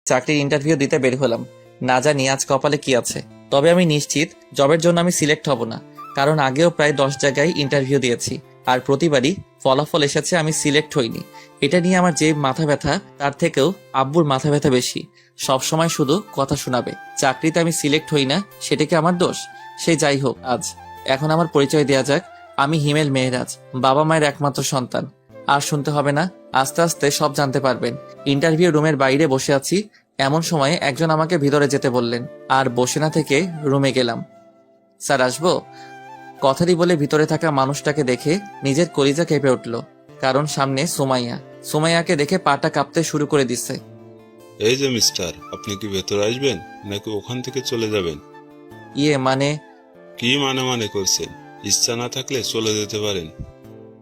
চাকরির ইন্টারভিউ দিতে বের হলাম। না জানি আজ কপালে কি আছে, তবে আমি নিশ্চিত জবের জন্য আমি সিলেক্ট হব না, কারণ আগেও প্রায় 10 জায়গায় ইন্টারভিউ দিয়েছি আর প্রতিবারই ফলাফল এসেছে আমি সিলেক্ট হইনি। এটা নিয়ে আমার যে মাথা ব্যথা তার থেকেও আব্বুর মাথা ব্যথা বেশি। সব সময় শুধু কথা শোনাবে, চাকরিতে আমি সিলেক্ট হই না সেটা কি আমার দোষ? সে যাই হোক, আজ এখন আমার পরিচয় দেয়া যাক। আমি হিমেল মেহরাজ, বাবা মায়ের একমাত্র সন্তান। আর শুনতে হবে না, আস্তে আস্তে সব জানতে পারবেন। ইন্টারভিউ রুমের বাইরে বসে আছি, এমন সময় একজন আমাকে ভিতরে যেতে বললেন, আর বসে না থেকে রুমে গেলাম। স্যার আসবো? কথাটি বলে ভিতরে থাকা মানুষটাকে দেখে নিজের কলিজা কেঁপে উঠল, কারণ সামনে সুমাইয়া। সুমাইয়াকে দেখে পাটা কাঁপতে শুরু করে দিচ্ছে। এই যে মিস্টার, আপনি কি ভেতরে আসবেন নাকি ওখান থেকে চলে যাবেন? মানে? কি মানে করছেন? ইচ্ছা না থাকলে চলে যেতে পারেন।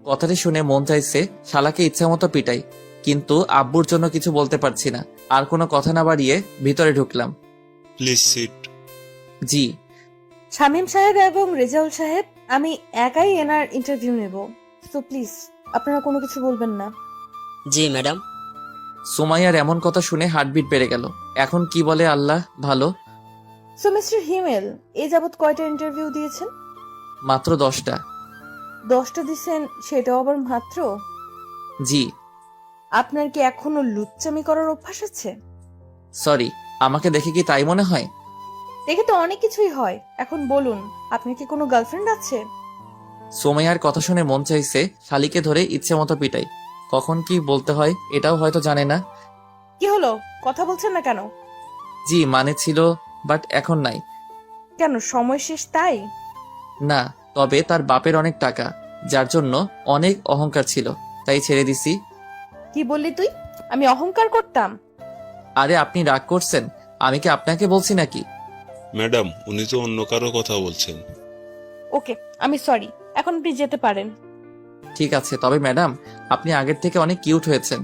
কথাটি শুনে মন চাইছে শালাকে ইচ্ছা মতো পিটাই, কিন্তু আব্বুর জন্য কিছু বলতে পারছি না। আর কোনো কথা না বাড়িয়ে ভিতরে ঢুকলাম। Please sit. জি। শামীম সাহেব এবং রেজাউল সাহেব, আমি একাই এনার ইন্টারভিউ নেব, সো প্লিজ আপনারা কোনো কিছু বলবেন না। জি ম্যাডাম। সুমাইয়ার এমন কথা শুনে হার্টবিট বেড়ে গেল। এখন কি বলে আল্লাহ ভালো। সো মিস্টার হিমেল, এই যাবৎ কয়টা ইন্টারভিউ দিয়েছেন? মাত্র 10টা। 10টা দিছেন, সেটাও আবার মাত্র? জি। আপনার কি এখনো লুচ্চামি করার অভ্যাস আছে? সরি, আমাকে দেখে কি তাই মনে হয়? দেখে তো অনেক কিছুই হয়। এখন বলুন, আপনার কি কোনো গার্লফ্রেন্ড আছে? সুমাইয়ার কথা শুনে মন চাইছে শালিকে ধরে ইচ্ছে মতো পিটাই। কখন কি বলতে হয় এটাও হয়তো জানে না। কি হলো, কথা বলছেন না কেন? জি মানে ছিল, বাট এখন নাই। কেন, সময় শেষ তাই? না, তবে তার বাপের অনেক টাকা, যার জন্য অনেক অহংকার ছিল, তাই ছেড়ে দিছি। কি বললি তুই? আমি অহংকার করতাম? আরে আপনি রাগ করছেন? আমি কি আপনাকে বলছি নাকি? ম্যাডাম, উনি তো অন্য কারো কথা বলছেন। ওকে, আমি সরি, এখন আপনি যেতে পারেন। ঠিক আছে, তবে ম্যাডাম আপনি আগের থেকে অনেক কিউট হয়েছেন।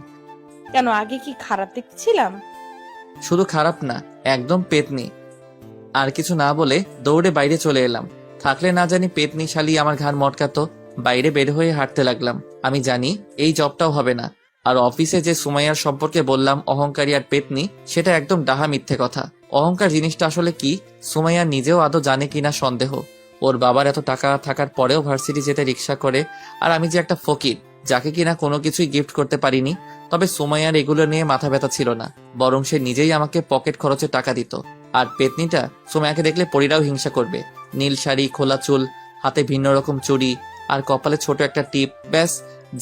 কেন, আগে কি খারাপ দেখছিলাম? শুধু খারাপ না, একদম পেতনি। আর কিছু না বলে দৌড়ে বাইরে চলে এলাম। থাকলে না জানি পেতনি শালি আমার ঘাড় মটকাতো। বাইরে বের হয়ে হাঁটতে লাগলাম। আমি জানি এই জবটাও হবে না। আর অফিসে যে সুমাইয়ার সম্পর্কে বললাম অহংকারী আর পেতনি, সেটা একদম ডাহা মিথ্যে কথা। অহংকার জিনিসটা আসলে কি সুমাইয়া নিজেও আদৌ জানে কিনা সন্দেহ। ওর বাবার এত টাকা থাকার পরেও ভার্সিটি যেতে রিক্সা করে, আর আমি যে একটা ফকির যাকে কিনা কোনো কিছুই গিফট করতে পারিনি। তবে সুমাইয়ার এগুলো নিয়ে মাথা ব্যথা ছিল না, বরং সে নিজেই আমাকে পকেট খরচে টাকা দিত। আর পেতনিটা সুমাইয়াকে দেখলে পরীরাও হিংসা করবে। নীল শাড়ি, খোলা চুল, হাতে ভিন্ন রকম চুড়ি, আর কপালে ছোট একটা টিপ, ব্যাস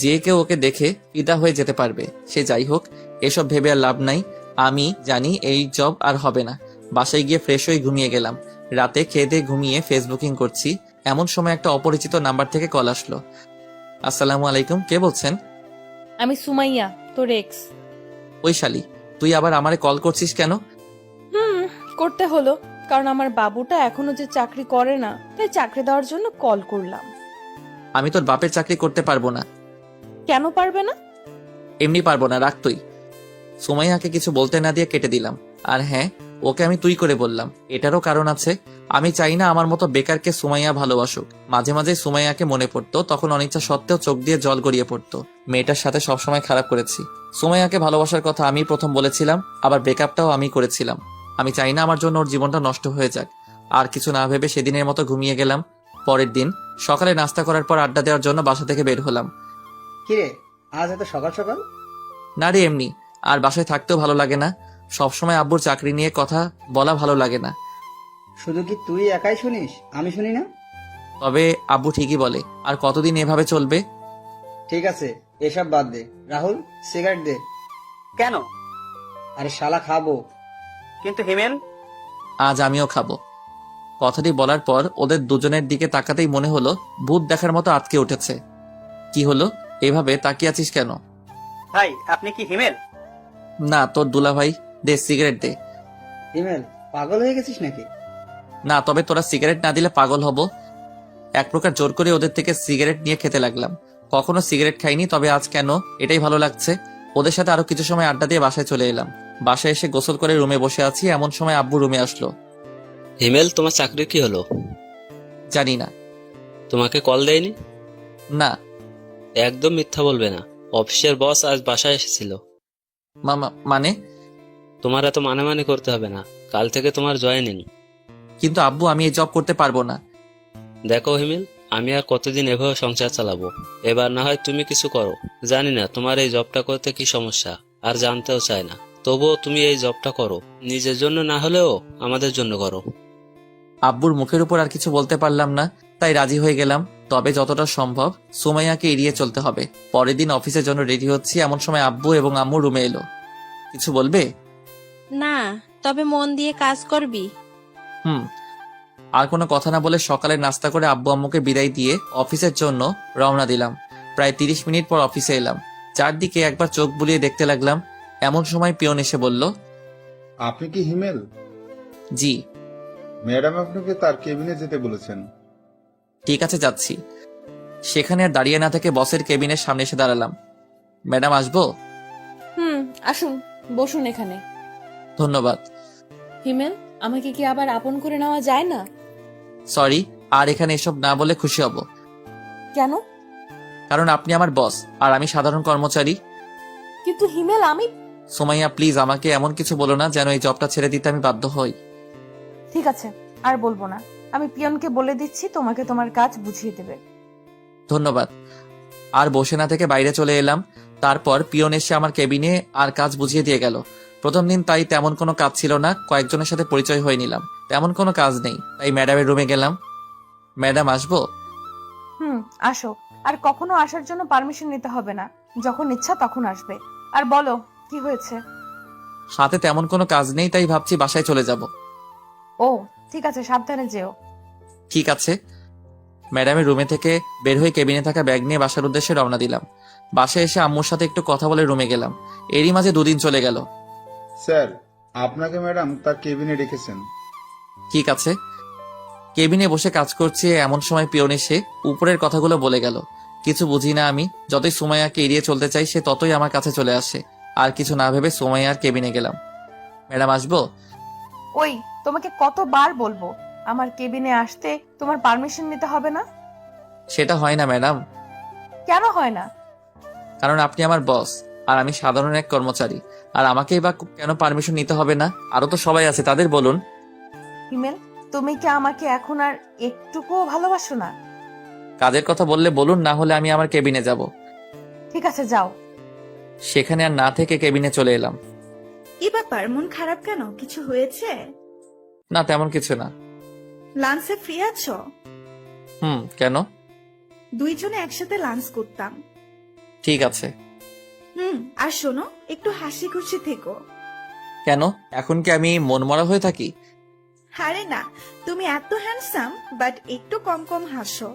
যে কেউ ওকে দেখে ফিদা হয়ে যেতে পারবে। সে যাই হোক, এসব ভেবে আর লাভ নাই। আমি জানি এই জব আর হবে না। বাসায় গিয়ে ফ্রেশ হয়ে ঘুমিয়ে গেলাম। রাতে খেয়ে দিয়ে ঘুমিয়ে ফেসবুকিং করছি, এমন সময় একটা অপরিচিত নাম্বার থেকে কল আসলো। আসসালামু আলাইকুম, কে বলছেন? আমি সুমাইয়া, তোর এক্স। ওই শালি, তুই আবার আমারে কল করছিস কেন? করতে হলো, কারণ আমার বাবুটা এখনো যে চাকরি করে না, তাই চাকরি দেওয়ার জন্য কল করলাম। আমি তোর বাপের চাকরি করতে পারবো না। কেন পারবে না? এমনি পারবো না, রাখ তুই। সুমাইয়াকে কিছু বলতে না দিয়ে কেটে দিলাম। আর হ্যাঁ, ওকে আমি তুই করে বললাম, এটারও কারণ আছে। আমি চাই না আমার মতো বেকারকে সুমাইয়া ভালোবাসুক। মাঝে মাঝে সুমাইয়াকে মনে পড়তো, তখন অনিচ্ছা সত্ত্বেও চোখ দিয়ে জল গড়িয়ে পড়তো। মেয়েটার সাথে সবসময় খারাপ করেছি। সুমাইয়াকে ভালোবাসার কথা আমি প্রথম বলেছিলাম, আবার ব্রেকআপটাও আমি করেছিলাম। আমি চাই না আমার জন্য ওর জীবনটা নষ্ট হয়ে যাক। আর কিছু না ভেবে সেদিনের মতো ঘুমিয়ে গেলাম। পরের দিন সকালে নাস্তা করার পর আড্ডা দেওয়ার জন্য বাসা থেকে বের হলাম। কিরে, আজ এত সকাল সকাল? না রে, এমনি। আর বাসায় থাকতেও ভালো লাগে না। সবসময় আব্বুর চাকরি নিয়ে কথা বলা ভালো লাগে না। শুধু কি তুই একাই শুনিস, আমি শুনি না? তবে আব্বু ঠিকই বলে, আর কতদিন এভাবে চলবে? ঠিক আছে, এসব বাদ দে। রাহুল, সিগারেট দে। কেন? আরে শালা খাবো। কিন্তু হিমেল। আজ আমিও খাবো। কথাটি বলার পর ওদের দুজনের দিকে তাকাতেই মনে হলো ভূত দেখার মতো আটকে উঠেছে। কি হলো, এভাবে তাকিয়ে আছিস কেন? ভাই, আপনি কি হিমেল? না, তোর দুলা ভাই। দে সিগারেট দে। হিমেল, পাগল হয়ে গেছিস নাকি? না, তবে তোরা সিগারেট না দিলে পাগল হব। এক প্রকার জোর করে ওদের থেকে সিগারেট নিয়ে খেতে লাগলাম। কখনো সিগারেট খাইনি, তবে আজ কেন এটাই ভালো লাগছে। ওদের সাথে আরো কিছু সময় আড্ডা দিয়ে বাসায় চলে এলাম। বাসায় এসে গোসল করে রুমে বসে আছি, এমন সময় আব্বু রুমে আসলো। হিমেল, তোমার চাকরি কি হলো? জানি না। তোমাকে কল দেয়নি? না। একদম মিথ্যা বলবে না। অফিসের বস আজ বাসায় এসেছিল। মানে? তোমার এত মানে মানে করতে হবে না, কাল থেকে তোমার জয়েনিং। কিন্তু আব্বু আমি এই জব করতে পারবো না। দেখো হিমেল, আমি আর কতদিন এভাবে সংসার চালাবো? এবার না হয় তুমি কিছু করো। জানি না তোমার এই জবটা করতে কি সমস্যা, আর জানতেও চাই না। তবুও তুমি এই জবটা করো, নিজের জন্য না হলেও আমাদের জন্য করো। আব্বুর মুখের উপর আর কিছু বলতে পারলাম না, তাই রাজি হয়ে গেলাম। তবে যতটা সম্ভব সুমাইয়াকে এড়িয়ে চলতে হবে। পরের দিন অফিসের জন্য রেডি হচ্ছি, এমন সময় আব্বু এবং আম্মু রুমে এলো। কিছু বলবে? না, তবে মন দিয়ে কাজ করবি। হুম। আর কোনো কথা না বলে সকালে নাস্তা করে আব্বু আম্মুকে বিদায় দিয়ে অফিসের জন্য রওনা দিলাম। প্রায় 30 মিনিট পর অফিসে এলাম। চারদিকে একবার চোখ বুলিয়ে দেখতে লাগলাম। এমন সময় পিয়ন এসে বলল, আপনি কি হিমেল? জি। ম্যাডাম আপনাকে তার কেবিনে যেতে বলেছেন। ঠিক আছে, যাচ্ছি। সেখানে আর দাঁড়িয়ে না থেকে বসের কেবিনের সামনে এসে দাঁড়ালাম। ম্যাডাম আসবো? আসুন, বসুন এখানে। ধন্যবাদ। হিমেল, আমাকে কি আবার আপন করে নেওয়া যায় না? সরি, আর এখানে এসব না বলে খুশি হব। কেন? কারণ আপনি আমার বস আর আমি সাধারণ কর্মচারী। কিন্তু হিমেল, আমি... সুমাইয়া প্লিজ আমাকে এমন কিছু বলো না যেন এই জবটা ছেড়ে দিতে আমি বাধ্য হই। ঠিক আছে, আর বলবো না। আমি পিয়নকে বলে দিচ্ছি, তোমাকে তোমার কাজ বুঝিয়ে দেবে। ধন্যবাদ। আর বসে না থেকে বাইরে চলে এলাম। তারপর পিয়ন এসে আমার কেবিনে আর কাজ বুঝিয়ে দিয়ে গেল। প্রথম দিন তাই তেমন কোনো কাজ ছিল না, কয়েকজনের সাথে পরিচয় হয়ে নিলাম। তেমন কোনো কাজ নেই, তাই ম্যাডামের রুমে গেলাম। ম্যাডাম আসবো? আসো। আর কখনো আসার জন্য পারমিশন নিতে হবে না, যখন ইচ্ছা তখন আসবে। আর বলো, কি হয়েছে? হাতে তেমন কোনো কাজ নেই, তাই ভাবছি বাসায় চলে যাব। ও ঠিক আছে, সাবধানে যেও। ঠিক আছে। ম্যাডামের রুমে থেকে বের হয়ে কেবিনে থাকা ব্যাগ নিয়ে বাসার উদ্দেশ্যে রওনা দিলাম। বাসায় এসে আম্মুর সাথে একটু কথা বলে রুমে গেলাম। এরই মাঝে 2 দিন চলে গেল। স্যার, আপনাকে ম্যাডাম তার কেবিনে রেখেছেন। ঠিক আছে। কেবিনে বসে কাজ করছি, এমন সময় পিয়ন এসে উপরের কথাগুলো বলে গেল। কিছু বুঝি না আমি। যতই সুমাইয়াকে এড়িয়ে চলতে চাই, সে ততই আমার কাছে চলে আসে। আর কিছু না ভেবে সুমাইয়ার কেবিনে গেলাম। ম্যাডাম আসবো? ওই, তোমাকে কতবার বলবো আমার কেবিনে আসতে তোমার পারমিশন নিতে হবে না? সেটা হয় না ম্যাডাম। কেন হয় না? কারণ আপনি আমার বস আর আমি সাধারণ এক কর্মচারী। আর আমাকেই বা কেন পারমিশন নিতে হবে না? আরো তো সবাই আছে, তাদের বলুন। হিমেল, তুমি কি আমাকে এখন আর একটুকুও ভালোবাসো না? কাজের কথা বললে বলুন, না হলে আমি আমার কেবিনে যাব। ঠিক আছে, যাও। সেখানে আর না থেকে কেবিনে চলে এলাম। কি ব্যাপার, মন খারাপ কেন? কিছু হয়েছে? না, তেমন কিছু না। লাঞ্চে ফ্রি আছো? কেন? দুইজনে একসাথে লাঞ্চ করতাম। ঠিক আছে। আর শোনো, একটু হাসি খুশি থেকো। কেন, এখন কি আমি মনমরা হয়ে থাকি? আরে না, তুমি এত হ্যান্ডসাম, বাট একটু কম কম হাসো।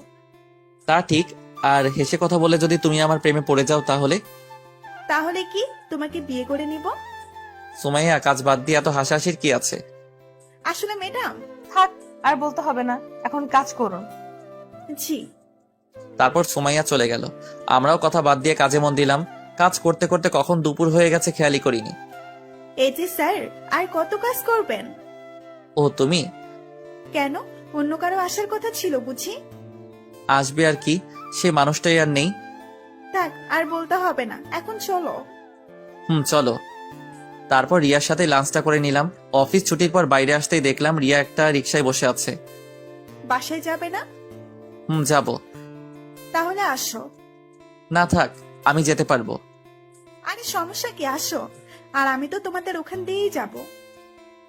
তা ঠিক। আর হেসে কথা বলে যদি তুমি আমার প্রেমে পড়ে যাও তাহলে? তাহলে কি তোমাকে বিয়ে করে নিব? সুমাইয়া, কাজ বাদ দিয়ে এত হাসাহাসির কি আছে? আসলে ম্যাডাম... থাক, আর বলতে হবে না, এখন কাজ করুন। জি। তারপর সুমাইয়া চলে গেল। আমরাও কথা বাদ দিয়ে কাজে মন দিলাম। কাজ করতে করতে কখন দুপুর হয়ে গেছে খেয়ালই করিনি। এই যে স্যার, আর কত কাজ করবেন? ও তুমি? কেন, অন্য কারো আসার কথা ছিল বুঝি? আসবে আর কি, সে মানুষটাই আর নেই। থাক, আর বলতে হবে না, এখন চলো। চলো। তারপর রিয়ার সাথে লাঞ্চটা করে নিলাম। অফিস ছুটির পর বাইরে আসতেই দেখলাম রিয়া একটা রিকশায় বসে আছে। বাসায় যাবে না? যাব। তাহলে আসো। না থাক, আমি যেতে পারবো। আরে সমস্যা কি, আসো। আর আমি তো তোমাদের ওখান দিয়েই যাব।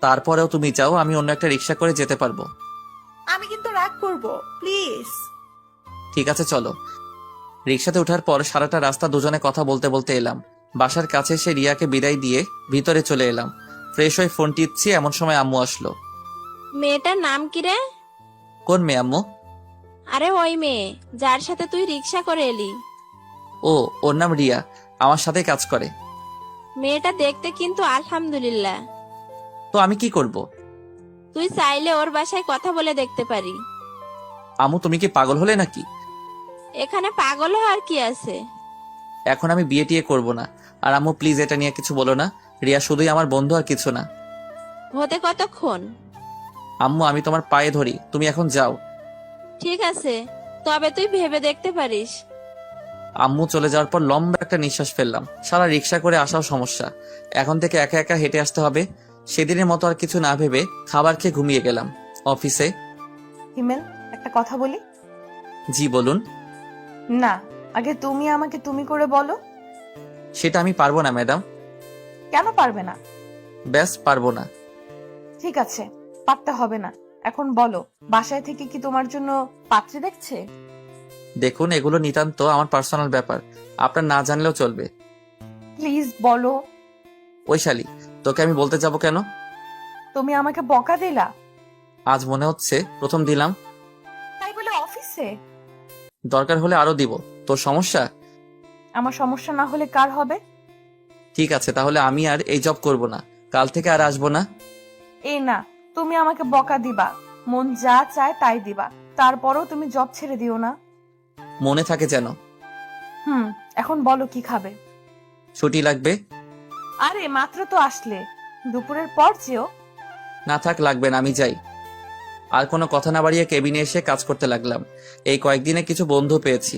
তারপরেও তুমি চাও, আমি অন্য একটা রিকশা করে যেতে পারবো। আমি কিন্তু রাগ করব, প্লিজ। ঠিক আছে, চলো। রিকশাতে ওঠার পর সারাটা রাস্তা দুজনে কথা বলতে বলতে এলাম। বাসার কাছে এসে রিয়াকে বিদায় দিয়ে ভিতরে চলে এলাম। ফ্রেশ হয়ে ফোন টিপছি, এমন সময় আম্মু আসলো। মেয়েটার নাম কি রে? কোন মেয়ে আম্মু? আরে ওই মেয়ে যার সাথে তুই রিক্সা করে এলি। ও, ওর নাম রিয়া, আমার সাথে কাজ করে। মেয়েটা দেখতে কিন্তু আলহামদুলিল্লাহ। তো আমি কি করব? তুই চাইলে ওর বাসায় কথা বলে দেখতে পারি। আম্মু, তুমি কি পাগল হলে নাকি? এখানে পাগল হওয়ার কি আছে? এখন আমি বিয়ে টিয়ে করবো না। আর আম্মু প্লিজ এটা নিয়ে কিছু বলো না। রিয়া শুধুই আমার বন্ধু আর কিছু না। হতে কতক্ষণ? আম্মু, আমি তোমার পায়ে ধরি, তুমি এখন যাও। ঠিক আছে, তবে তুই ভেবে দেখতে পারিস। আম্মু চলে যাওয়ার পর লম্বা একটা নিঃশ্বাস ফেললাম। সারা রিক্সা করে আসাও সমস্যা, এখন থেকে একা একা হেঁটে আসতে হবে। সেদিনের মতো আর কিছু না ভেবে খাবার খেয়ে ঘুমিয়ে গেলাম। অফিসে হিমেল, একটা কথা বলি? জি বলুন। না, আগে তুমি আমাকে তুমি করে বলো। সেটা আমি পারবো না ম্যাডাম। কেন পারবে না? ব্যাস পারবো না। ঠিক আছে, পারতে হবে না। এখন বলো, বাসায় থেকে কি তোমার জন্য পাত্রী দেখছে? দেখুন, এগুলো নিতান্ত আমার পার্সোনাল ব্যাপার, আপনার না জানলেও চলবে। প্লিজ বলো। ওই শালি, তোকে আমি বলতে যাব কেন? তুমি আমাকে বকা দিলা, আজ মনে হচ্ছে প্রথম দিলাম। তাই বলে অফিসে? দরকার হলে আরো দিব। তোর সমস্যা? আমার সমস্যা না হলে কার হবে? ঠিক আছে, তাহলে আমি আর এই জব করব না, কাল থেকে আর আসবো না। এই না, তুমি আমাকে বকা দিবা, মন যা চায় তাই দিবা, তারপরও তুমি জব ছেড়ে দিও না। মনে থাকে যেন। এখন বলো কি খাবে? ছুটি লাগবে। আরে মাত্র তো আসলে, দুপুরের পর যেও। না থাক, লাগবে না, আমি যাই। আর কোনো কথা না বাড়িয়ে কেবিনে এসে কাজ করতে লাগলাম। এই কয়েকদিনে কিছু বন্ধু পেয়েছি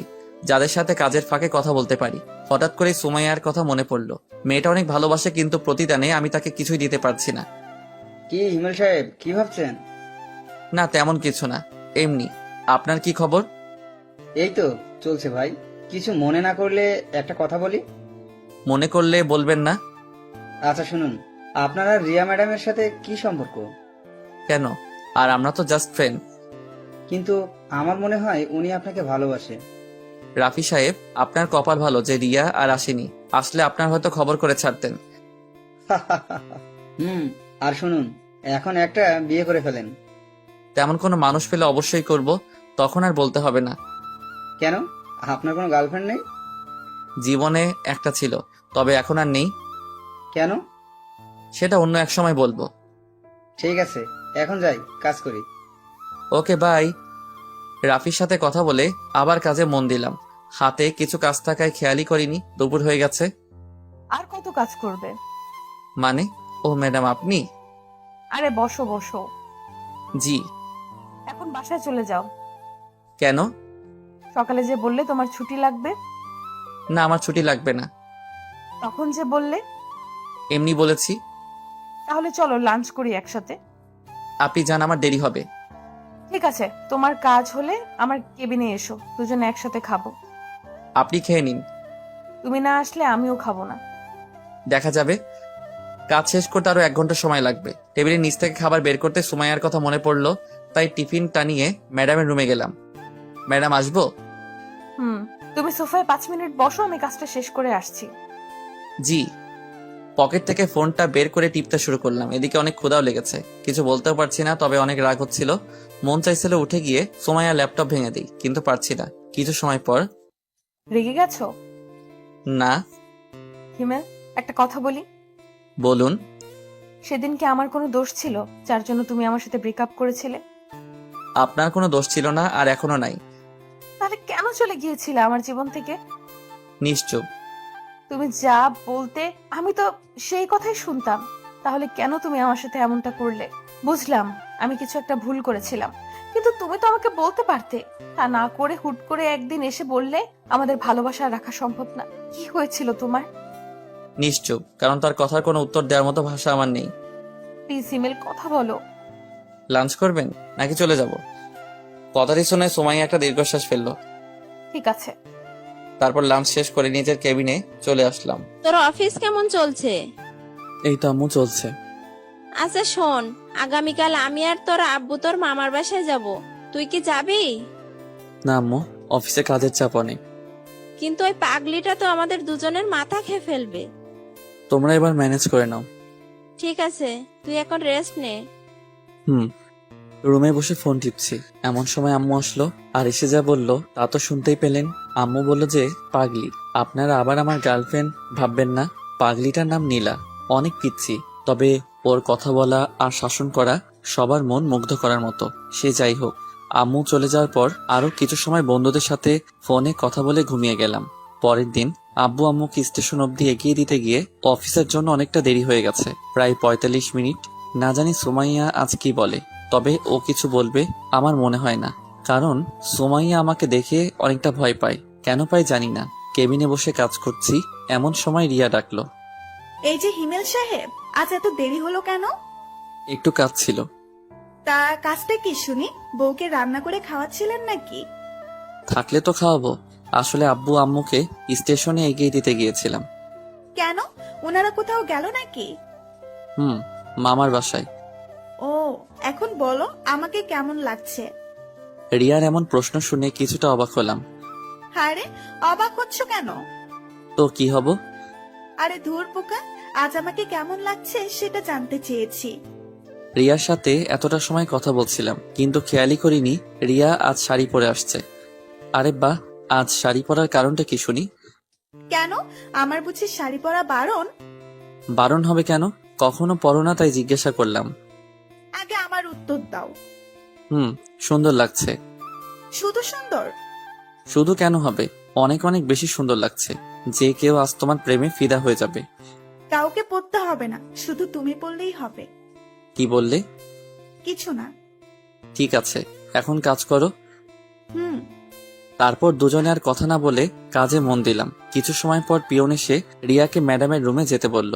যাদের সাথে কাজের ফাঁকে কথা বলতে পারি। হঠাৎ করে সুমাইয়ার কথা মনে পড়লো। মেয়েটা অনেক ভালোবাসে, কিন্তু প্রতিদানে আমি তাকে কিছুই দিতে পারছি না। কি হিমেল সাহেব, কি ভাবছেন? না তেমন কিছু না, এমনি। আপনার কি খবর? এই তো চলছে ভাই। কিছু মনে না করলে একটা কথা বলি? মনে করলে বলবেন না। আচ্ছা শুনুন, আপনারা রিয়া ম্যাডামের সাথে কি সম্পর্ক? কেন? আর আমরা তো জাস্ট ফ্রেন্ড। কিন্তু আমার মনে হয় উনি আপনাকে ভালোবাসে। রাফি সাহেব, আপনার কপাল ভালো যে রিয়া আর আসেনি, আসলে আপনার হয়তো খবর করে ছাড়তেন। আর শুনুন, এখন একটা বিয়ে করে ফেলেন। তেমন কোনো মানুষ পেলে অবশ্যই করব, তখন আর বলতে হবে না। কেন, আপনার কোনো গার্লফ্রেন্ড নেই? জীবনে একটা ছিল, তবে এখন আর নেই। কেন? সেটা অন্য এক সময় বলবো। ঠিক আছে, এখন যাই, কাজ করি। Okay bye. রাফির সাথে কথা বলে আবার কাজে মন দিলাম। হাতে কিছু কাজ থাকায় খেয়ালই করিনি দুপুর হয়ে গেছে। আর কত কাজ করবে? মানে? ও ম্যাডাম আপনি? আরে বসো বসো। জি। এখন বাসায় চলে যাও। কেন? সকালে যে বললে তোমার ছুটি লাগবে। না, আমার ছুটি লাগবে না। তখন যে বললে। এমনি বলেছি। তাহলে চলো লাঞ্চ করি একসাথে। আপনি যান, আমার দেরি হবে। ঠিক আছে, তোমার কাজ হলে আমার কেবিনে এসো, দুজনে একসাথে খাবো। আপনি খেয়ে নিন। তুমি না আসলে আমিও খাবো না। দেখা যাবে। কাজ শেষ করতে আরো 1 ঘন্টা সময় লাগবে। টেবিলের নিচ থেকে খাবার বের করতে সুমাইয়ার কথা মনে পড়লো, তাই টিফিনটা নিয়ে ম্যাডামের রুমে গেলাম। ম্যাডাম আসবো? তুমি সোফায় 5 মিনিট বসো, আমি কাজটা শেষ করে আসছি। জি। পকেট থেকে ফোনটা বের করে টিপতে শুরু করলাম। এদিকে অনেক ক্ষুধাও লেগেছে, কিছু বলতেও পারছি না, তবে অনেক রাগ হচ্ছিল। মন চাইছিল উঠে গিয়ে সুমাইয়া ল্যাপটপ ভেঙে দিই, কিন্তু পারছি না। কিছু সময় পর। রেগে গেছো? না। হিমেল, একটা কথা বলি? বলুন। সেদিন কি আমার কোনো দোষ ছিল যার জন্য তুমি আমার সাথে ব্রেকআপ করেছিলে? আপনার কোনো দোষ ছিল না, আর এখনো নাই। তাহলে কেন চলে গিয়েছিলে আমার জীবন থেকে? নিশ্চুপ। তুমি যা বলতে আমি তো সেই কথাই শুনতাম, তাহলে কেন তুমি আমার সাথে এমনটা করলে? বুঝলাম আমি কিছু একটা ভুল করেছিলাম, কিন্তু তুমি তো আমাকে বলতে পারতে। তা না করে হুট করে একদিন এসে বললে আমাদের ভালোবাসা রাখা সম্ভব না। কি হয়েছিল তোমার? নিশ্চুপ, কারণ তার কথার কোনো উত্তর দেওয়ার মতো ভাষা আমার নেই। প্লিজ হিমেল, কথা বলো। লাঞ্চ করবেন নাকি চলে যাব? কথাটি শুনে সুমাইয়া একটা দীর্ঘশ্বাস ফেললো। ঠিক আছে। তারপর লাঞ্চ শেষ করে নিজের কেবিনে চলে আসলাম। তোর অফিস কেমন চলছে? এই তো আম্মু, চলছে। আচ্ছা শোন, আগামীকাল আমি আর তোর আব্বু তোর মামার বাসায় যাব, তুই কি যাবি? না আম্মু, অফিসে কাজের চাপ অনেক। কিন্তু ওই পাগলিটা তো আমাদের দুজনের মাথা খেয়ে ফেলবে। তোমরা এবার ম্যানেজ করে নাও। ঠিক আছে, তুই এখন রেস্ট নে। রুমে বসে ফোন টিপছি, এমন সময় আম্মু আসলো। আর এসে যা বললো তা তো শুনতেই পেলেন। আম্মু বলল যে পাগলি, আপনারা আবার আমার গার্লফ্রেন্ড ভাববেন না। পাগলিটার নাম নীলা, অনেক পিচ্ছি, তবে ওর কথা বলা আর শাসন করা সবার মন মুগ্ধ করার মতো। সে যাই হোক, আম্মু চলে যাওয়ার পর আরো কিছু সময় বন্ধুদের সাথে ফোনে কথা বলে ঘুমিয়ে গেলাম। পরের দিন আব্বু আম্মুকে স্টেশন অবধি এগিয়ে দিতে গিয়ে অফিসের জন্য অনেকটা দেরি হয়ে গেছে, প্রায় 45 মিনিট। না জানি সুমাইয়া আজ কি বলে, তবে ও কিছু বলবে আমার মনে হয় না, কারণ সুমাইয়া আমাকে দেখে অনেকটা ভয় পায়। কেন পায় জানি না, কেবিনে বসে কাজ করছি, এমন সময় রিয়া ডাকলো। এই যে হিমেল সাহেব, আজ এত দেরি হলো কেন? একটু কাজ ছিল। তা কাজটা কি শুনি? বউকে রান্না করে খাওয়াচ্ছিলেন নাকি? থাকলে তো খাওয়াবো। আসলে আব্বু আম্মুকে স্টেশনে এগিয়ে দিতে গিয়েছিলাম। কেন, ওনারা কোথাও গেল নাকি? মামার বাসায়। ও, এখন বলো আমাকে কেমন লাগছে? রিয়ার এমন প্রশ্ন শুনে কিছুটা অবাক হলাম। আরে অবাক হচ্ছ কেন? তো কি হব? আরে ধুর পোকা, আজ আমাকে কেমন লাগছে সেটা জানতে চেয়েছি। রিয়ার সাথে এতটা সময় কথা বলছিলাম, কিন্তু খেয়ালই করিনি রিয়া আজ শাড়ি পরে আসছে। আরে বাহ, আজ শাড়ি পরার কারণটা কি শুনি। কেন, আমার বুঝি শাড়ি পরা বারণ? বারণ হবে কেন? কখনো পরো না, তাই জিজ্ঞাসা করলাম। আগে আমার উত্তর দাও। সুন্দর লাগছে। শুধু সুন্দর? শুধু কেন হবে, অনেক অনেক বেশি সুন্দর লাগছে। যে কেউ আজ তোমার প্রেমে ফিদা হয়ে যাবে। কাউকে পড়তে হবে না, শুধু তুমি বললেই হবে। কি বললে? কিছু না। ঠিক আছে, এখন কাজ করো। হুম। তারপর দুজনে আর কথা না বলে কাজে মন দিলাম। কিছু সময় পর পিয়ন এসে রিয়াকে ম্যাডামের রুমে যেতে বলল।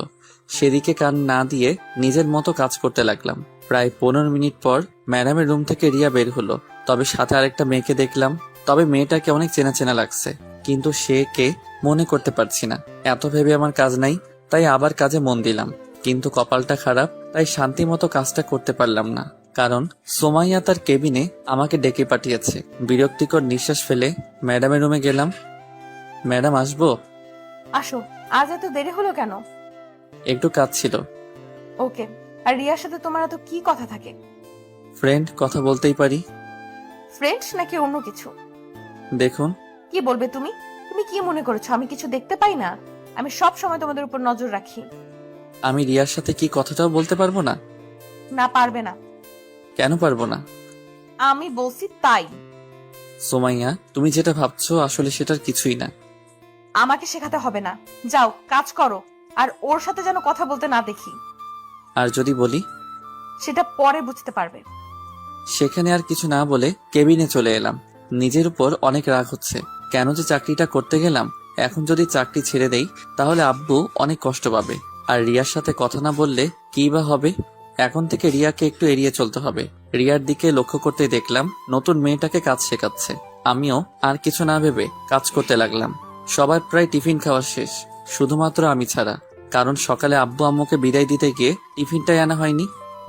সেদিকে কান না দিয়ে নিজের মতো কাজ করতে লাগলাম। প্রায় 15 মিনিট পর ম্যাডামের রুম থেকে রিয়া বের হলো। তবে সাথে আরেকটা মেয়েকে দেখলাম। তবে মেয়েটাকে অনেক চেনা চেনা লাগছে, কিন্তু সে কে মনে করতে পারছি না। এত ভেবে আমার কাজ নাই, তাই আবার কাজে মন দিলাম। কিন্তু কপালটা খারাপ, তাই শান্তি মতো কাজটা করতে পারলাম না। কারণ সোমাইয়া তার কেবিনে আমাকে ডেকে পাঠিয়েছে। বিরক্তিকর নিঃশ্বাস ফেলে ম্যাডামের রুমে গেলাম। ম্যাডাম, আসবো? আসো। আজ এত দেরি হলো কেন? একটু কাজ ছিল। ওকে। আর রিয়ার সাথে তোমার এত কি কথা থাকে? ফ্রেন্ড, কথা বলতেই পারি। ফ্রেন্ডস নাকি অন্য কিছু? দেখুন। কি বলবে তুমি? তুমি কি মনে করেছো আমি কিছু দেখতে পাই না? আমি সব সময় তোমাদের উপর নজর রাখি। আমি রিয়ার সাথে কি কথাটাও বলতে পারবো না? না, পারবে না। কেন পারবো না? আমি বলছি তাই। সোমাইয়া, তুমি যেটা ভাবছো আসলে সেটার কিছুই না। আমাকে শেখাতে হবে না, যাও কাজ করো। আর ওর সাথে যেন কথা বলতে না দেখি। আর যদি বলি? সেটা পরে বুঝতে পারবে। সেখানে আর কিছু না বলে কেবিনে চলে এলাম। নিজের উপর অনেক রাগ হচ্ছে। কেন যে চাকরিটা করতে গেলাম। এখন যদি চাকরি ছেড়ে দেই তাহলে আব্বু অনেক কষ্ট পাবে। আর রিয়ার সাথে কথা না বললে কি বা হবে। এখন থেকে রিয়াকে একটু এড়িয়ে চলতে হবে। রিয়ার দিকে লক্ষ্য করতে দেখলাম নতুন মেয়েটাকে কাজ শেখাচ্ছে। আমিও আর কিছু না ভেবে কাজ করতে লাগলাম। সবার প্রায় টিফিন খাওয়া শেষ, শুধুমাত্র আমি ছাড়া। কারণ সকালে আব্বু আম্মুকে বিদায় দিতে গিয়ে টিফিনটাই আনা হয়নি।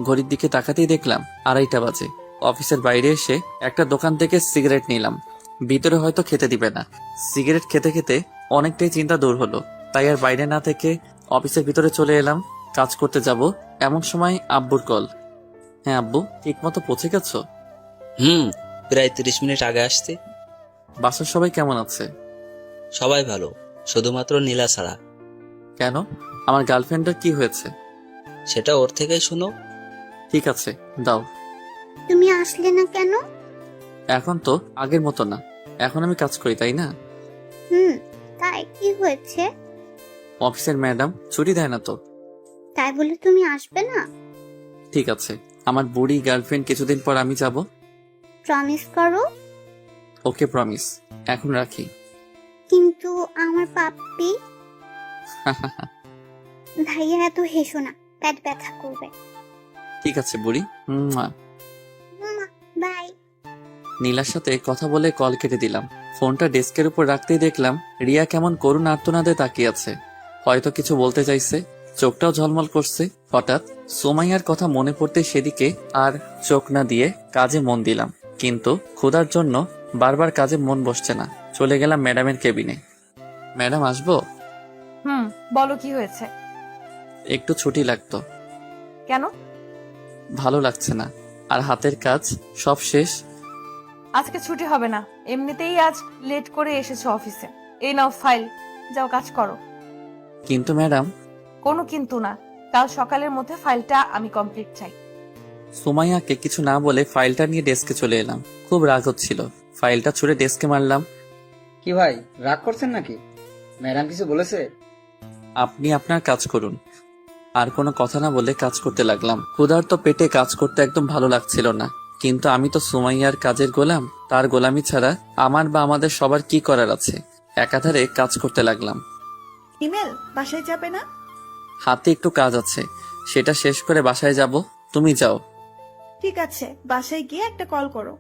ঘড়ির দিকে তাকাতেই দেখলাম 2:30 বাজে। অফিসের বাইরে এসে একটা দোকান থেকে সিগারেট নিলাম। ভিতরে হয়তো খেতে দিবে না। সিগারেট খেতে খেতে অনেকটাই চিন্তা দূর হলো, তাই আর বাইরে না থেকে অফিসের ভিতরে চলে এলাম। কাজ করতে যাব এমন সময় আব্বুর কল। হ্যাঁ আব্বু, ঠিক মতো পৌঁছে গেছো? প্রায় 30 মিনিট আগে আসতে। বাসার সবাই কেমন আছে? সবাই ভালো, শুধুমাত্র নীলা ছাড়া। কেন, আমার গার্লফ্রেন্ডের কি হয়েছে? সেটা ওর থেকেই শুনো। ঠিক আছে, দাও। তুমি আসলে না কেন? এখন তো আগের মতো না, এখন আমি কাজ করি, তাই না? তাই কি হয়েছে? অফিসের ম্যাডাম ছুটি দেয় না তো। তাই বলে তুমি আসবে না? ঠিক আছে, আমার বুড়ি গার্লফ্রেন্ড কিছুদিন পর আমি যাব। প্রমিস করো। ওকে, প্রমিস। এখন রাখি। কিন্তু আমার পাপ্পি। ভাইয়া এত হেসো না, পেট ব্যথা করবে। ঠিক আছে বুড়ি। বাই। নীলার সাথে কথা বলে কল কেটে দিলাম। ফোনটা ডেস্কের উপর রাখতেই দেখলাম রিয়া কেমন করুণ আর্তনাদে তাকিয়ে আছে। হয়তো কিছু বলতে চাইছে, চোখটাও ঝলমল করছে। হঠাৎ সোমাইয়ার কথা মনে পড়তে সেদিকে আর চোখ না দিয়ে কাজে মন দিলাম। কিন্তু ক্ষুধার জন্য বারবার কাজে মন বসছে না। চলে গেলাম ম্যাডামের কেবিনে। ম্যাডাম, আসবো? বলো কি হয়েছে? একটু ছুটি লাগতো। কেন? ভালো লাগছে না, আর হাতের কাজ সব শেষ। আজকে ছুটি হবে না, এমনিতেই আজ লেট করে এসেছো অফিসে। এই নাও ফাইল, যাও কাজ করো। কিন্তু ম্যাডাম। কোনো কিন্তু না, কাল সকালের মধ্যে ফাইলটা আমি কমপ্লিট চাই। সুমাইয়াকে কিছু না বলে ফাইলটা নিয়ে ডেস্কে চলে এলাম। খুব রাগ হচ্ছিল, ফাইলটা ছুঁড়ে ডেস্কে মারলাম। কি ভাই, রাগ করছেন নাকি? ম্যাডাম কিছু বলেছে? আপনি আপনার কাজ করুন। আর কোনো কথা না বলে কাজ করতে লাগলাম। ক্ষুধার্ত পেটে কাজ করতে একদম ভালো লাগছিল না। কিন্তু আমি তো সুমাইয়ার কাজের গোলাম, তার গোলামি ছাড়া আমার বা আমাদের সবার কি করার আছে? একাধারে কাজ করতে লাগলাম। হিমেল বাসায় যাবে না? হাতে একটু কাজ আছে, সেটা শেষ করে বাসায় যাব। তুমি যাও। ঠিক আছে, বাসায় গিয়ে একটা কল করো।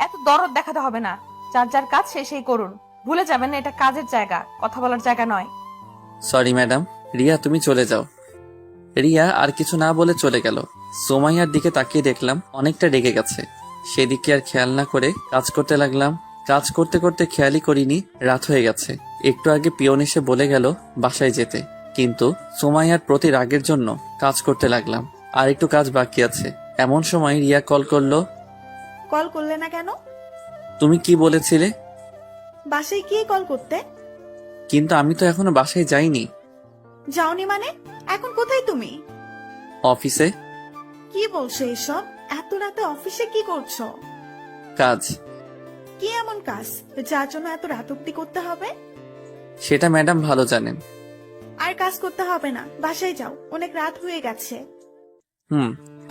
এত দরদ দেখাতে হবে না, যার যার কাজ সে সেই করুন। ভুলে যাবেন না এটা কাজের জায়গা, কথা বলার জায়গা নয়। Sorry madam. রিয়া তুমি চলে যাও। রিয়া আর কিছু না বলে চলে গেল। সুমাইয়ার দিকে তাকিয়ে দেখলাম অনেকটা রেগে গেছে। সেদিকে আর খেয়াল না করে কাজ করতে লাগলাম। কাজ করতে করতে খেয়ালই করিনি রাত হয়ে গেছে। একটু আগে পিয়ন এসে বলে গেল বাসায় যেতে, কিন্তু সুমাইয়ার প্রতি রাগের জন্য কাজ করতে লাগলাম। আর একটু কাজ বাকি আছে। এমন সময় রিয়া কল করলো। কল করলে না কেন? তুমি কি বলেছিলে? বাসায় গিয়ে কল করতে। কিন্তু আমি তো এখনো বাসায় যাইনি। যাওনি মানে? এখন কোথায় তুমি? অফিসে। কি বলছো এসব? এত রাতে অফিসে কি করছো? কাজ। কি এমন কাজ যার জন্য এত রাত অব্দি করতে হবে? সেটা ম্যাডাম ভালো জানেন। আর কাজ করতে হবে না, বাসায় যাও, অনেক রাত হয়ে গেছে।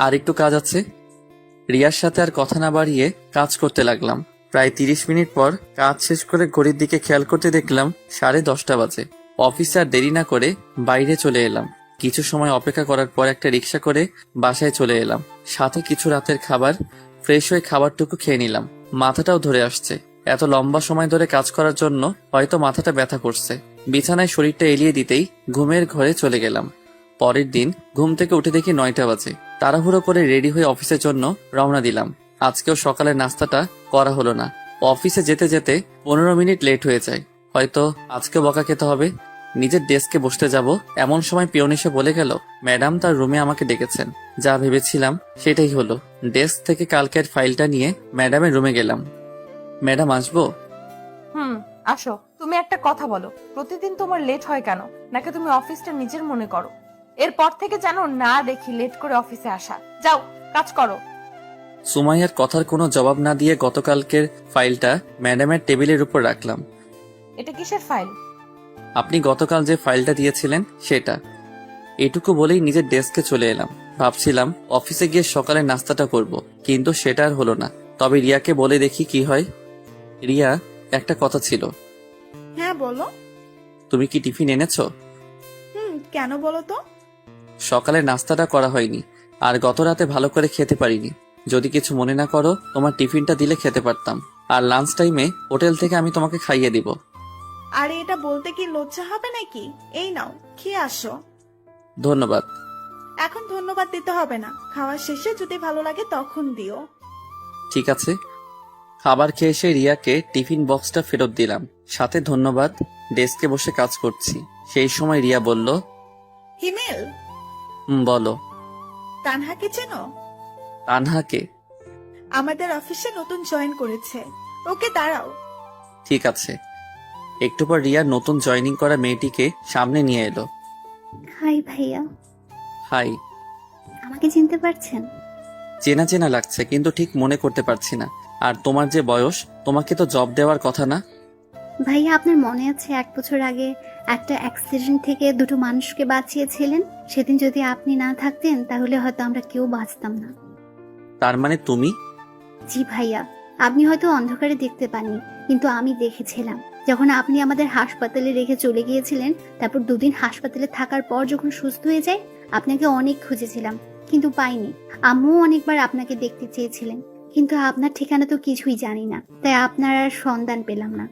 আর একটু কাজ আছে। রিয়ার সাথে আর কথা না বাড়িয়ে কাজ করতে লাগলাম। প্রায় 30 মিনিট পর কাজ শেষ করে ঘড়ির দিকে খেয়াল করতে দেখলাম 10:30 বাজে। অফিসে আর দেরি না করে বাইরে চলে এলাম। কিছু সময় অপেক্ষা করার পর একটা রিক্সা করে বাসায় চলে এলাম। সাথে কিছু রাতের খাবার। ফ্রেশ হয়ে খাবারটুকু খেয়ে নিলাম। মাথাটাও ধরে আসছে। এত লম্বা সময় ধরে কাজ করার জন্য হয়তো মাথাটা ব্যথা করছে। বিছানায় শরীরটা এলিয়ে দিতেই ঘুমের ঘরে চলে গেলাম। পরের দিন ঘুম থেকে উঠে দেখি 9টা বাজে। তাড়াহুড়ো করে রেডি হয়ে অফিসের জন্য রওনা দিলাম। আজকেও সকালের নাস্তাটা করা হলো না। অফিসে যেতে যেতে 15 মিনিট লেট হয়ে যায়। হয়তো আজকে বকা খেতে হবে। নিজের ডেস্কে বসতে যাব, এমন সময় পিয়ন এসে বলে গেল ম্যাডাম তার রুমে আমাকে ডেকেছেন। যা ভেবেছিলাম সেটাই হলো। ডেস্ক থেকে কালকের ফাইলটা নিয়ে ম্যাডামের রুমে গেলাম। ম্যাডাম আসবো? আসো। তুমি একটা কথা বলো, প্রতিদিন তোমার লেট হয় কেন? নাকি তুমি অফিসটা নিজের মনে করো? এরপর থেকে যেন না দেখি লেট করে অফিসে আসা। যাও, কাজ করো। সুমাইয়ার কথার কোনো জবাব না দিয়ে গতকালকের ফাইলটা ম্যাডামের টেবিলের উপর রাখলাম। এটা কিসের ফাইল? আপনি গতকাল যে ফাইলটা দিয়েছিলেন সেটা। এটুকু বলেই নিজের ডেস্কে চলে এলাম। ভাবছিলাম অফিসে গিয়ে সকালে নাস্তাটা করব, কিন্তু সেটা আর হলো না। তবে রিয়াকে বলে দেখি কি হয়। রিয়া, একটা কথা ছিল। হ্যাঁ বলো। তুমি কি টিফিন এনেছো? কেন বলো তো? সকালে নাস্তাটা করা হয়নি, আর গত রাতে ভালো করে খেতে পারিনি। যদি কিছু মনে না করো, তোমার টিফিনটা দিলে খেতে পারতাম। আর লাঞ্চ টাইমে হোটেল থেকে আমি তোমাকে খাইয়ে দিব। আরে এটা বলতে কি লজ্জা হবে নাকি? এই নাও, খেয়ে আসো। ধন্যবাদ। এখন ধন্যবাদ দিতে হবে না, খাওয়ার শেষে যদি ভালো লাগে তখন দিও। ঠিক আছে। খাবার খেয়ে এসে রিয়াকে টিফিন বক্সটা ফেরত দিলাম, সাথে ধন্যবাদ। ডেস্কে বসে কাজ করছি। সেই সময় রিয়া বলল, হিমেল, বলো। তানহাকে চেনো? তানহাকে? আমাদের অফিসে নতুন জয়েন করেছে। ওকে দাঁড়াও। ঠিক আছে। একটু পর রিয়া নতুন জয়েনিং করা মেয়েটিকে সামনে নিয়ে এলো। হাই ভাইয়া। হাই। আমাকে চিনতে পারছেন? চেনা চেনা লাগছে, কিন্তু ঠিক মনে করতে পারছি না। আর তোমার যে বয়স, তোমাকে তো জব দেওয়ার কথা না? ভাইয়া আপনার মনে আছে 1 বছর আগে একটা অ্যাক্সিডেন্ট থেকে 2টো মানুষকে বাঁচিয়েছিলেন? সেদিন যদি আপনি না থাকতেন তাহলে হয়তো আমরা কেউ বাঁচতাম না। তার মানে তুমি? জি ভাইয়া, আপনি হয়তো অন্ধকারে দেখতে পাননি, কিন্তু আমি দেখেছিলাম। যখন আপনি আমাদের হাসপাতালে রেখে চলে গিয়েছিলেন, তারপর 2 দিন হাসপাতালে থাকার পর যখন সুস্থ হয়ে যায়, আপনাকে অনেক খুঁজেছিলাম কিন্তু পাইনি। আম্মুও অনেকবার আপনাকে দেখতে চেয়েছিলেন, কিন্তু আপনার ঠিকানা তো কিছুই জানি না, তাই আপনার আর সন্ধান পেলাম না।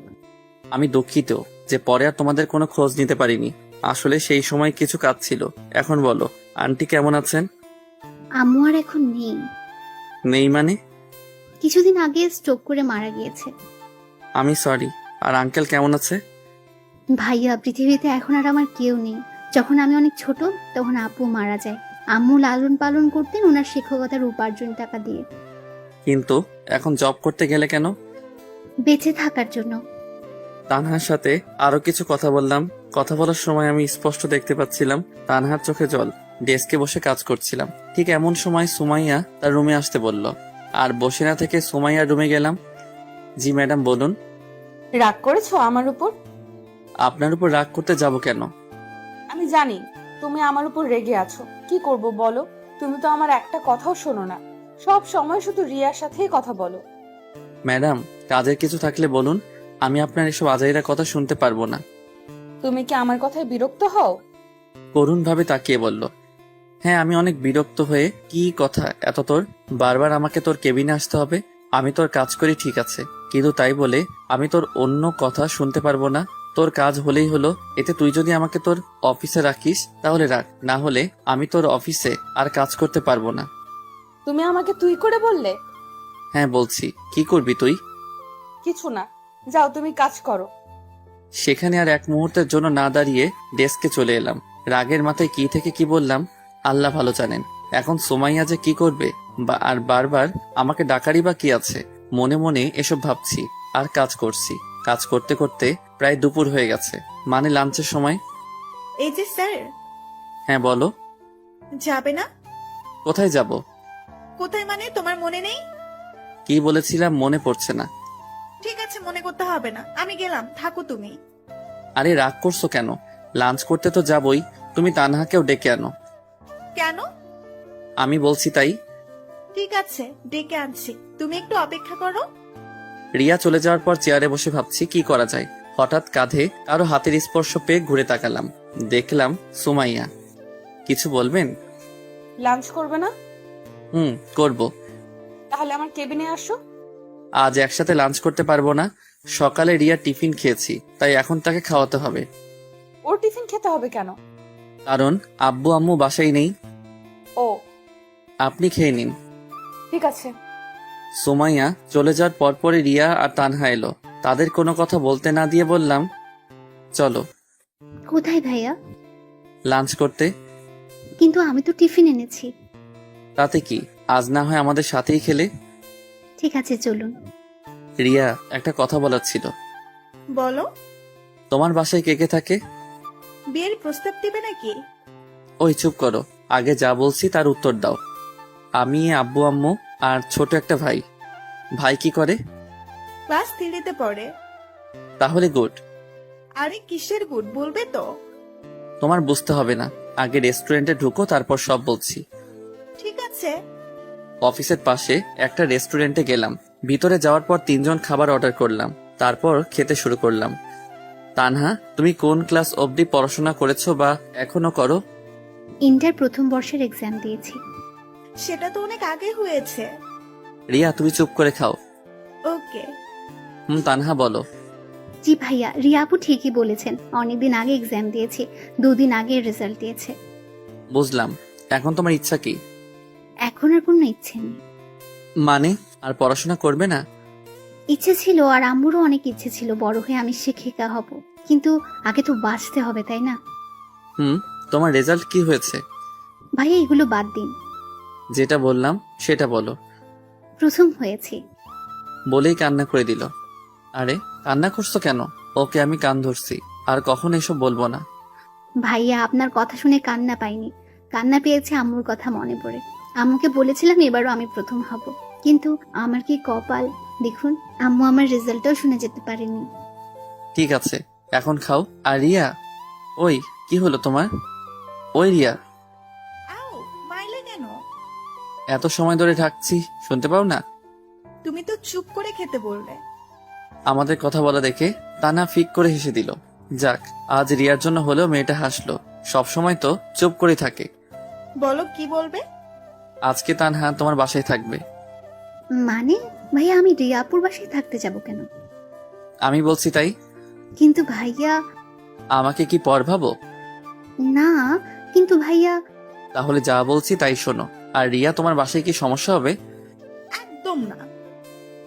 আমি দুঃখিত যে পরে আর তোমাদের কোনো খোঁজ নিতে পারিনি। আসলে সেই সময় কিছু কাজ ছিল। এখন বলো, আন্টি কেমন আছেন? আম্মু আর এখন নেই। নেই মানে? কিছুদিন আগে স্ট্রোক করে মারা গিয়েছে। আমি সরি। আর আঙ্কেল কেমন আছে? ভাইয়া, পৃথিবীতে এখন আর আমার কেউ নেই। যখন আমি অনেক ছোট তখন আব্বু মারা যায়। আম্মু লালন পালন করতেন ওনার শিক্ষকতার উপার্জন টাকা দিয়ে। কিন্তু এখন জব করতে গেলে কেন? বেঁচে থাকার জন্য। তানহার সাথে আরো কিছু কথা বললাম। কথা বলার সময় আমি স্পষ্ট দেখতে পাচ্ছিলাম তানহার চোখে জল। ডেস্কে বসে কাজ করছিলাম। ঠিক এমন সময় সুমাইয়া তার রুমে আসতে বলল, আর বসে না থেকে সুমাইয়ার রুমে গেলাম। জি ম্যাডাম, বলুন। রাগ করেছো আমার উপর? আপনার উপর রাগ করতে যাব কেন? আমি জানি তুমি আমার উপর রেগে আছো। কি করব বলো? তুমি তো আমার একটা কথাও শোনো না। সব সময় শুধু রিয়ার সাথেই কথা বলো। ম্যাডাম, কাজের কিছু থাকলে বলুন, আমি আপনার এসব আজাইরা কথা শুনতে পারবো না। তুমি কি আমার কথায় বিরক্ত হও? করুণ ভাবে তাকিয়ে বলল, হ্যাঁ আমি অনেক বিরক্ত হয়ে। কি কথা এত তোর? বারবার আমাকে তোর কেবিনে আসতে হবে? আমি তোর কাজ করি ঠিক আছে, কিন্তু তাই বলে আমি তোর অন্য কথা শুনতে পারবো না? তোর কাজ হলেই হলো, এতে তুই যদি আমাকে তোর অফিসে রাখিস তাহলে রাখ, না হলে আমি তোর অফিসে আর কাজ করতে পারবো না। তুমি আমাকে তুই করে বললে? হ্যাঁ বলছি, কি করবি তুই? কিছু না, যাও তুমি কাজ করো। সেখানে আর এক মুহূর্তের জন্য না দাঁড়িয়ে ডেস্কে চলে এলাম। রাগের মাথায় কি থেকে কি বললাম আল্লাহ ভালো জানেন। এখন সুমাইয়া যে কি করবে আর বারবার আমাকে ডাকারই বা কি আছে। মনে মনে এসব ভাবছি আর কাজ করছি। কাজ করতে করতে প্রায় দুপুর হয়ে গেছে, মানে লাঞ্চের সময়। এই যে স্যার, হ্যাঁ বলো। যাবে না? কোথায় যাব? কোথায় মানে তোমার মনে নেই? কি বলেছিলাম মনে পড়ছে না। ঠিক আছে, মনে করতে হবে না, আমি গেলাম, থাকো তুমি। আরে রাগ করছো কেন? লাঞ্চ করতে তো যাবই, তুমি তানহাকেও ডেকে আনো। কেন? আমি বলছি তাই। ঠিক আছে, ডেকে আনছি, তুমি একটু অপেক্ষা করো। রিয়া চলে যাওয়ার পর চেয়ারে বসে ভাবছি কি করা যায়। হঠাৎ কাঁধে কারো হাতের স্পর্শ পেয়ে ঘুরে তাকালাম, দেখলাম সুমাইয়া। কিছু বলবেন? লাঞ্চ করবে না? করব। তাহলে আমার কেবিনে আসো। আজ একসাথে লাঞ্চ করতে পারবো না। সকালে রিয়া টিফিন খেয়েছি, তাই এখন তাকে খাওয়াতে হবে। ওর টিফিন খেতে হবে কেন? কারণ আব্বু আম্মু বাসায় নেই। ও আপনি খেয়ে নিন। ঠিক আছে। সুমাইয়া চলে যাওয়ার পরপরই রিয়া আর তানহা এলো। তাদের কোনো কথা বলতে না দিয়ে বললাম, চলো। কোথায় ভাইয়া? লাঞ্চ করতে। কিন্তু আমি তো টিফিন এনেছি। তাতে কি, আজ না হয় আমাদের সাথেই খেলে। ঠিক আছে চলুন। রিয়া, একটা কথা বলার ছিল। বলো। তোমার বাসায় কে কে থাকে? বিয়ের প্রস্তাব দিবে নাকি? ওই চুপ করো, আগে যা বলছি তার উত্তর দাও। আমি, আব্বু আম্মু আর ছোট একটা ভাই। ভাই কি করে? ক্লাস 3-তে পড়ে। তাহলে গুড। আরে কিসের গুড, বলবে তো? তোমার বুঝতে হবে না, আগে রেস্টুরেন্টে ঢুকো, তারপর সব বলছি। ঠিক আছে। অফিসের পাশে একটা রেস্টুরেন্টে গেলাম। ভিতরে যাওয়ার পর 3জন খাবার অর্ডার করলাম, তারপর খেতে শুরু করলাম। তানহা, তুমি কোন ক্লাস অবধি পড়াশোনা করেছো বা এখনো করো? ইন্টার প্রথম বর্ষের এক্সাম দিয়েছি। সেটা তো অনেক আগে হয়েছে। রিয়া, তুমি চুপ করে খাও। ওকে। তানহা বলো। জি ভাইয়া, রিয়া আপু ঠিকই বলেছেন, অনেকদিন আগে এক্সাম দিয়েছি, 2 দিন আগে রেজাল্ট দিয়েছে। বুঝলাম। এখন তোমার ইচ্ছা কি? এখন আর কোনো ইচ্ছে নেই। মানে আর পড়াশোনা করবে না? ইচ্ছে ছিল, আর আম্মুরও অনেক ইচ্ছে ছিল বড় হয়ে আমি শিক্ষিকা হব, কিন্তু আগে তো বাঁচতে হবে তাই না? তোমার রেজাল্ট কি হয়েছে? ভাইয়া এগুলো বাদ দিন, যেটা বললাম সেটা বলো। প্রথম হয়েছি। বলেই কান্না করে দিল। আরে কান্না করছো কেন? ওকে আমি কান ধরছি, আর কখন এসব বলবো না। ভাইয়া আপনার কথা শুনে কান্না পাইনি, কান্না পেয়েছে আম্মুর কথা মনে পড়ে। আম্মুকে বলেছিলাম এবারও আমি প্রথম হব, কিন্তু আমার কি কপাল দেখুন, আম্মু আমার রেজাল্টটাও শুনে যেতে পারেনি। ঠিক আছে, এখন খাও। আর রিয়া, ওই কি হলো তোমার? ওই রিয়া, আও, মাইলে কেন? এত সময় ধরে ঢাকছি, শুনতে পাও না? তুমি তো চুপ করে খেতে বললে। আমাদের কথা বলা দেখে তানা ফিক করে হেসে দিল। যাক, আজ রিয়ার জন্য হলেও মেয়েটা হাসলো। সব সময় তো চুপ করে থাকে। বলো কি বলবে? আজকে তানহা তোমার বাসায় থাকবে। মানে ভাইয়া আমি রিয়াপুর বাসায় থাকতে যাব কেন? আমি বলছি তাই। কিন্তু ভাইয়া। আমাকে কি পর ভাবো? না, কিন্তু ভাইয়া। তাহলে যা বলছি তাই শোনো। আর রিয়া, তোমার বাসায় কি সমস্যা হবে? একদম না।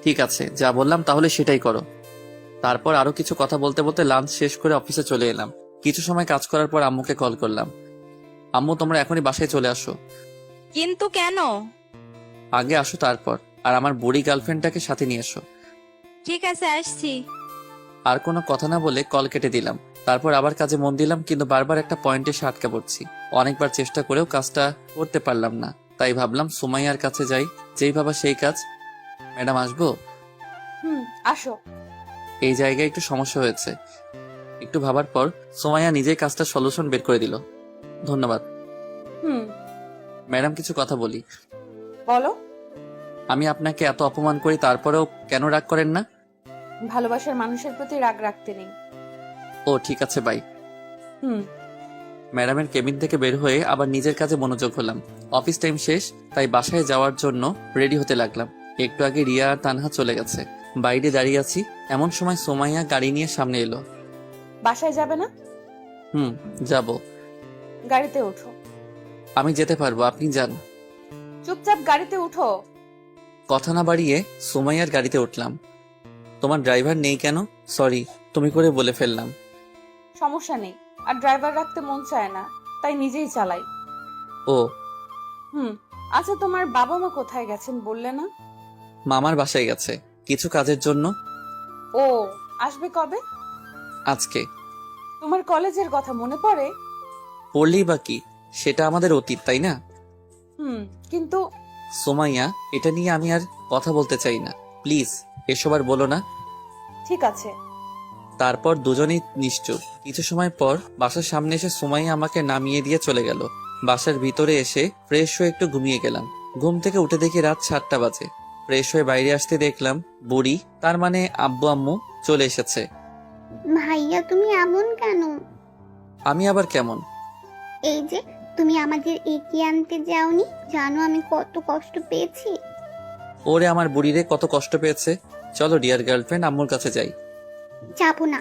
ঠিক আছে, যা বললাম তাহলে সেটাই করো। তারপর আরো কিছু কথা বলতে বলতে লাঞ্চ শেষ করে অফিসে চলে এলাম। কিছু সময় কাজ করার পর আম্মুকে কল করলাম। আম্মু, তোমরা এখনই বাসায় চলে আসো। কিন্তু কেন? আগে আসো, তারপর আর আমার বুড়ি গার্লফ্রেন্ডটাকে সাথে নিয়ে এসো। ঠিক আছে, আসছি। আর কোনো কথা না বলে কল কেটে দিলাম। তারপর আবার কাজে মন দিলাম, কিন্তু বারবার একটা পয়েন্টে এসে আটকা পড়ছি। অনেকবার চেষ্টা করেও কাজটা করতে পারলাম না। তাই ভাবলাম সুমাইয়ার কাছে যাই, যেই ভাবা সেই কাজ। ম্যাডাম আসবো? আসো। এই জায়গায় একটু সমস্যা হয়েছে। একটু ভাবার পর সুমাইয়া নিজেই কাজটা সলিউশন বের করে দিল। ধন্যবাদ। ম্যাডাম, কিছু কথা বলি। বলো। আমি আপনাকে এত অপমান করি, তারপরেও কেন রাগ করেন না? ভালোবাসার মানুষের প্রতি রাগ রাখতে নেই। ও ঠিক আছে, বাই। হুম। ম্যাডামের কেবিন থেকে বের হয়ে আবার নিজের কাজে মনোযোগ হলাম। অফিস টাইম শেষ, তাই বাসায় যাওয়ার জন্য রেডি হতে লাগলাম। একটু আগে রিয়া আর তানহা চলে গেছে। বাইরে দাঁড়িয়ে আছি, এমন সময় সোমাইয়া গাড়ি নিয়ে সামনে এলো। বাসায় যাবে না? যাব। গাড়িতে ওঠো। আমি যেতে পারবো, আপনি যান। চুপচাপ গাড়িতে উঠো। কথা না বাড়িয়ে সোমাইয়ার গাড়িতে উঠলাম। তোমার ড্রাইভার নেই কেন? সরি, তুমি করে বলে ফেললাম। সমস্যা নেই, আর ড্রাইভার রাখতে মন চায় না, তাই নিজেই চালাই। ও আচ্ছা, তোমার বাবা মা কোথায় গেছেন বললে না? মামার বাসায় গেছে কিছু কাজের জন্য। ও আসবে কবে? আজকে। তোমার কলেজের কথা মনে পড়ে? পড়লেই বা কি, সেটা আমাদের অতীত, তাই না? কিন্তু সোমাইয়া, এটা নিয়ে আমি আর কথা বলতে চাই না, প্লিজ এসব আর বলো না। ঠিক আছে। তারপর দুজনেই নিশ্চুপ। কিছু সময় পর বাসার সামনে এসে সোমাইয়া আমাকে নামিয়ে দিয়ে চলে গেল। বাসার ভিতরে এসে ফ্রেশ হয়ে একটু ঘুমিয়ে গেলাম। ঘুম থেকে উঠে দেখি রাত 7টা বাজে। ফ্রেশ হয়ে বাইরে আসতে দেখলাম বুড়ি, তার মানে আব্বু আম্মু চলে এসেছে। ভাইয়া তুমি এমন কেন? আমি আবার কেমন? এই যে তুমি আমাদের এগিয়ে আনতে যাওনি, জানো আমি কত কষ্ট পেয়েছি। ওরে আমার বুড়িরে, কত কষ্ট পেয়েছে। চলো ডিয়ার গার্লফ্রেন্ড, আম্মুর কাছে যাই। যাবো না।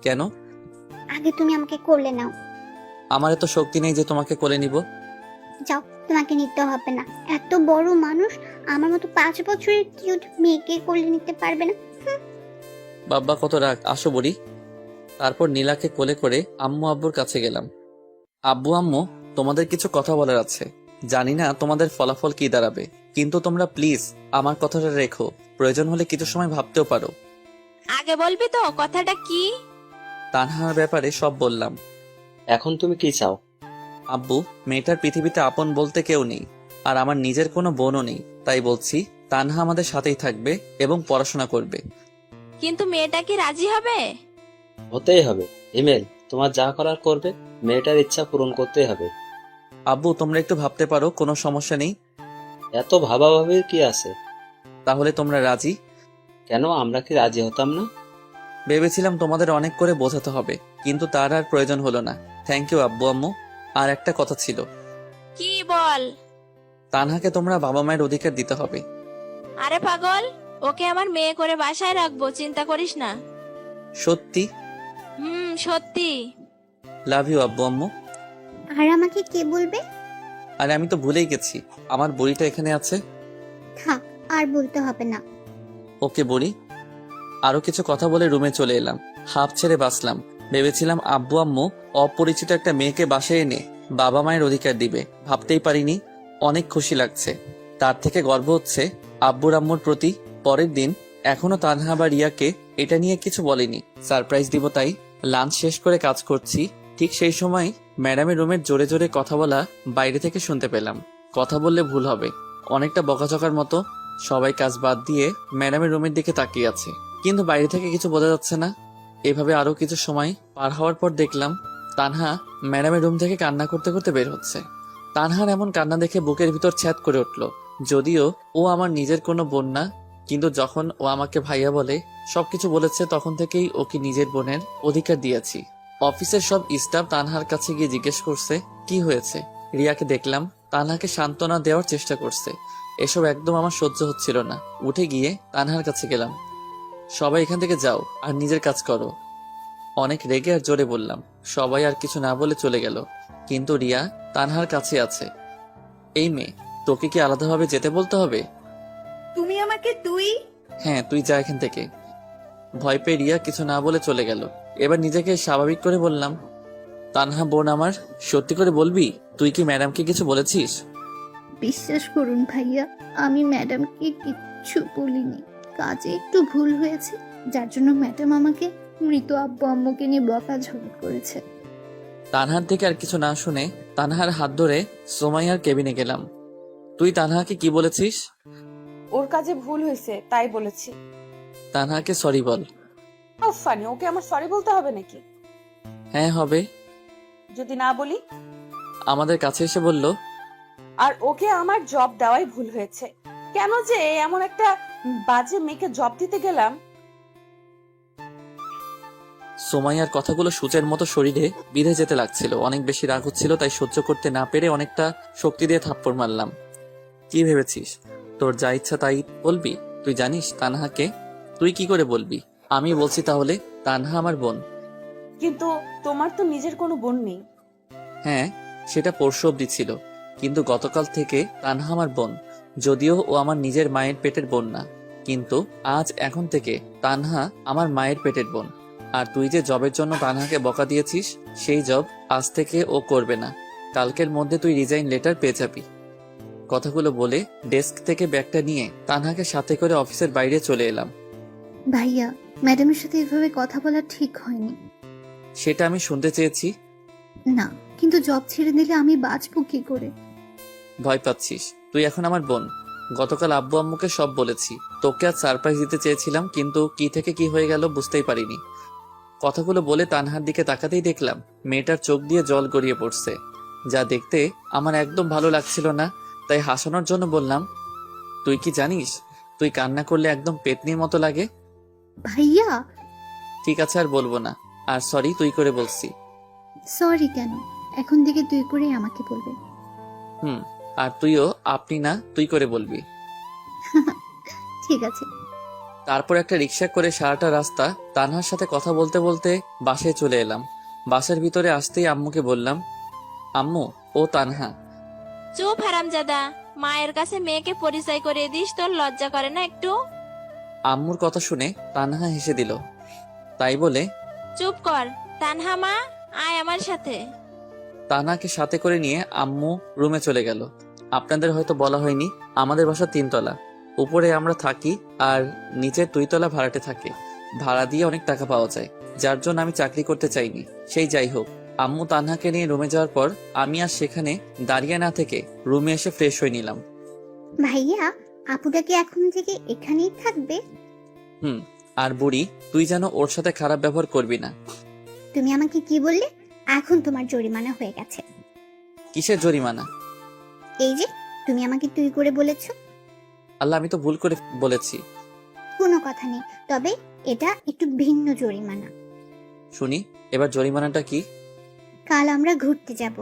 কেন? আগে তুমি আমাকে কোলে নাও। আমার এত শক্তি নেই যে তোমাকে কোলে নিব। যাও, তোমাকে নিতে হবে না। এত বড় মানুষ আমার মতো 5 বছরের কিউট মেয়েকে কোলে নিতে পারবে না। বাব্বা কত রাগ, আসো বুড়ি। তারপর নীলাকে কোলে করে আম্মু আব্বুর কাছে গেলাম। আব্বু আম্মু, তোমাদের কিছু কথা বলার আছে। জানি না তোমাদের ফলাফল কি দাঁড়াবে, কিন্তু তোমরা প্লিজ আমার কথাটা রেখো। প্রয়োজন হলে কিছু সময় ভাবতেও পারো। আগে বলবি তো কথাটা কি? তানহার ব্যাপারে সব বললাম। এখন তুমি কি চাও? আব্বু, মেয়েটার পৃথিবীতে আপন বলতে কেউ নেই, আর আমার নিজের কোনো বোনও নেই। তাই বলছি তানহা আমাদের সাথেই থাকবে এবং পড়াশোনা করবে। কিন্তু মেয়েটা কি রাজি হবে? হতেই হবে। হিমেল, তোমার যা করার করবে, মেয়েটার ইচ্ছা পূরণ করতেই হবে। আব্বু, তোমরা একটু ভাবতে পারো, কোনো সমস্যা নেই। এত ভাবাভাবির কি আছে? তাহলে তোমরা রাজি? কেন, আমরা কি রাজি হতাম না? ভেবেছিলাম তোমাদের অনেক করে বোঝাতে হবে, কিন্তু তার আর প্রয়োজন হলো না। থ্যাংক ইউ আব্বু আম্মু। আর একটা কথা ছিল, কি বল? তানহাকে তোমরা বাবা মায়ের অধিকার দিতে হবে। আরে পাগল, ওকে আমার মেয়ে করে বাসায় রাখবো, চিন্তা করিস না। সত্যি? সত্যি। লাভ ইউ আব্বু আম্মু। আর আমাকে কে বলবে? আরে আমি তো ভুলেই গেছি, আমার বড়িটা এখানে আছে। থাক, আর বলতে হবে না। ওকে বড়ি। আরো কিছু কথা বলে রুমে চলে এলাম। হাফ ছেড়ে বাঁচলাম। ভেবেছিলাম আব্বু আম্মু অপরিচিত একটা মেয়েকে বাসায় এনে বাবা মায়ের অধিকার দিবে, ভাবতেই পারিনি। অনেক খুশি লাগছে, তার থেকে গর্ব হচ্ছে আব্বুর আম্মুর প্রতি। পরের দিন এখনো তানহা বা রিয়াকে এটা নিয়ে কিছু বলেনি, সারপ্রাইজ দিব তাই। লাঞ্চ শেষ করে কাজ করছি, ঠিক সেই সময় ম্যাডামের রুমের জোরে জোরে কথা বলা বাইরে থেকে শুনতে পেলাম। কথা বললে ভুল হবে, অনেকটা বকাঝকার মতো। সবাই কাজ বাদ দিয়ে ম্যাডামের রুমের দিকে তাকিয়ে আছে, কিন্তু বাইরে থেকে কিছু বোঝা যাচ্ছে না। এভাবে আরো কিছু সময় পার হওয়ার পর দেখলাম তানহা ম্যাডামের রুম থেকে কান্না করতে করতে বের হচ্ছে। তানহার এমন কান্না দেখে বুকের ভিতর ছ্যাদ করে উঠল। যদিও ও আমার নিজের কোনো বোন না, কিন্তু যখন ও আমাকে ভাইয়া বলে, সবকিছু বলেছে, তখন থেকেই ওকে নিজের বোনের অধিকার দিয়েছি। অফিসের সব স্টাফ তানহার কাছে গিয়ে জিজ্ঞেস করছে কি হয়েছে। রিয়াকে দেখলাম তানহাকে সান্ত্বনা দেওয়ার চেষ্টা করছে। এসব একদম আমার সহ্য হচ্ছিল না। উঠে গিয়ে তানহার কাছে গেলাম। সবাই এখান থেকে যাও আর নিজের কাজ করো। অনেক রেগে আর জোরে বললাম। সবাই আর কিছু না বলে চলে গেল, কিন্তু রিয়া তানহার কাছে আছে। এই মেয়ে, তোকে কি আলাদাভাবে যেতে বলতে হবে? তুমি আমাকে তুই? হ্যাঁ, তুই যা এখান থেকে। ভয় পেয়ে রিয়া কিছু না বলে চলে গেল। এবার নিজেকে স্বাভাবিক করে বললাম, তানহা বোন আমার, সত্যি করে বলবি তুই কি ম্যাডামকে কিছু বলেছিস? বিশ্বাস করুন ভাইয়া, আমি ম্যাডামকে কিচ্ছু বলিনি। কাজে একটু ভুল হয়েছে, যার জন্য ম্যাডাম আমাকে মৃত আব্বু আম্মুকে নিয়ে বকাঝকা করেছে। তানহার থেকে আর কিছু না শুনে তানহার হাত ধরে সোমাইয়ার কেবিনে গেলাম। তুই তানহাকে কি বলেছিস? ওর কাজে ভুল হয়েছে তাই বলেছি। তানহাকে সরি বল। ফানি, ওকে আমার সরি বলতে হবে নাকি? হ্যাঁ হবে। যদি না বলি? আমাদের কাছে এসে বলল, আর ওকে আমার জব দেওয়াই ভুল হয়েছে। কেন যে এমন একটা বাজে মেয়েকে জব দিতে গেলাম। সোমাইয়ার কথাগুলো সূচের মতো শরীরে বিঁধে যেতে লাগছিল। অনেক বেশি রাগ হচ্ছিল, তাই সহ্য করতে না পেরে অনেকটা শক্তি দিয়ে থাপ্পড় মারলাম। কি ভেবেছিস তোর যা ইচ্ছা তাই বলবি? তুই জানিস তানহাকে? তুই কি করে বলবি? আমি বলছি তাহলে, তানহা আমার বোন। কিন্তু তোমার তো নিজের কোনো বোন নেই। হ্যাঁ, সেটা পরশু অব্দি ছিল, কিন্তু গতকাল থেকে তানহা আমার বোন। যদিও ও আমার নিজের মায়ের পেটের বোন না, কিন্তু এখন থেকে তানহা আমার মায়ের পেটের বোন। আর তুই যে জবের জন্য তানহাকে বকা দিয়েছিস, সেই জব আজ থেকে ও করবে না। কালকের মধ্যে তুই রিজাইন লেটার পেয়ে যাবি। কথাগুলো বলে ডেস্ক থেকে ব্যাগটা নিয়ে তানহাকে সাথে করে অফিসের বাইরে চলে এলাম। ভাইয়া, ম্যাডামের সাথে এভাবে কথা বলা ঠিক হয়নি। সেটা আমি শুনতে চেয়েছি। না, কিন্তু জব ছেড়ে দিলে আমি বাঁচবো কি করে? ভয় পাচ্ছিস? তুই এখন আমার বোন। গতকাল আব্বু আম্মুকে সব বলেছি। তোকে আজ সারপ্রাইজ দিতে চেয়েছিলাম, কিন্তু কি থেকে কি হয়ে গেল বুঝতেই পারিনি। কথাগুলো বলে তানহার দিকে তাকাতেই দেখলাম মেয়েটার চোখ দিয়ে জল গড়িয়ে পড়ছে, যা দেখতে আমার একদম ভালো লাগছিল না। তাই হাসানোর জন্য বললাম, তুই কি জানিস তুই কান্না করলে একদম পেতনির মতো লাগে। ভাইয়া, ঠিক আছে, আর বলবো না। আর সরি তুই করে বলছি। সরি কেন? এখন থেকে তুই করে আমাকে বলবে। আর তুইও আপনি না তুই করে বলবি। ঠিক আছে। তারপর একটা রিক্সা করে সারাটা রাস্তা তানহার সাথে কথা বলতে বলতে বাসায় চলে এলাম। বাসার ভিতরে আসতেই আম্মুকে বললাম, আম্মু, ও তানহা। চুপ হারামজাদা, মায়ের কাছে মেয়েকে পরিচয় করে দিস, তোর লজ্জা করে না একটু? আম্মুর কথা শুনে তানহা হেসে দিল। তাই বলে, চুপ কর। তানহা মা, আয় আমার সাথে। তানহাকে সাথে করে নিয়ে আম্মু রুমে চলে গেল। আপনাদের হয়তো বলা হয়নি, আমাদের বাসা 3 তলা। উপরে আমরা থাকি আর নিচের 2 তলা ভাড়াটে থাকে। ভাড়া দিয়ে অনেক টাকা পাওয়া যায়, যার জন্য আমি চাকরি করতে চাইনি। সেই যাই হোক, আম্মু তানহাকে নিয়ে রুমে যাওয়ার পর আমি আর সেখানে দাঁড়িয়ে না থেকে রুমে এসে ফ্রেশ হয়ে নিলাম। ভাইয়া, আপুটা কি এখন থেকে এখানেই থাকবে? আর বুড়ি, তুই যেন ওর সাথে খারাপ ব্যবহার করবি না। তুমি আমাকে কি বললে? এখন তোমার জরিমানা হয়ে গেছে। কিসের জরিমানা? এই যে তুমি আমাকে তুই করে বলেছো। আল্লাহ, আমি তো ভুল করে বলেছি। কোনো কথা নেই, তবে এটা একটু ভিন্ন জরিমানা। শুনি, এবার জরিমানাটা কি? কাল আমরা ঘুরতে যাব।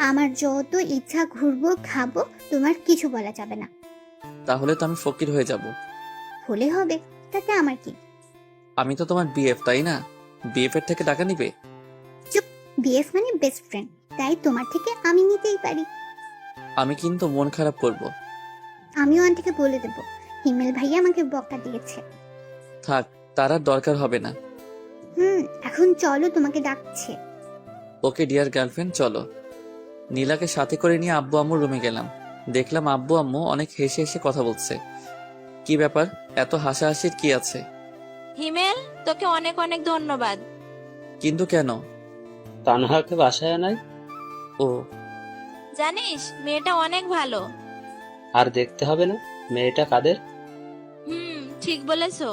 আমার যত ইচ্ছা ঘুরবো, খাবো, তোমার কিছু বলা যাবে না। তাহলে তো আমি ফকির হয়ে যাব। হলে হবে, তাতে আমার কি? আমি তো তোমার বিএফ, তাই না? বিএফ এর থেকে টাকা নিবে? চুপ, বিএফ মানে বেস্ট ফ্রেন্ড, তাই তোমার থেকে আমি নিতেই পারি। আমি কিন্তু মন খারাপ করব। আমিও আন্টিকে বলে দেবো হিমেল ভাইয়া আমাকে বকা দিয়েছে। থাক, তার আর দরকার হবে না। এখন চলো, তোমাকে ডাকছে। ওকে ডিয়ার গার্লফ্রেন্ড, চলো। নীলাকে সাথে করে নিয়ে আব্বু আম্মুর রুমে গেলাম। দেখলাম আব্বু আম্মু অনেক হেসে হেসে কথা বলছে। কি ব্যাপার, এত হাসাহাসির কি আছে? হিমেল, তোকে অনেক অনেক ধন্যবাদ। কিন্তু কেন? তানহাকে বাসায় নাই? ও, জানিস মেয়েটা অনেক ভালো। আর দেখতে হবে না? মেয়েটা কাদের? ঠিক বলেছো।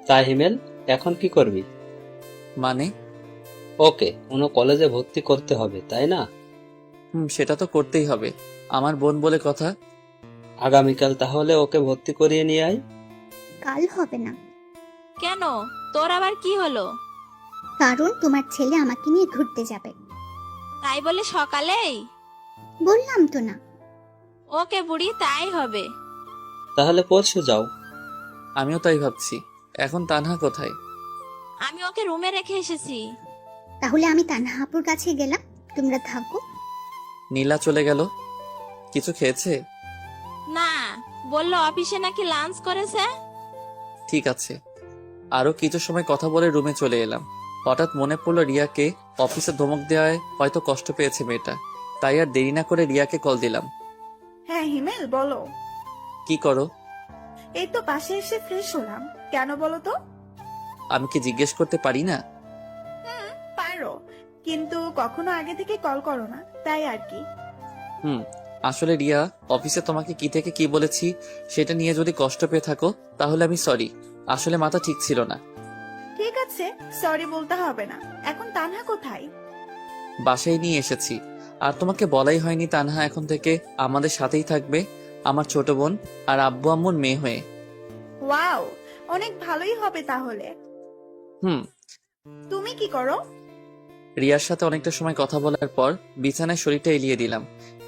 তা হিমেল, এখন কি করবি? মানে? ওকে কোনো কলেজে ভর্তি করতে হবে, তাই না? সেটা তো করতেই হবে, আমার বোন বলে কথা। আগামীকাল তাহলে ওকে ভর্তি করিয়ে নিয়ে আয়। কাল হবে না। কেন, তোর আবার কি হলো? কারণ তোমার ছেলে আমাকে নিয়ে ঘুরতে যাবে। তাই বলে সকালেই? বললাম তো না। ওকে বুড়ি, তাই হবে। তাহলে পরশু যাও। আমিও তাই ভাবছি। এখন তানহা কোথায়? আমি ওকে রুমে রেখে এসেছি। তাহলে আমি তানহা আপুর কাছে গেলাম, তোমরা থাকো। নীলা চলে গেল। কিছু খেয়েছে? না, বললো অফিসে নাকি লাঞ্চ করেছে। ঠিক আছে। আরো কিছু সময় কথা বলে রুমে চলে এলাম। হঠাৎ মনে পড়লো রিয়াকে অফিসে ধমক দেওয়ায় হয়তো কষ্ট পেয়েছে মেয়েটা। তাই আর দেরি না করে রিয়াকে কল দিলাম। হ্যাঁ হিমেল, বলো। কি করো? এই তো পাশে এসে ফ্রেশ হলাম। কেন বলো তো? আমি কি জিজ্ঞেস করতে পারি না? পারো, কিন্তু কখনো আগে থেকে কল করো না, তাই আর কি। আসলে রিয়া, অফিসে তোমাকে কি থেকে কি বলেছি সেটা নিয়ে যদি কষ্ট পেয়ে থাকো তাহলে আমি সরি। আসলে মাথা ঠিক ছিল না। ঠিক আছে, সরি বলতে হবে না। এখন তানহা কোথায়? বাসায় নিয়ে এসেছি। আর তোমাকে বলাই হয়নি তানহা এখন থেকে আমাদের সাথেই থাকবে, আমার ছোট বোন আর আব্বু আম্মুর মেয়ে হয়ে। ওয়াও, অনেক ভালোই হবে তাহলে। তুমি কি করো? রিয়ার সাথে অনেকটা সময় কথা বলার পর বিছানায় শরীরটা এলিয়ে দিলাম।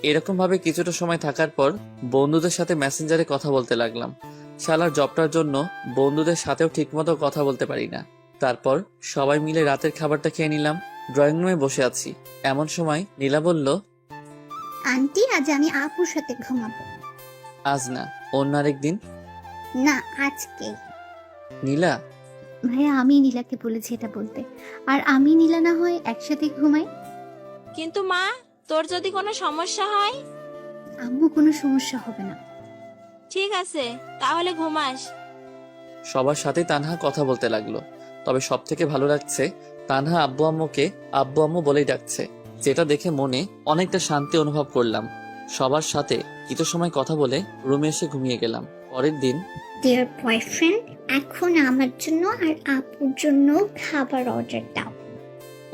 এরকম ভাবে কিছুটা সময় থাকার পর বন্ধুদের সাথে মেসেঞ্জারে কথা বলতে লাগলাম। শালার জবটার জন্য বন্ধুদের সাথেও ঠিকমতো কথা বলতে পারি না। তারপর সবাই মিলে রাতের খাবারটা খেয়ে নিলাম। ড্রয়িং রুমে বসে আছি, এমন সময় নীলা বলল, আন্টি আজ আমি আপুর সাথে ঘুমাবো। আজ না, অন্য আরেক দিন। না, আজকে। নীলা, ভাইয়া আমি নীলাকে বলেছি এটা বলতে, আর আমি নীলা না হয় একসাথে ঘুমাই। কিন্তু মা, তোর যদি কোনো সমস্যা হয়? আম্মু কোনো সমস্যা হবে না। ঠিক আছে, তাহলে ঘুমাস। সবার সাথে তানহা কথা বলতে লাগলো। তবে সব থেকে ভালো লাগছে তানহা আব্বু আম্মুকে আব্বু আম্মু বলেই ডাকছে, যেটা দেখে মনে অনেকটা শান্তি অনুভব করলাম। সবার সাথে কিছু সময় কথা বলে রুমে এসে ঘুমিয়ে গেলাম। পরের দিন, ডিয়ার বয়ফ্রেন্ড, এখন আমার জন্য আর আপুর জন্য খাবার অর্ডার দাও।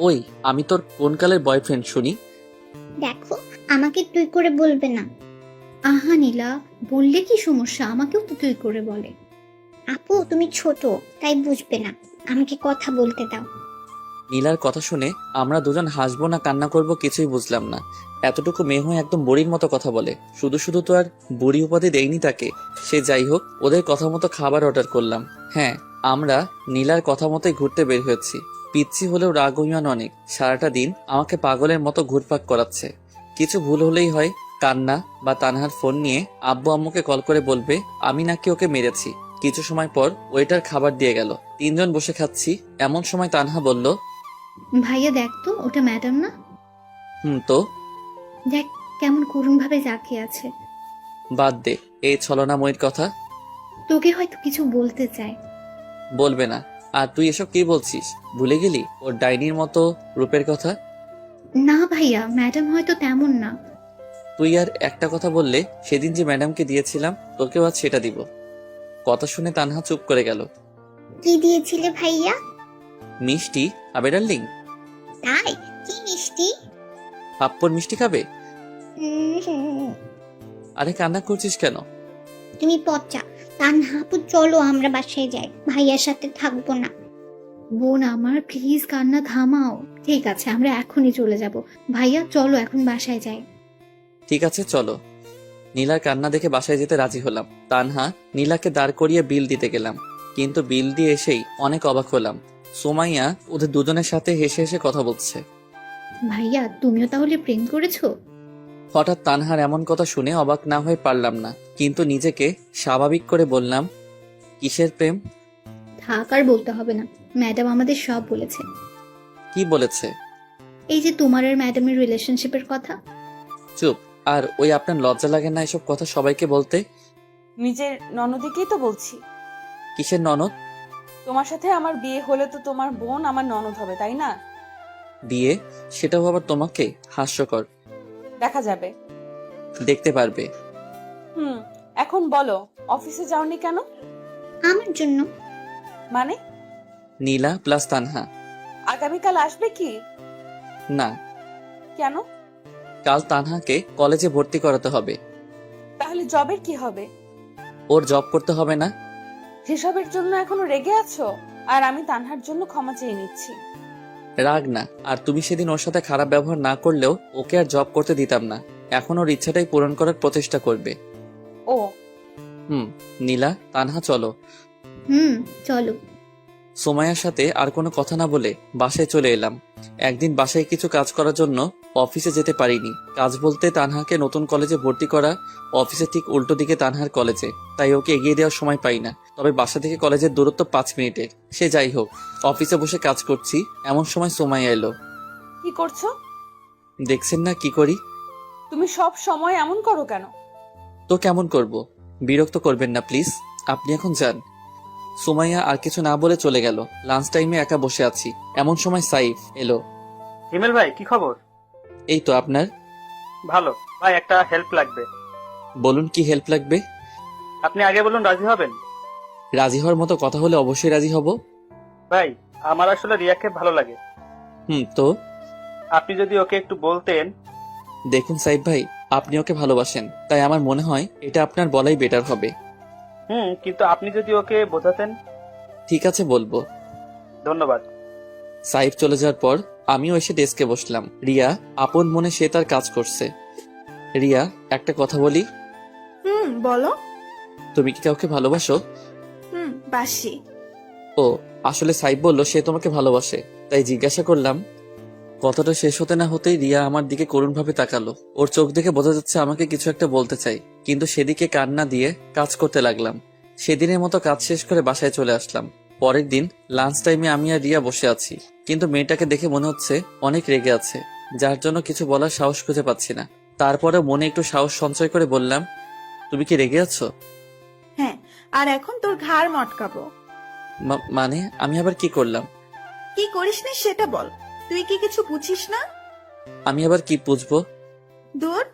ওই আমি তোর কোন কালের বয়ফ্রেন্ড শুনি? দেখো, আমাকে তুই করে বলবে না। আহা নীলা, বললে কি সমস্যা? আমাকেও তো তুই করে বলে। আপু তুমি ছোট, তাই বুঝবে না, আমাকে কথা বলতে দাও। নীলার কথা শুনে আমরা দুজন হাসবো না কান্না করব কিছুই বুঝলাম না। এতটুকু মেয়ে হয়ে একদম বুড়ির মতো কথা বলে। শুধু শুধু তো আর বুড়ি উপাধি দেয়নি তাকে। সে যাই হোক, ওদের কথা মতো খাবার অর্ডার করলাম। হ্যাঁ, আমরা নীলার কথা মতোই ঘুরতে বের হয়েছি। পিচ্ছি হলেও রাগ অভিমান অনেক। সারাটা দিন আমাকে পাগলের মতো ঘুরপাক করাচ্ছে। কিছু ভুল হলেই হয় কান্না বা তানহার ফোন নিয়ে আব্বু আম্মুকে কল করে বলবে আমি নাকি ওকে মেরেছি। কিছু সময় পর ওয়েটার খাবার দিয়ে গেল। তিনজন বসে খাচ্ছি, এমন সময় তানহা বলল, ভাইয়া দেখ তো, ওটা ম্যাডাম না? তো দেখ কেমন করুণ ভাবে জাকিয়ে আছে। বাদ দে এই ছলনাময়ীর কথা। তোকে হয়তো কিছু বলতে চায়। বলবে না। আর তুই এসব কি বলছিস? ভুলে গেলি ওর ডাইনির মতো রূপের কথা? না ভাইয়া, ম্যাডাম হয়তো তেমন না। তুই আর একটা কথা বললে সেদিন যে ম্যাডামকে দিয়েছিলাম তোকেও আজ সেটা দিব। কথা শুনে তানহা চুপ করে গেল। কি দিয়েছিলে ভাইয়া? মিষ্টি। আবে ডার্লিং, তাই? কি মিষ্টি? পাপ্পর মিষ্টি খাবে? আরে কান্না করছিস কেন? তুমি পচা। তানহা আপু চলো আমরা বাসায় যাই, ভাইয়ার সাথে থাকবো না। বোন আমার, প্লিজ কান্না থামাও। ঠিক আছে, আমরা এখনই চলে যাব। ভাইয়া চলো এখন বাসায় যাই। ঠিক আছে চলো। নীলার কান্না দেখে বাসায় যেতে রাজি হলাম। তানহা নীলাকে দাঁড় করিয়ে বিল দিতে গেলাম, কিন্তু বিল দিয়ে এসেই অনেক অবাক হলাম। সুমাইয়া ওদের দুজনের সাথে হেসে হেসে কথা বলছে। ভাইয়া তুমিও তাহলে প্রেম করেছো? হঠাৎ তানহার এমন কথা শুনে অবাক না হয়ে পারলাম না, কিন্তু নিজেকে স্বাভাবিক করে বললাম, কিসের প্রেম? থাক আর বলতে হবে না, ম্যাডাম আমাদের সব বলেছে। কি বলেছে? এই যে তোমার আর ম্যাডামের রিলেশনশিপের কথা। চুপ। আর ওই আপনার লজ্জা লাগে না এসব কথা সবাইকে বলতে? নিজের ননদিকেই তো বলছি। কিসের ননদ? তোমার সাথে আমার বিয়ে হলে তো তোমার বোন আমার ননদ হবে, তাই না? বিয়ে? সেটাও আবার তোমাকে? হাস্যকর। দেখা যাবে। দেখতে পারবে। এখন বলো, অফিসে যাওনি কেন? আমার জন্য। মানে? নীলা প্লাস তানহা। আগামীকাল আসবে কি? না। কেন? কাল তানহাকে কলেজে ভর্তি করাতে হবে। তাহলে জবের কি হবে? ওর জব করতে হবে না? সেসবের জন্য এখনো রেগে আছো? আর আমি তানহার জন্য ক্ষমা চেয়ে নিচ্ছি। রাগ না। আর তুমি সেদিন ওর সাথে খারাপ ব্যবহার না করলেও ওকে আর জব করতে দিতাম না। এখন ওর ইচ্ছাটাই পূরণ করার প্রচেষ্টা করবে। ও নীলা, তানহা চলো। চলো। সোমাইয়ার সাথে আর কোনো কথা না বলে বাসায় চলে এলাম। একদিন বাসায় কিছু কাজ করার জন্য অফিসে যেতে পারিনি। কাজ বলতে তানহাকে নতুন কলেজে ভর্তি করা। অফিসে ঠিক উল্টো দিকে তানহার কলেজে, তাই ওকে এগিয়ে দেওয়ার সময় পাই না। তবে বাসা থেকে কলেজের দূরত্ব 5 মিনিটের। সে যাই হোক, অফিসে বসে কাজ করছি, এমন সময় সোমাইয়া এলো। কি করছো? দেখছেন না কি করি? তুমি সব সময় এমন করো কেন? তো কেমন করব? বিরক্ত করবেন না প্লিজ, আপনি এখন যান। সুমাইয়া আর কিছু না বলে চলে গেল। লাঞ্চ টাইমে একা বসে আছি, এমন সময় সাইফ এলো। হিমেল ভাই, কি খবর? এই তো আপনার। ভালো ভাই, একটা হেল্প লাগবে। বলুন কি হেল্প লাগবে? আপনি আগে বলুন, রাজি হবেন? রাজি হওয়ার মতো কথা হলে অবশ্যই রাজি হব। ভাই, আমার আসলে রিয়াকে ভালো লাগে। তো আপনি যদি ওকে একটু বলতেন। দেখুন সাইফ ভাই, আপনি ওকে ভালোবাসেন, তাই আমার মনে হয় এটা আপনার বলাই বেটার হবে। কিন্তু আপনি যদি ওকে বোঝাতেন। ঠিক আছে, বলবো। ধন্যবাদ। সাইফ চলে যাওয়ার পর আমিও এসে ডেস্কে বসলাম। রিয়া আপন মনে সে তার কাজ করছে। রিয়া, একটা কথা বলি, বলো। তুমি কি কাউকে ভালোবাসো? বাসি। ও, আসলে সাইফ বলল সে তোমাকে ভালোবাসে, তাই জিজ্ঞাসা করলাম। কথাটা শেষ হতে না হতেই রিয়া আমার দিকে করুণভাবে তাকালো। ওর চোখ দেখে বোঝা যাচ্ছে আমাকে কিছু একটা বলতে চাই, কিন্তু সেদিকে কান না দিয়ে কাজ করতে লাগলাম। সেদিনের মতো কাজ শেষ করে বাসায় চলে আসলাম। পরের দিন লাঞ্চ টাইমে আমি আর রিয়া বসে আছি, কিন্তু মেয়েটাকে দেখে মনে হচ্ছে অনেক রেগে আছে, যার জন্য কিছু বলার সাহস খুঁজে পাচ্ছি না। তারপরে মনে একটু সাহস সঞ্চয় করে বললাম, তুমি কি রেগে আছো? হ্যাঁ, আর এখন তোর ঘাড় মটকাবো। মানে আমি আবার কি করলাম? কি করিস না সেটা বল। তুই কি কিছু বুঝিস না? আমি আবার কি বুঝবো? দূর,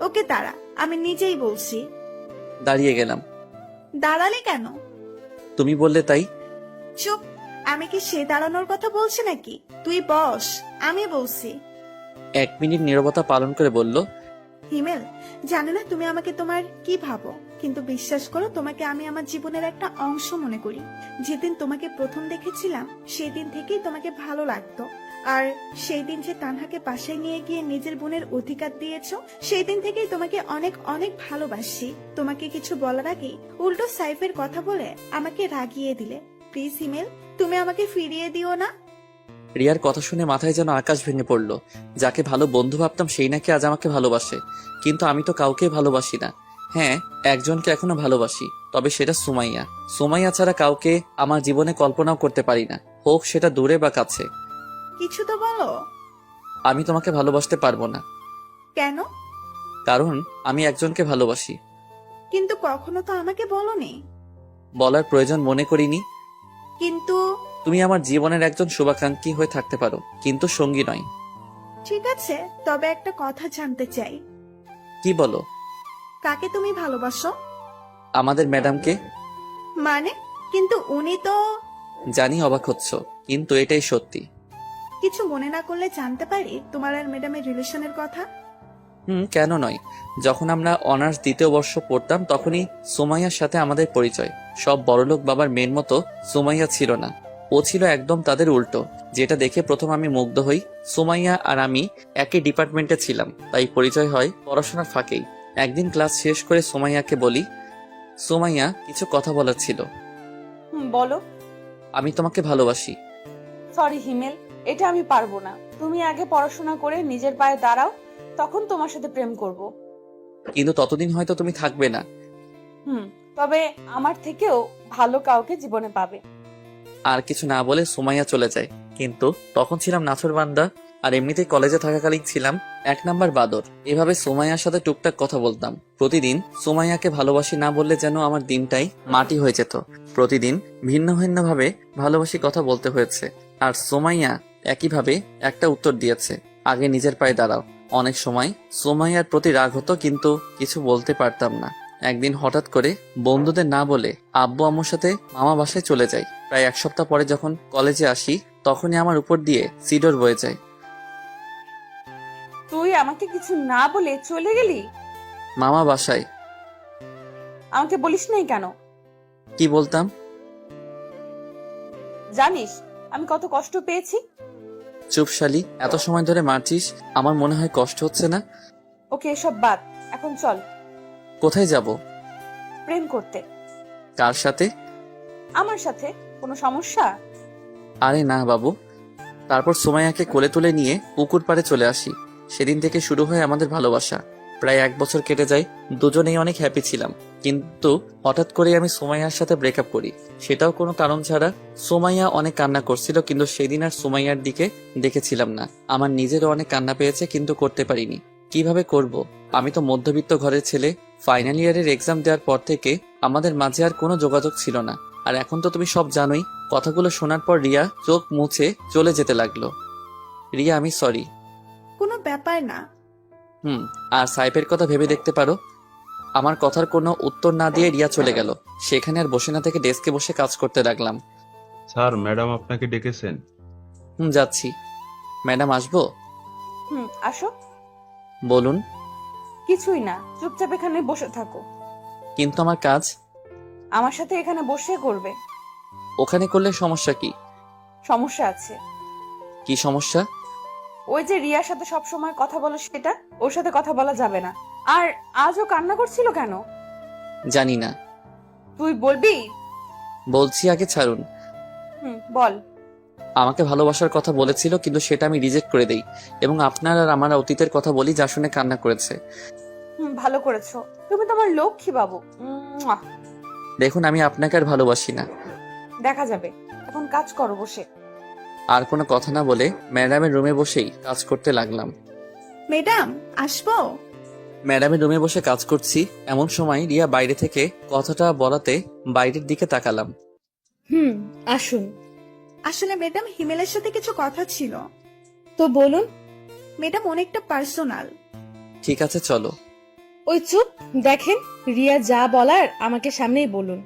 ওকে দাঁড়া, আমি নিজেই বলছি। দাঁড়িয়ে গেলাম। দাঁড়ালে কেন? তুমি বললে তাই। চুপ, আমি কি সে দাঁড়ানোর কথা বলছি নাকি? তুই বস, আমি বলছি। 1 মিনিট নীরবতা পালন করে বলল, হিমেল, জানি না তুমি আমাকে তোমার কি ভাবো, কিন্তু বিশ্বাস করো, তোমাকে আমি আমার জীবনের একটা অংশ মনে করি। যেদিন তোমাকে প্রথম দেখেছিলাম সেদিন থেকেই তোমাকে ভালো লাগতো। আর সেই দিন যে তানহাকে বাসায় নিয়ে গিয়ে নিজের বোনের অধিকার দিয়েছো, সেই দিন থেকেই তোমাকে অনেক অনেক ভালোবাসি। তোমাকে কিছু বলার আগেই উল্টো সাইফের কথা বলে আমাকে রাগিয়ে দিলে। প্লিজ হিমেল, তুমি আমাকে ফিরিয়ে দিও না। রিয়ার কথা শুনে মাথায় যেন আকাশ ভেঙে পড়ল। যাকে ভালো বন্ধু ভাবতাম সেই নাকি আজ আমাকে ভালোবাসে, কিন্তু আমি তো কাউকে ভালোবাসি না। হ্যাঁ, একজনকে এখনো ভালোবাসি, তবে সেটা সুমাইয়া। সুমাইয়া ছাড়া কাউকে আমার জীবনে কল্পনাও করতে পারি না, হোক সেটা দূরে বা কাছে। কিছু তো বলো। আমি তোমাকে ভালোবাসতে পারবো না। কেন? কারণ আমি একজনকে ভালোবাসি। কিন্তু কখনো তো আমাকে বলোনি। বলার প্রয়োজন মনে করিনি। কিন্তু তুমি আমার জীবনের একজন শুভাকাঙ্ক্ষী হয়ে থাকতে পারো, কিন্তু সঙ্গী নয়। ঠিক আছে, তবে একটা কথা জানতে চাই। কি বলো? কাকে তুমি ভালোবাসো? আমাদের ম্যাডামকে। মানে? কিন্তু উনি তো। জানি অবাক হচ্ছ, কিন্তু এটাই সত্যি। কিছু মনে না করলে জানতে পারি তোমার আর ম্যাডামের রিলেশনের কথা? কেন নয়। যখন আমরা অনার্স 2য় বর্ষ পড়তাম তখনই সুমাইয়ার সাথে আমাদের পরিচয়। সব বড়লোক বাবার মেয়ের মতো সুমাইয়া ছিল না, ও ছিল একদম তাদের উল্টো, যেটা দেখে প্রথম আমি মুগ্ধ হই। সুমাইয়া আর আমি একই ডিপার্টমেন্টে ছিলাম, তাই পরিচয় হয় পড়াশোনার ফাঁকেই। একদিন ক্লাস শেষ করে সুমাইয়াকে বলি, সুমাইয়া, কিছু কথা বলার ছিল। বলো। আমি তোমাকে ভালোবাসি। সরি হিমেল, এটা আমি পারবো না। তুমি আগে পড়াশোনা করে নিজের পায়ে দাঁড়াও, তখন তোমার সাথে প্রেম করব। কিন্তু ততদিন হয়তো তুমি থাকবে না। তবে আমার থেকেও ভালো কাউকে জীবনে পাবে। আর কিছু না বলে সুমাইয়া চলে যায়। কিন্তু তখন ছিলাম নাছোড়বান্দা, আর এমনিতেই কলেজে থাকাকালীন ছিলাম 1 নাম্বার বাদর। এভাবে সুমাইয়ার সাথে টুকটাক কথা বলতাম। প্রতিদিন সুমাইয়াকে ভালোবাসি না বললে যেন আমার দিনটাই মাটি হয়ে যেত। প্রতিদিন ভিন্ন ভিন্ন ভাবে ভালোবাসি কথা বলতে হয়েছে, আর সুমাইয়া একইভাবে একটা উত্তর দিয়েছে, আগে নিজের পায়ে দাঁড়াও। অনেক সময় সুমাইয়ার প্রতি রাগ হতো, কিন্তু কিছু বলতে পারতাম না। একদিন হঠাৎ করে বন্ধুদের না বলে আব্বু আম্মুর সাথে মামা বাসায় চলে যাই। প্রায় 1 সপ্তাহ পরে যখন কলেজে আসি তখনই আমার উপর দিয়ে সিডর বয়ে যায়। তুই আমাকে কিছু না বলে চলে গেলি? মামা বাসায়। আমাকে বলিস নাই কেন? কি বলতাম? জানিস আমি কত কষ্ট পেয়েছি? চুপ শালি, এত সময় ধরে মারছিস, আমার মনে হয় কষ্ট হচ্ছে না। ওকে, এসব বাদ, এখন চল। কোথায় যাব? প্রেম করতে। কার সাথে? আমার সাথে। কোনো সমস্যা? আরে না বাবু। তারপর সুমাইয়াকে কোলে তুলে নিয়ে পুকুর পাড়ে চলে আসি। সেদিন থেকে শুরু হয় আমাদের ভালোবাসা। প্রায় 1 বছর কেটে যায়, দুজনেই অনেক হ্যাপি ছিলাম। কিন্তু হঠাৎ করে আমি সুমাইয়ার সাথে ব্রেকআপ করি, সেটাও কোনো কারণ ছাড়া। সুমাইয়া অনেক কান্না করছিল, কিন্তু সেদিন আর সুমাইয়ার দিকে দেখেছিলাম না। আমার নিজেরও অনেক কান্না পেয়েছে, কিন্তু করতে পারিনি। কিভাবে করব? আমি তো মধ্যবিত্ত ঘরের ছেলে। ফাইনাল ইয়ারের এক্সাম দেওয়ার পর থেকে আমাদের মাঝে আর কোনো যোগাযোগ ছিল না। আর এখন তো তুমি সব জানোই। কথাগুলো শোনার পর রিয়া চোখ মুছে চলে যেতে লাগলো। রিয়া, আমি সরি। কোনো ব্যাপার না। আর সাইফের কথা ভেবে দেখতে পারো। আমার কথার কোনো উত্তর না দিয়ে রিয়া চলে গেল। সেখানে আর বসে না থেকে ডেস্কে বসে কাজ করতে লাগলাম। স্যার, ম্যাডাম আপনাকে ডেকেছেন। যাচ্ছি। ম্যাডাম, আসবো? আসো। বলুন। কিছুই না, চুপচাপ এখানে বসে থাকো। কিন্তু আমার কাজ? আমার সাথে এখানে বসে করবে। ওখানে করলে সমস্যা কি? সমস্যা আছে। কি সমস্যা? ওই যে রিয়ার সাথে সব সময় কথা বলো সেটা, ওর সাথে কথা বলা যাবে না। আর আজও কান্না করছিল কেন? জানি না। তুই বলবি? বলছি, আগে ছাড়ুন। বল। আমাকে ভালোবাসার কথা বলেছিল, কিন্তু সেটা আমি রিজেক্ট করে দেই এবং আপনার আর আমার অতীতের কথা বলি, যা শুনে কান্না করেছে। ভালো করেছো, তুমি তো আমার লক্ষ্মী বাবু। মুয়া। দেখুন, আমি আপনাকে আর ভালোবাসি না। দেখা যাবে, এখন কাজ করো বসে। আর কোনো কথা না বলে ম্যাডামের রুমে বসেই কাজ করতে লাগলাম। ম্যাডাম আসবো? ম্যাডামের রুমে বসে কাজ করছি, এমন সময় রিয়া বাইরে থেকে কথাটা বলাতে বাইরের দিকে তাকালাম। আসুন। আসলে ম্যাডাম হিমেলের সাথে কিছু কথা ছিল। তো বলুন। ম্যাডাম অনেকটা পার্সোনাল। ঠিক আছে, চলো। ওই চুপ, দেখেন রিয়া যা বলার আমাকে সামনেই বলুন।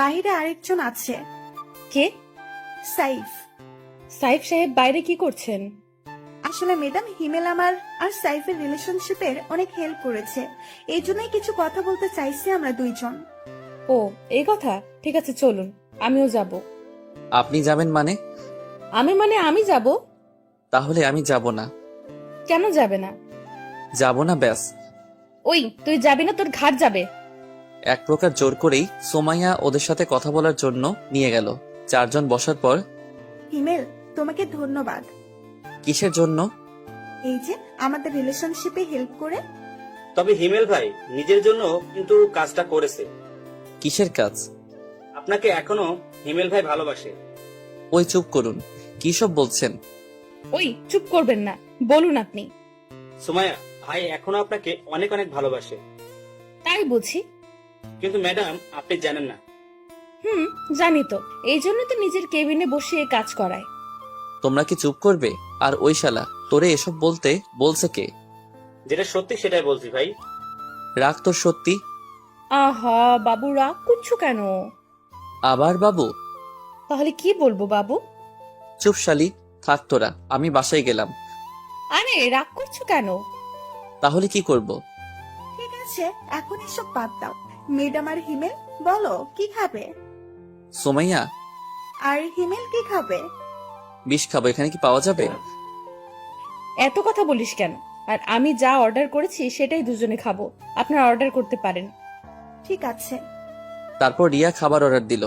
বাইরে আরেকজন আছে। কে? সাইফ। সাইফ সাহেব বাইরে কি করছেন? আসলে ম্যাডাম হিমেল আমার আর সাইফের রিলেশনশিপের অনেক হেল্প করেছে, এই জন্যই কিছু কথা বলতে চাইছি আমরা দুইজন। ও, এই কথা? ঠিক আছে চলুন, আমিও যাব। আপনি যাবেন মানে? আমি যাব। তাহলে আমি যাব না। কেন যাবে না? যাব না, ব্যাস। ওই তুই যাবি না, তোর ঘাট যাবে। এক প্রকার জোর করেই সোমাইয়া ওদের সাথে কথা বলার জন্য নিয়ে গেল। চারজন বসার পর, হিমেল তোমাকে ধন্যবাদ। কিসের জন্য? এই যে আমাদের রিলেশনশিপে হেল্প করে। তবে হিমেল ভাই নিজের জন্য কিন্তু কাজটা করেছে। কিসের কাজ? আপনাকে এখনো হিমেল ভাই ভালোবাসে। ওই চুপ করুন, কি সব বলছেন? ওই চুপ করবেন না, বলুন আপনি। সুমাইয়া, ভাই এখনো আপনাকে অনেক অনেক ভালোবাসে। তাই বুঝি? কিন্তু ম্যাডাম আপনি জানেন না। জানি তো, এই জন্য তো নিজের কেবিনে বসে কাজ করায়। তোমরা কি চুপ করবে? আর ওই শালা তোরে এসব বলতে বলছে কে? যেটা সত্যি সেটাই বলছি ভাই। রাগ তোর সত্যি? আহা বাবু, রাগ করছো কেন? আবার বাবু? তাহলে কি বলবো বাবু? চুপ শালি, থাক তোরা, আমি বাসায় গেলাম। আরে রাগ করছো কেন? তাহলে কি করব? ঠিক আছে, এখন এসব বাদ দাও। ম্যাডাম আর হিমেল বলো কি খাবে? সোমাইয়া, আর হিমেল কি খাবে? বিষ খাবো, এখানে কি পাওয়া যাবে? এত কথা বলিস কেন? আর আমি যা অর্ডার করেছি সেটাই দুজনে খাবো, আপনারা অর্ডার করতে পারেন। ঠিক আছে। তারপর রিয়া খাবার অর্ডার দিল।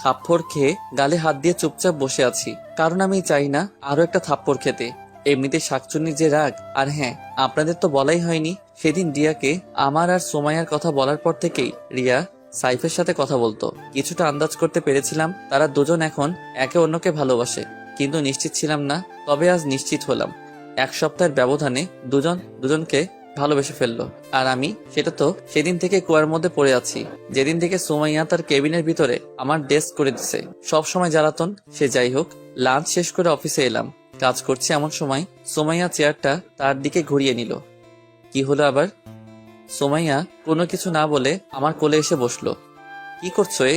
থাপ্পড় খেয়ে গালে হাত দিয়ে চুপচাপ বসে আছি, কারণ আমি চাই না আরো একটা থাপ্পড় খেতে। এমনিতে শাকচুন্নির যে রাগ। আর হ্যাঁ, আপনাদের তো বলাই হয়নি, সেদিন রিয়াকে আমার আর সোমাইয়ার কথা বলার পর থেকেই রিয়া সাইফের সাথে কথা বলতো। কিছুটা আন্দাজ করতে পেরেছিলাম তারা দুজন এখন একে অন্যকে ভালোবাসে, কিন্তু নিশ্চিত ছিলাম না। তবে আজ নিশ্চিত হলাম, এক সপ্তাহের ব্যবধানে দুজন দুজনকে ভালোবেসে ফেললো। আর আমি সেটা তো সেদিন থেকে কুয়ার মধ্যে পড়ে আছি, যেদিন থেকে সোমাইয়া তার কেবিনের ভিতরে আমার ডেস্ক করে দিছে। সব সময় জ্বালাতন, সে যাই হোক। লাঞ্চ শেষ করে অফিসে এলাম, কাজ করছি এমন সময় সোমাইয়া চেয়ারটা তার দিকে ঘুরিয়ে নিল। কি হলো আবার? সোমাইয়া কোনো কিছু না বলে আমার কোলে এসে বসলো। কি করছো এ?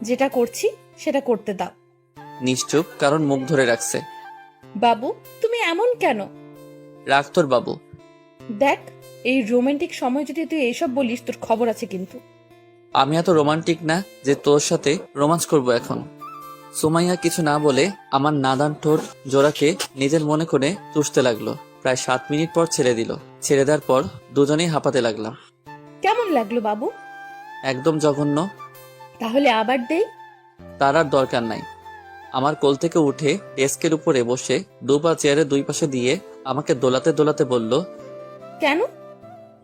যেটা করছি সেটা করতে দাও। নিশ্চুপ, কারণ মুখ ধরে রাখছে। বাবু তুমি এমন কেন? রাখ তোর বাবু। দেখ, এই রোমান্টিক সময় যদি তুই এইসব বলিস তোর খবর আছে কিন্তু। আমি এত রোমান্টিক না যে তোর সাথে রোমান্স করব এখন। সুমাইয়া কিছু না বলে আমার নাদান ঠোঁট জোড়াকে নিজের মনে করে চুষতে লাগলো। প্রায় 7 মিনিট পর ছেড়ে দিল। ছেড়ে দেওয়ার পর দুজনেই হাঁপাতে লাগলাম। কেমন লাগলো বাবু? একদম জঘন্য। তাহলে আবার দেই? তার আর দরকার নাই। আমার কোল থেকে উঠে ডেস্কের উপরে বসে দুপা চেয়ারের দুই পাশে দিয়ে আমাকে দোলাতে দোলাতে বলল, কেন?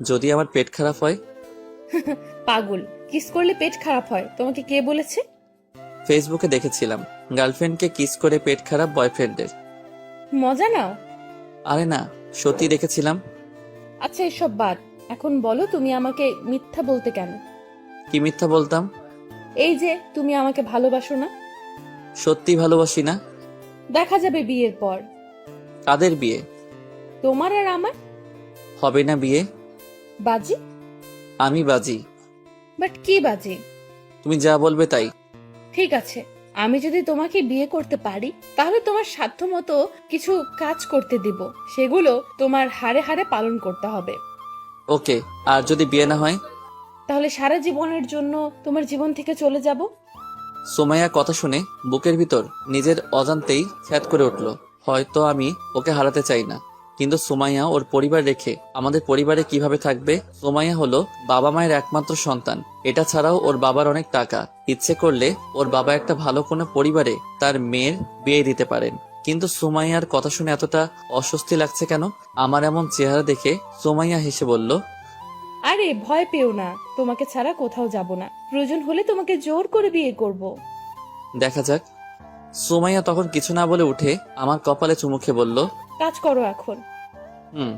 যদি আমার পেট খারাপ হয়। পাগল, কিস করলে পেট খারাপ হয় তোমাকে কে বলেছে? ফেসবুকে দেখেছিলাম গার্লফ্রেন্ডকে কিস করে পেট খারাপ বয়ফ্রেন্ডের। মজা নাও। আরে না, সত্যি দেখেছিলাম। আচ্ছা এসব বাদ, এখন বলো তুমি আমাকে মিথ্যা বলতে কেন? কি মিথ্যা বলতাম? এই যে তুমি আমাকে ভালোবাসো না। সত্যি ভালোবাসি না। দেখা যাবে বিয়ের পর। কাদের বিয়ে? তোমার আর আমার। হবে না বিয়ে। বাজি? আমি বাজি। বাট কি বাজি? তুমি যা বলবে তাই। ঠিক আছে, আমি যদি তোমাকে বিয়ে করতে পারি তাহলে তোমার সাধ্য মতো কিছু কাজ করতে দিব, সেগুলো তোমার হাড়ে হাড়ে পালন করতে হবে। ওকে, আর যদি বিয়ে না হয়? তাহলে সারা জীবনের জন্য তোমার জীবন থেকে চলে যাব। সোমাইয়া কথা শুনে বুকের ভিতর নিজের অজান্তেই ছ্যাদ করে উঠল। হয়তো আমি ওকে হারাতে চাই না, কিন্তু সুমাইয়া ওর পরিবার রেখে আমাদের পরিবারে কিভাবে থাকবে? সুমাইয়া হলো বাবা মায়ের একমাত্র সন্তান। এটা ছাড়াও ওর বাবার অনেক টাকা, ইচ্ছে করলে ওর বাবা একটা ভালো কোনো পরিবারে তার মেয়ের বিয়ে দিতে পারেন। কিন্তু সুমাইয়ার কথা শুনে এতটা অস্বস্তি লাগছে কেন? আমার এমন চেহারা দেখে সুমাইয়া হেসে বলল, আরে ভয় পেও না, তোমাকে ছাড়া কোথাও যাব না। প্রয়োজন হলে তোমাকে জোর করে বিয়ে করব। দেখা যাক। সুমাইয়া তখন কিছু না বলে উঠে আমার কপালে চুমু খেয়ে বলল, কাজ করো এখন। হুম।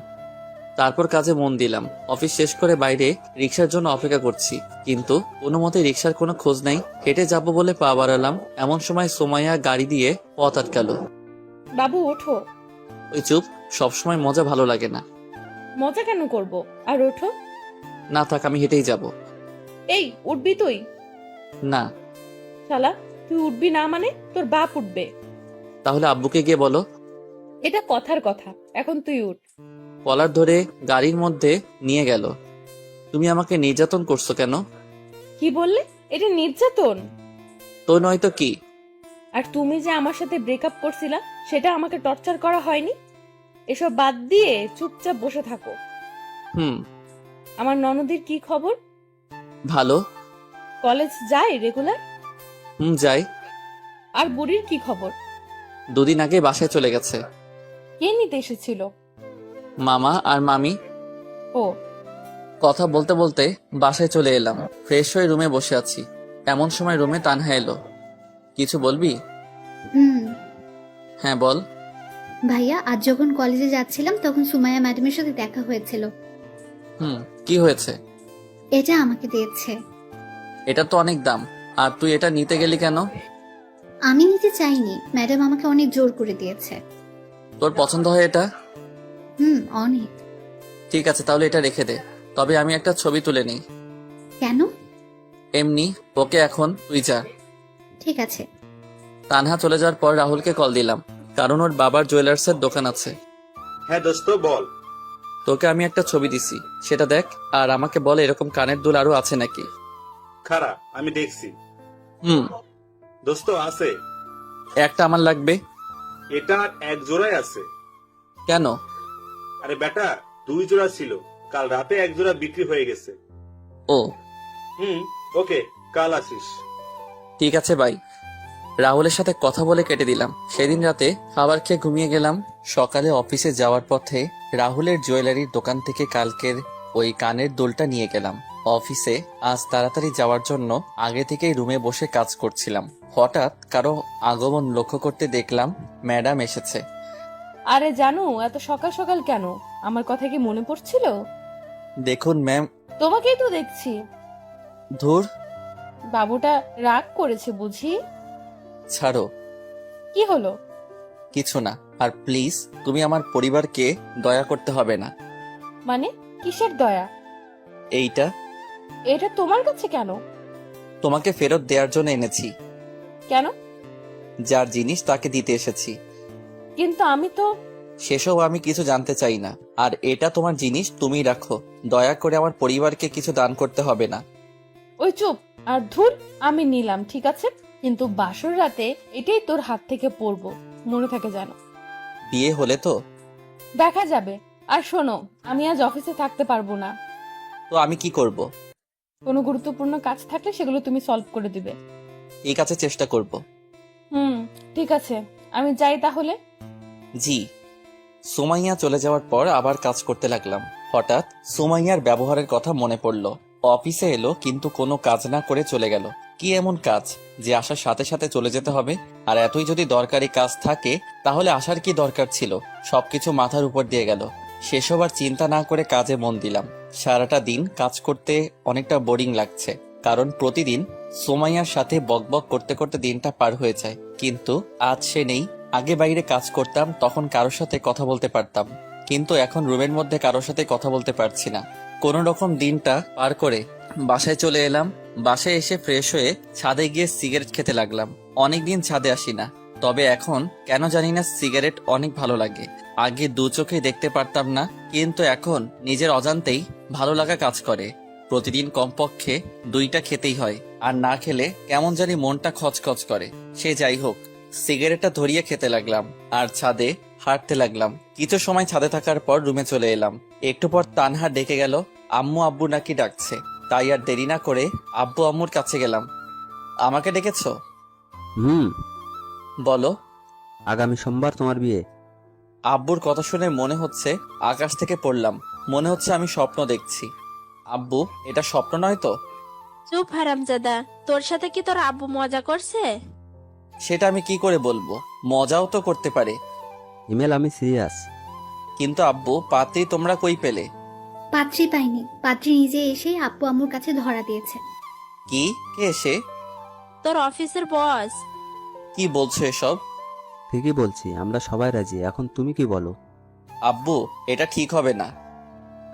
তারপর কাজে মন দিলাম। অফিস শেষ করে বাইরে রিক্সার জন্য অপেক্ষা করছি, কিন্তু কোনো মতে রিক্সার কোনো খোঁজ নাই। হেঁটে যাব বলে পা বাড়ালাম, এমন সময় সুমাইয়া গাড়ি দিয়ে পথ আটকালো। বাবু ওঠো। ওই চুপ, সবসময় মজা ভালো লাগে না। মজা কেন করব? আর ওঠো। না থাক, আমি হেঁটেই যাব। এই উঠবি তুই? না। শালা, তুই উঠবি না মানে তোর বাপ উঠবে। তাহলে আব্বুকে গিয়ে বলো। এটা কথার কথা, এখন তুই উঠ। কলার ধরে গাড়ির মধ্যে নিয়ে গেল। তুমি আমাকে নির্যাতন করছো কেন? কি বললে? এটা নির্যাতন? তো নয়তো কি? আর তুমি যে আমার সাথে ব্রেকআপ করছিলা, সেটা আমাকে টর্চার করা হয়নি? এসব বাদ দিয়ে চুপচাপ বসে থাকো। হুম। আমার ননদির কি খবর? ভালো। কলেজ যায় রেগুলার? হুম, যাই। আর বুড়ির কি খবর? দুদিন আগে বাসায় চলে গেছে। কে নিতে এসেছিল? মামা আর মামি। ও। কথা বলতে বলতে বাসায় চলে এলাম। ফ্রেশ হয়ে রুমে বসে আছি, এমন সময় রুমে তানহা এলো। কিছু বলবি? হুম। হ্যাঁ বল। ভাইয়া, আজ যখন কলেজে যাচ্ছিলাম তখন সুমাইয়া ম্যাডামের সাথে দেখা হয়েছিল। হুম, কি হয়েছে? এটা আমাকে দিয়েছে। এটা তো অনেক দাম, আর তুই এটা নিতে গেলি কেন? আমি নিতে চাইনি, ম্যাডাম আমাকে অনেক জোর করে দিয়েছে। তোর পছন্দ হয় এটা? হুম, অনেক। ঠিক আছে, তাহলে এটা রেখে দে। তবে আমি একটা ছবি তুলে নিই। কেন? এমনি। ওকে, এখন তুই যা। ঠিক আছে। তানহা চলে যাওয়ার পর রাহুলকে কল দিলাম, কারণ ওর বাবার জুয়েলার্সের দোকান আছে। হ্যাঁ দোস্ত বল। তোকে আমি একটা ছবি দিছি, সেটা দেখ, আর আমাকে বল এরকম কানের দুল আরো আছে নাকি। খারা, আমি দেখছি। হুম। দোস্ত আছে। একটা আমার লাগবে। এটা এক জোড়াই আছে। কেন? আরে বেটা, 2 জোড়া ছিল, কাল রাতে 1 জোড়া বিক্রি হয়ে গেছে। ও। হুম, ওকে, কাল আসিস। ঠিক আছে ভাই। রাহুলের সাথে কথা বলে কেটে দিলাম। সেদিন রাতে খাবার খেয়ে ঘুমিয়ে গেলাম। সকালে অফিসে যাওয়ার পথে রাহুলের জুয়েলারির দোকান থেকে কালকের ওই কানের দুলটা নিয়ে গেলাম। অফিসে আজ তাড়াতাড়ি যাওয়ার জন্য আগে থেকেই রুমে বসে কাজ করছিলাম। হঠাৎ কারো আগমন লক্ষ্য করতে দেখলাম ম্যাডাম এসেছে। আরে জানু, এত সকাল সকাল কেন? আমার কথা কি মনে পড়ছিল? দেখুন ম্যাম। তোমাকেই তো দেখছি। ধুর। বাবুটা রাগ করেছে বুঝি? ছাড়ো। কি হলো? কিছু না। আর প্লিজ, তুমি আমার পরিবারকে দয়া করতে হবে না। মানে কিসের দয়া? এইটা এটা তোমার কাছে কেন? তোমাকে ফেরত দেওয়ার জন্য এনেছি। কেন? যার জিনিস তাকে দিতে এসেছি। কিন্তু আমি তো। সেসব আমি কিছু জানতে চাই না। আর এটা তোমার জিনিস, তুমিই রাখো। দয়া করে আমার পরিবারকে কিছু দান করতে হবে না। ওই চুপ। আর ধুর, আমি নিলাম ঠিক আছে, কিন্তু বাসর রাতে এটাই তোর হাত থেকে পড়বো, মনে থাকে যেন। বিয়ে হলে তো দেখা যাবে। আর শোনো, আমি আজ অফিসে থাকতে পারবো না। তো আমি কি করব? কোনো গুরুত্বপূর্ণ কাজ থাকলে সেগুলো তুমি সলভ করে দিবে। ঠিক আছে, চেষ্টা করব। হুম, ঠিক আছে, আমি যাই তাহলে। জি। সুমাইয়া চলে যাওয়ার পর আবার কাজ করতে লাগলাম। হঠাৎ সুমাইয়ার ব্যবহারের কথা মনে পড়ল। অফিসে এলো কিন্তু কোনো কাজ না করে চলে গেল। কি এমন কাজ যে আসার সাথে সাথে চলে যেতে হবে? আর এতই যদি দরকারি কাজ থাকে তাহলে আসার কি দরকার ছিল? সবকিছু মাথার উপর দিয়ে গেল। সেসব আর চিন্তা না করে কাজে মন দিলাম। সারাটা দিন কাজ করতে অনেকটা বোরিং লাগছে, কারণ প্রতিদিন সুমাইয়ার সাথে বকবক করতে করতে দিনটা পার হয়ে যায়। কিন্তু আজ সে নেই। আগে বাইরে কাজ করতাম, তখন কারোর সাথে কথা বলতে পারতাম, কিন্তু এখন রুমের মধ্যে কারোর সাথে কথা বলতে পারছি না। কোনো রকম দিনটা পার করে বাসায় চলে এলাম। বাসায় এসে ফ্রেশ হয়ে ছাদে গিয়ে সিগারেট খেতে লাগলাম। অনেকদিন ছাদে আসি না, তবে এখন কেন জানি না সিগারেট অনেক ভালো লাগে। আগে 2 চোখে দেখতে পারতাম না, কিন্তু এখন নিজের অজান্তেই ভালো লাগা কাজ করে। প্রতিদিন কমপক্ষে 2টা খেতেই হয়, আর না খেলে কেমন জানি মনটা খচখচ করে। সে যাই হোক, সিগারেটটা ধরিয়ে খেতে লাগলাম আর ছাদে হাঁটতে লাগলাম। কিছু সময় ছাদে থাকার পর রুমে চলে এলাম। একটু পর তানহা ডেকে গেল, আম্মু আব্বু নাকি ডাকছে। তাই আর দেরি না করে আব্বু আম্মুর কাছে গেলাম। আমাকে ডেকেছো? বলো। আগামী সোমবার তোমার বিয়ে। আব্বুর কথা শুনে মনে হচ্ছে আকাশ থেকে পড়লাম। মনে হচ্ছে আমি স্বপ্ন দেখছি। আব্বু, এটা স্বপ্ন নয় তো? চুপ হারামজাদা, তোর সাথে কি তোর আব্বু মজা করছে? সেটা আমি কি করে বলবো? মজাও তো করতে পারে। হিমেল, আমি সিরিয়াস। কিন্তু আব্বু, পাত্রী তোমরা কই পেলে? পাত্রী পাইনি, পাত্রী নিজে এসে আব্বু আম্মুর কাছে ধরা দিয়েছে। কি? কে এসে? তোর অফিসের বস। কি বলছো এসব? ঠিকই বলছি, আমরা সবাই রাজি। এখন তুমি কি বলো? আব্বু, এটা ঠিক হবে না।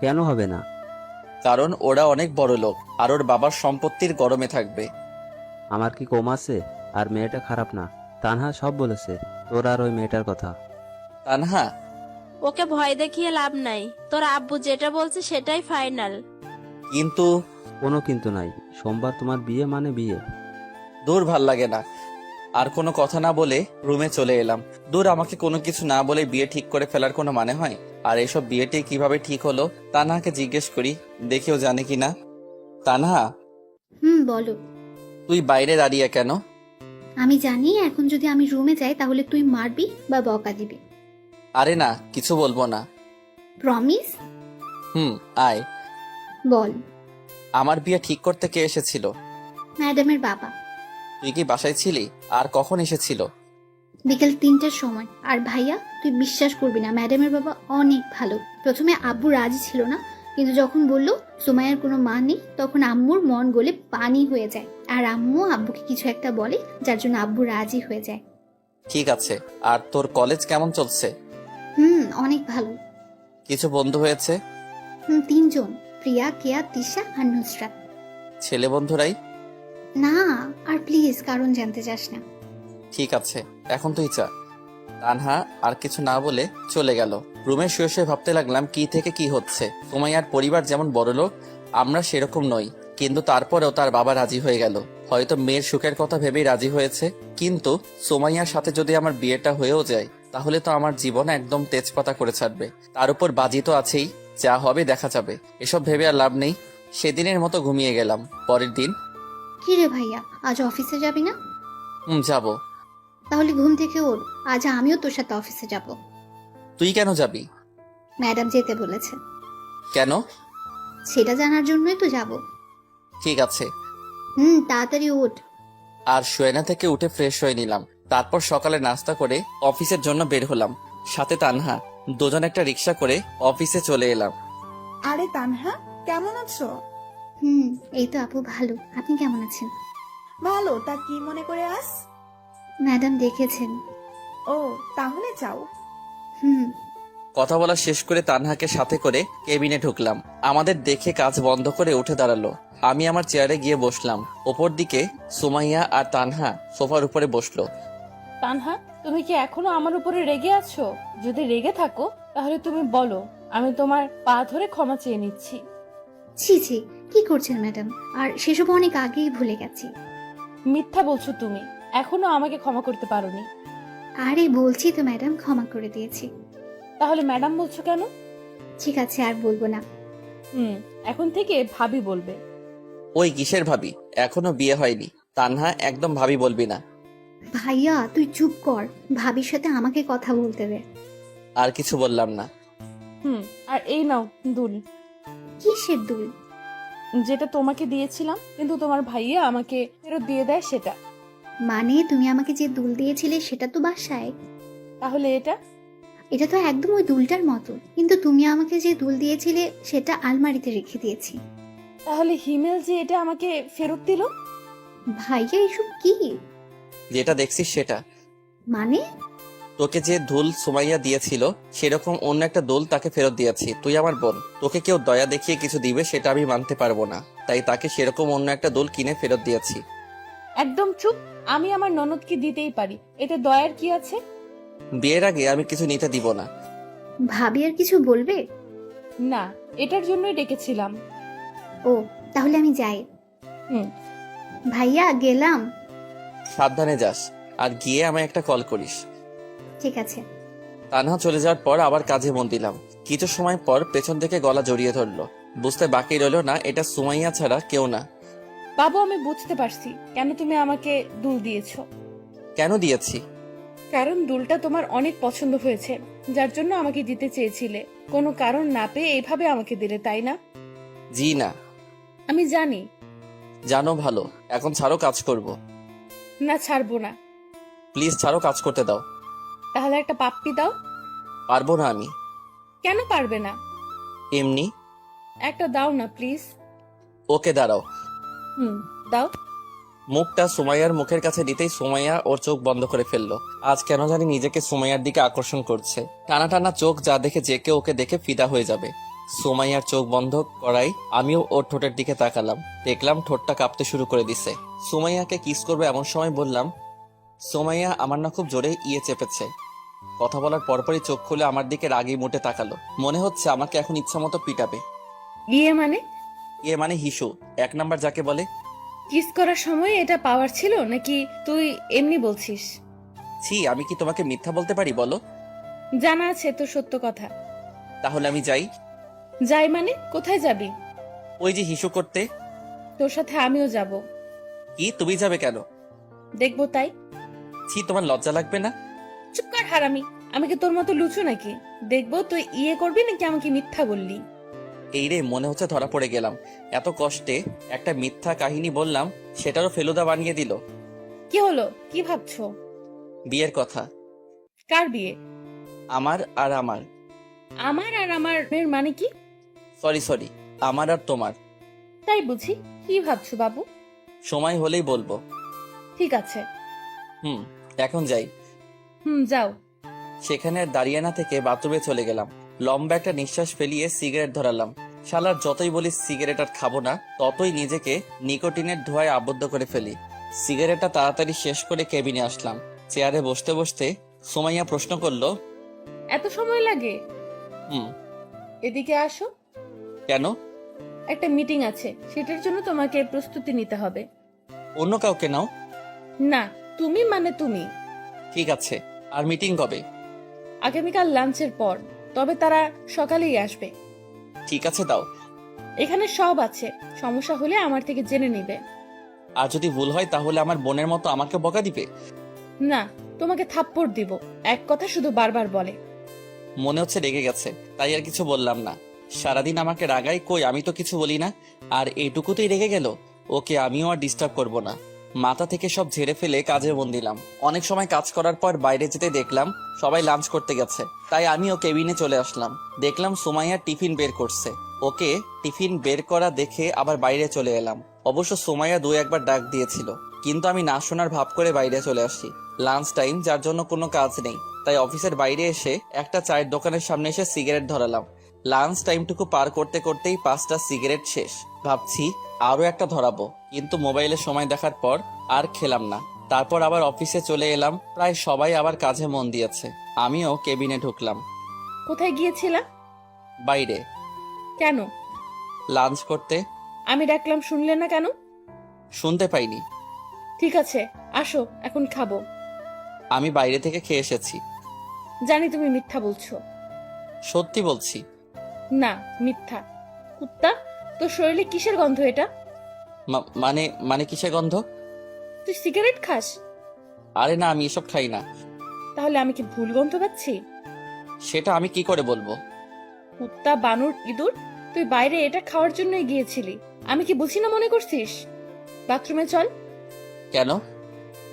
কেন হবে না? কারণ ওরা অনেক বড় লোক আর ওর বাবার সম্পত্তির গরমে থাকবে। আমার কি কম আছে? আর মেয়েটা খারাপ না। তানহা সব বলেছে তোর আর ওই মেয়েটার কথা। তানহা, ওকে ভয় দেখিয়ে লাভ নাই, তোর আব্বু যেটা বলছে সেটাই ফাইনাল। কিন্তু কোনো কিন্তু নাই। সোমবার তোমার বিয়ে মানে বিয়ে। দূর, ভাল লাগে না। আর কোনো কথা না বলে রুমে চলে এলাম। দূর, আমাকে কোনো কিছু না বলে বিয়ে ঠিক করে ফেলার কোনো মানে হয়? আর এসব বিয়েটি কিভাবে ঠিক হলো তানহাকে জিজ্ঞেস করি, দেখেও জানে কিনা। তানহা, বলো। তুই বাইরে দাঁড়িয়ে কেন? আমি জানি এখন যদি আমি রুমে যাই তাহলে তুই মারবি বা বকা দিবি। আরে না, কিছু বলবো না। প্রমিস? আয়। বল। আমার বিয়ে ঠিক করতে কে এসেছিল? ম্যাডামের বাবা। তুই কি বাসায় ছিলি? আর কখন এসেছিল? বিকেল 3টার সময়। আর ভাইয়া, তুই বিশ্বাস করবি না, ম্যাডামের বাবা অনেক ভালো। প্রথমে আব্বু রাজি ছিল না, কিন্তু যখন বলল সুমাইয়ার কোনো মা নেই, তখন আম্মুর মন গলে পানি হয়ে যায়। আর আম্মু আব্বুকে কিছু একটা বলে, যার জন্য আব্বু রাজি হয়ে যায়। ঠিক আছে। আর তোর কলেজ কেমন চলছে? অনেক ভালো। কিছু বন্ধু হয়েছে? 3জন, প্রিয়া, কেয়া, তিশা আর নুসরাত। ছেলে বন্ধুরাই? না, আর প্লিজ কারণ জানতে চাস না। ঠিক আছে, এখন তুই চা। তানহা আর কিছু না বলে চলে গেল। রুমে শুয়ে শুয়ে ভাবতে লাগলাম কি থেকে কি হচ্ছে। সুমাইয়ার পরিবার যেমন বড়লোক, আমরা সেরকম নই, কিন্তু তারপরেও তার বাবা রাজি হয়ে গেল। হয়তো মেয়ের সুখের কথা ভেবেই রাজি হয়েছে। কিন্তু সুমাইয়ার সাথে যদি আমার বিয়েটা হয়েও যায়, তাহলে তো আমার জীবন একদম তেজপাতা করে ছাড়বে। তার উপর বাজি তো আছেই, যা হবে দেখা যাবে। এসব ভেবে আর লাভ নেই। সেদিনের মতো ঘুমিয়ে গেলাম। পরের দিন। কি রে ভাইয়া, আজ অফিসে যাবি না? যাব। তাহলে ঘুম থেকে ওঠ, আজ আমিও তোর সাথে অফিসে যাব। তুই কেন যাবি? ম্যাডাম যেতে বলেছে। কেন? সেটা জানার জন্যই তো যাব। ঠিক আছে। তাড়াতাড়ি ওঠ। আর শোয়না থেকে উঠে ফ্রেশ হয়ে নিলাম। তারপর সকালে নাস্তা করে অফিসের জন্য বের হলাম। সাথে তানহা। দুজন একটা রিক্সা করে অফিসে চলে এলাম। আরে তানহা, কেমন আছো? এই তো আপু ভালো। আপনি কেমন আছেন? ভালো। তা কি মনে করে আস? ম্যাডাম দেখেছেন। ও, তাহলে যাও। কথা বলা শেষ করে তানহাকে সাথে করে কেবিনে ঢুকলাম। আমাদের দেখে কাজ বন্ধ করে উঠে দাঁড়ালো। আমি আমার চেয়ারে গিয়ে বসলাম। ওপর দিকে সুমাইয়া আর তানহা সোফার উপরে বসলো। তানহা, তুমি কি এখনো আমার উপরে রেগে আছো? যদি রেগে থাকো তাহলে তুমি বলো, আমি তোমার পা ধরে ক্ষমা চেয়ে নিচ্ছি। ছি ছি, কি করছেন ম্যাডাম? আর সেসব অনেক আগেই ভুলে গেছি। মিথ্যা বলছো তুমি, এখনো আমাকে ক্ষমা করতে পারোনি। আরে বলছি তো ম্যাডাম, ক্ষমা করে দিয়েছি। তাহলে ম্যাডাম বলছো কেন? ঠিক আছে, আর বলবো না। এখন থেকে ভাবি বলবে। ওই কিসের ভাবি? এখনো বিয়ে হয়নি। তানহা, একদম ভাবি বলবি না। ভাইয়া তুই চুপ কর, ভাবির সাথে আমাকে কথা বলতে দে। আর কিছু বললাম না। আর এই নাও দুল। কিসের দুল? যেটা তোমাকে দিয়েছিলাম কিন্তু তোমার ভাইয়া আমাকে ফেরত দিয়ে দেয় সেটা। মানে তুমি আমাকে যে দুল দিয়েছিলে সেটা তো বাসায়। তাহলে এটা? এটা তো একদম ওই দুলটার মতো, কিন্তু তুমি আমাকে যে দুল দিয়েছিলে সেটা আলমারিতে রেখে দিয়েছি। তাহলে হিমেল যে এটা আমাকে ফেরত দিল? ভাইয়া এসব কি? যেটা দেখছিস সেটা। মানে? তোকে যে দুল সুমাইয়া দিয়েছিল সেরকম অন্য একটা দুল তাকে ফেরত দিয়েছি। তুই আমার বোন, তোকে কেউ দয়া দেখিয়ে কিছু দিবে সেটা আমি মানতে পারবো না, তাই তাকে সেরকম অন্য একটা দুল কিনে ফেরত দিয়েছি। একদম চুপ। আমি আমার ননদকে দিতেই পারি, এতে দয়ার কি আছে? বিয়ের আগে আমি কিছু নিতে দিব না। ভাবি আর কিছু বলবে না, এটার জন্যই ডেকেছিলাম। ও, তাহলে আমি যাই। হুম। ভাইয়া গেলাম। সাবধানে যাস। আর গিয়ে আমায় একটা কল করিস। ঠিক আছে। তানহা চলে যাওয়ার পর আবার কাজে মন দিলাম। কিছু সময় পর পেছন থেকে গলা জড়িয়ে ধরলো। বুঝতে বাকি রইল না এটা সুমাইয়া ছাড়া কেউ না। বাবু, আমি বুঝতে পারছি কেন তুমি আমাকে দুল দিয়েছো। কেন দিয়েছি? কারণ দুলটা তোমার অনেক পছন্দ হয়েছে, যার জন্য আমাকে দিতে চেয়েছিলে। কোনো কারণ না পেয়ে এইভাবে আমাকে দিলে, তাই না? জি না। আমি জানি। জানো ভালো। এখন ছাড়ো, কাজ করব। না, ছাড়বো না। প্লিজ ছাড়ো, কাজ করতে দাও। তাহলে একটা পাপ্পি দাও। পারবো না আমি। কেন পারবে না? এমনি। একটা দাও না প্লিজ। ওকে দাঁড়াও। দাও। মুখটা সুমাইয়ার মুখের কাছে দিতেই সুমাইয়া ওর চোখ বন্ধ করে ফেললো। আজ কেন জানি নিজেকে সুমাইয়ার দিকে আকর্ষণ করছে। টানা টানা চোখ যা দেখে যে কেউ ওকে দেখে ফিদা হয়ে যাবে। সুমাইয়ার চোখ বন্ধ করাই আমিও ওর ঠোঁটের দিকে তাকালাম। দেখলাম ঠোঁটটা কাঁপতে শুরু করে দিছে। সুমাইয়াকে কিস করবে এমন সময় বললাম, সুমাইয়া আমার না খুব জোরে চেপেছে। কথা বলার পরপরই চোখ খুলে আমার দিকে রাগি মুটে তাকালো। মনে হচ্ছে আমাকে এখন ইচ্ছা মতো পিটাবে। মানে মানে হিসু, 1 নাম্বার যাকে বলে। কিস করার সময় এটা পাওয়ার ছিল নাকি তুই এমনি বলছিস? ছি, আমি কি তোমাকে মিথ্যা বলতে পারি বলো? জানা আছে তো সত্য কথা। তাহলে আমি যাই। যাই মানে? কোথায় যাবি? ওই যে হিসু করতে। তোর সাথে আমিও যাব। কি, তুমি যাবে কেন? দেখবো তাই। ছি, তোমার লজ্জা লাগবে না? চুপ কর হারামি। আমি কি তোর মতো লুচু নাকি? দেখবো তুই করবি নাকি আমাকে মিথ্যা বললি। এই রে, মনে হচ্ছে ধরা পড়ে গেলাম। এত কষ্টে একটা মিথ্যা কাহিনী বললাম, সেটারও ফেলুদা বানিয়ে দিল। কি হলো? কি ভাবছো? বিয়ের কথা। কার বিয়ে? আমার আর আমার। আমার আর আমার এর মানে কি? সরি, আমার আর তোমার। তাই বুঝি? কি ভাবছো বাবু? সময় হলেই বলবো। ঠিক আছে। এখন যাই। যাও। সেখানে আর দাঁড়িয়ে না থেকে বাথরুমে চলে গেলাম। লম্বা একটা নিঃশ্বাস ফেলিয়ে সিগারেট ধরালাম। শালার যতই বলি সিগারেট আর খাবো না, ততই নিজেকে নিকোটিনের ধোঁয়ায় আবদ্ধ করে ফেলি। সিগারেটটা তাড়াতাড়ি শেষ করে কেবিনে আসলাম। চেয়ারে বসতে বসতে সুমাইয়া প্রশ্ন করলো, এত সময় লাগে? হুম। এদিকে আসো। কেন? একটা মিটিং আছে, সেটার জন্য তোমাকে প্রস্তুতি নিতে হবে। অন্য কাউকে নাও। না, তুমি মানে তুমি। ঠিক আছে। আর মিটিং কবে? আগামীকাল লাঞ্চের পর, তবে তারা সকালেই আসবে। ঠিক আছে, দাও। এখানে সব আছে, সমস্যা হলে আমার থেকে জেনে নিবে। আর যদি ভুল হয় তাহলে আমার বোনের মতো আমাকে বকা দিবে? না, তোমাকে থাপ্পড় দিব। এক কথা শুধু বারবার বলে। মনে হচ্ছে রেগে গেছে, তাই আর কিছু বললাম না। সারাদিন আমাকে রাগাই, কই আমি তো কিছু বলি না। আর এইটুকুতেই রেগে গেল। ওকে আমিও আর ডিস্টার্ব করব না। মাথা থেকে সব ঝেড়ে ফেলে কাজে মন দিলাম। অনেক সময় কাজ করার পর বাইরে যেতে দেখলাম সবাই লাঞ্চ করতে গেছে, তাই আমিও কেবিনে চলে আসলাম। দেখলাম সুমাইয়া টিফিন বের করছে। ওকে টিফিন বের করা দেখে আবার বাইরে চলে এলাম। অবশ্য সুমাইয়া 2-1 বার ডাক দিয়েছিল, কিন্তু আমি না শোনার ভাব করে বাইরে চলে আসি। লাঞ্চ টাইম, যার জন্য কোনো কাজ নেই, তাই অফিসের বাইরে এসে একটা চায়ের দোকানের সামনে এসে সিগারেট ধরালাম। লাঞ্চ টাইমটুকু পার করতে করতেই 5টা সিগারেট শেষ। ভাবছি আরো একটা ধরাবো, কিন্তু মোবাইলে সময় দেখার পর আর খেলাম না। তারপর আবার অফিসে চলে এলাম। প্রায় সবাই আবার কাজে মন দিয়েছে। আমিও কেবিনে ঢুকলাম। কোথায় গিয়েছিলা? বাইরে। কেন? লাঞ্চ করতে। আমি ডাকলাম শুনলে না কেন? শুনতে পাইনি। ঠিক আছে, আসো, এখন খাবো। আমি বাইরে থেকে খেয়ে এসেছি। জানি তুমি মিথ্যা বলছো। সত্যি বলছি। না, মিথ্যা। কুত্তা, তোর শরীরে কিসের গন্ধ এটা? মানে কিসের গন্ধ? তুই সিগারেট খাস? আরে না, আমি এসব খাই না। তাহলে আমি কি ভুল গন্ধ পাচ্ছি? সেটা আমি কি করে বলবো? কুত্তা, বানর, ইঁদুর, তুই বাইরে এটা খাওয়ার জন্যই গিয়েছিলি। আমি কি বুঝি না মনে করছিস? বাথরুমে চল। কেন?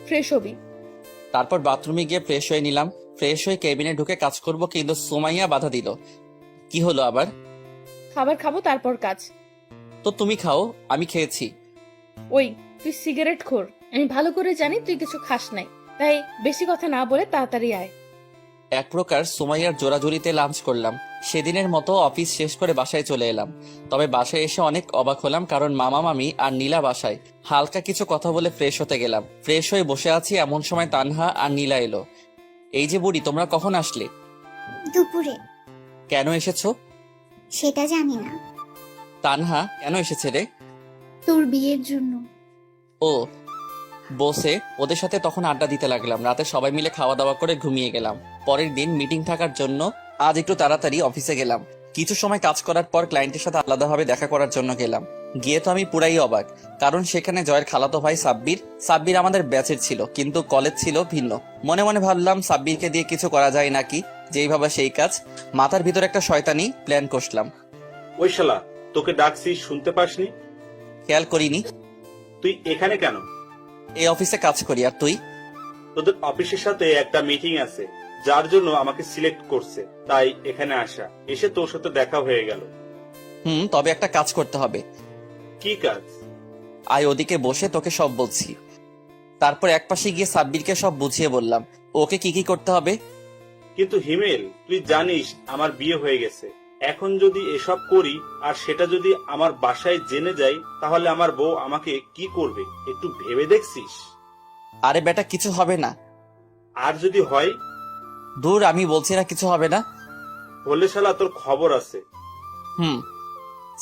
ফ্রেশ হবি। তারপর বাথরুমে গিয়ে ফ্রেশ হয়ে নিলাম। ফ্রেশ হয়ে কেবিনে ঢুকে কাজ করব, কিন্তু সুমাইয়া বাধা দিল। কি হলো আবার? খাবার খাবো, তারপর কাজ। তো তুমি খাও, আমি খেয়েছি। ওই, তুই সিগারেট খোর। আমি ভালো করে জানি তুই কিছু খাস নাই, তাই বেশি কথা না বলে তাড়াতাড়ি আয়। এক প্রকার সুমাইয়ার জোরাজুরিতে লাঞ্চ করলাম। সেদিনের মতো অফিস শেষ করে বাসায় চলে এলাম। তবে বাসায় এসে অনেক অবাক হলাম, কারণ মামা মামি আর নীলা বাসায়। হালকা কিছু কথা বলে ফ্রেশ হতে গেলাম। ফ্রেশ হয়ে বসে আছি, এমন সময় তানহা আর নীলা এলো। এই যে বুড়ি, তোমরা কখন আসলে? দুপুরে। কেন এসেছো? সেটা জানি না। তানহা কেন এসেছে রে? তোর বিয়ের জন্য। ও, বসে ওদের সাথে তখন আড্ডা দিতে লাগলাম। রাতে সবাই মিলে খাওয়া দাওয়া করে ঘুমিয়ে গেলাম। পরের দিন মিটিং থাকার জন্য আজ একটু তাড়াতাড়ি অফিসে গেলাম। কিছু সময় কাজ করার পর ক্লায়েন্টের সাথে আলাদাভাবে দেখা করার জন্য গেলাম। গিয়ে তো আমি পুরাই অবাক, কারণ সেখানে জয়ের খালাতো ভাই সাব্বির আমাদের ব্যাচের ছিল, কিন্তু কলেজ ছিল ভিন্ন। মনে মনে ভাবলাম সাব্বিরকে দিয়ে কিছু করা যায় নাকি, যেই ভাবা সেই কাজ। মাথার ভিতর একটা শয়তানি প্ল্যান কষলাম। ওই শালা, তোকে ডাকছি শুনতে পাসনি? খেয়াল করিনি। তুই এখানে কেন? এই অফিসে কাজ করি। আর তুই? তোদের অফিসের সাথে একটা মিটিং আছে, যার জন্য আমাকে সিলেক্ট করছে, তাই এখানে আসা। এসে তোর সাথে দেখা হয়ে গেল। তবে একটা কাজ করতে হবে। কি কাজ? আয় ওদিকে বসে তোকে সব বলছি। তারপর একপাশে গিয়ে সাব্বিরকে সব বুঝিয়ে বললাম ওকে কি কি করতে হবে। কিন্তু হিমেল, তুই জানিস আমার বিয়ে হয়ে গেছে। এখন যদি এসব করি আর সেটা যদি আমার বাসায় জেনে যায়, তাহলে আমার বউ আমাকে কি করবে একটু ভেবে দেখছিস? আরে বেটা, কিছু হবে না। আর যদি হয়? দূর, আমি বলছি না কিছু হবে না। বলে শালা তোর খবর আছে।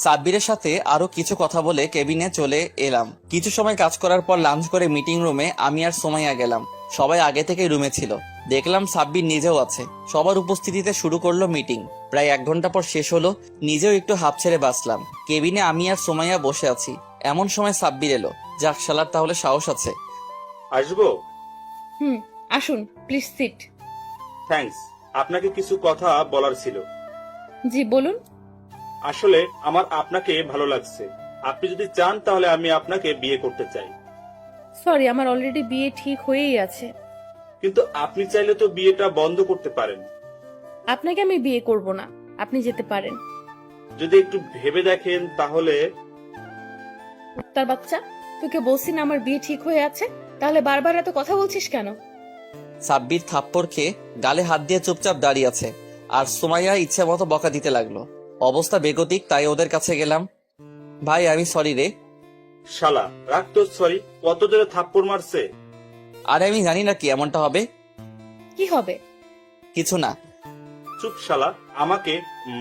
সাব্বিরের সাথে আরো কিছু কথা বলে কেবিনে চলে এলাম। কিছু সময় কাজ করার পর লাঞ্চ করে মিটিং রুমে আমি আর সোমাইয়া গেলাম। সবাই আগে থেকেই রুমে ছিল। দেখলাম সাব্বির নিজেও আছে। সবার উপস্থিতিতে শুরু করলো মিটিং। প্রায় 1 ঘন্টা পর শেষ হলো। নিজেও একটু হাঁপ ছেড়ে বাঁচলাম। কেবিনে আমি আর সোমাইয়া বসে আছি। এমন সময় সাব্বির এলো। যাক, শালার তাহলে সাহস আছে। আসবো? আসুন, প্লিজ সিট। থ্যাঙ্কস। আপনাকে কিছু কথা বলার ছিল। জি বলুন। আসলে আমার আপনাকে ভালো লাগছে। আপনি যদি চান তাহলে আমি আপনাকে বিয়ে করতে চাই। সরি, আমার অলরেডি বিয়ে ঠিক হয়েই আছে। কিন্তু আপনি চাইলে তো বিয়েটা বন্ধ করতে পারেন। আপনাকে আমি বিয়ে করব না, আপনি যেতে পারেন। যদি একটু ভেবে দেখেন তাহলে। তার বাচ্চা, তোকে বলছি না আমার বিয়ে ঠিক হয়ে আছে, তাহলে বারবার এত কথা বলছিস কেন? সাব্বির থাপ্পড় খেয়ে গালে হাত দিয়ে চুপচাপ দাঁড়িয়ে আছে। আর সোমাইয়া ইচ্ছে মতো বকা দিতে লাগলো। অবস্থা বেগতিক, তাই ওদের কাছে গেলাম। ভাই, আমি সরি রে। শালা, রাখ তো সরি। কত জোরে থাপ্পড় মারছে। আরে আমি জানি না কি এমনটা হবে। কি হবে? কিছু না। চুপ শালা। আমাকে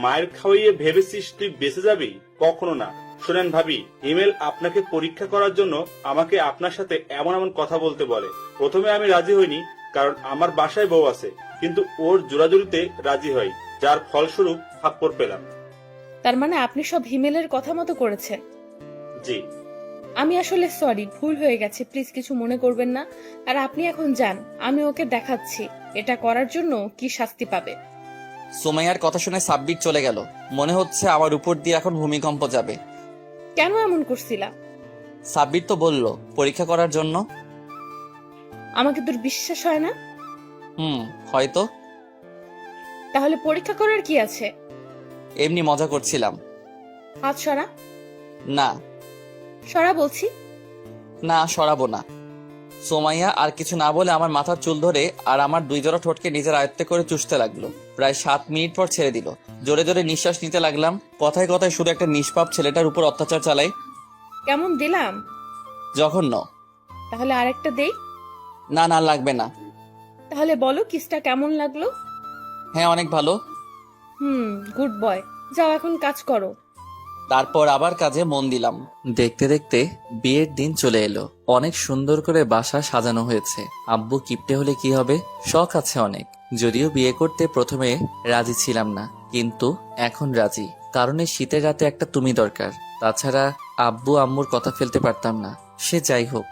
মায়ের খাওয়াইয়ে ভেবেছিস তুই বেঁচে যাবি? কখনো না। শোনেন ভাবি, ইমেল আপনাকে পরীক্ষা করার জন্য আমাকে আপনার সাথে এমন এমন কথা বলতে বলে। প্রথমে আমি রাজি হইনি, কারণ আমার বাসায় বউ আছে। কিন্তু ওর জোরাজুরিতে রাজি হয়, যার ফলস্বরূপ থাপ্পড় পেলাম। তার মানে আপনি সব হিমেলের কথা মতো করেছেন? জি। আমি আসলে সরি, ভুল হয়ে গেছে, প্লিজ কিছু মনে করবেন না। আর আপনি এখন যান, আমি ওকে দেখাচ্ছি এটা করার জন্য কি শাস্তি পাবে। সোমাইয়ার কথা শুনে সাব্বির চলে গেল। মনে হচ্ছে আমার উপর দিয়ে এখন ভূমিকম্প যাবে। কেন এমন করছিলাম? সাব্বির তো বলল পরীক্ষা করার জন্য। আমাকে তোর বিশ্বাস হয় না? হয়তো। তাহলে পরীক্ষা করার কি আছে? এমনি মজা করছিলাম। হাত সরা। না। সরা বলছি। না, সরাবো না। সোমাইয়া আর কিছু না বলে আমার মাথার চুল ধরে আর আমার 2 জোড়া ঠোঁটকে নিজের আয়ত্তে করে চুষতে লাগলো। প্রায় 7 মিনিট পর ছেড়ে দিল। জোরে জোরে নিঃশ্বাস নিতে লাগলাম। কথায় কথায় শুধু একটা নিষ্পাপ ছেলেটার উপর অত্যাচার চালাই। কেমন দিলাম? জঘন্য। তাহলে আরেকটা দেই? না না, লাগবে না। তাহলে বলো কিসটা কেমন লাগলো? হ্যাঁ, অনেক ভালো। Good boy. যাও এখন কাজ করো। তারপর আবার কাজে মন দিলাম। দেখতে দেখতে বিয়ের দিন চলে এলো। অনেক সুন্দর করে বাসা সাজানো হয়েছে। আব্বু কিপটে হলে কি হবে, শখ আছে অনেক। যদিও বিয়ে করতে প্রথমে রাজি ছিলাম না, কিন্তু এখন রাজি। কারণ এই শীতের রাতে একটা তুমি দরকার। তাছাড়া আব্বু আম্মুর কথা ফেলতে পারতাম না। সে যাই হোক,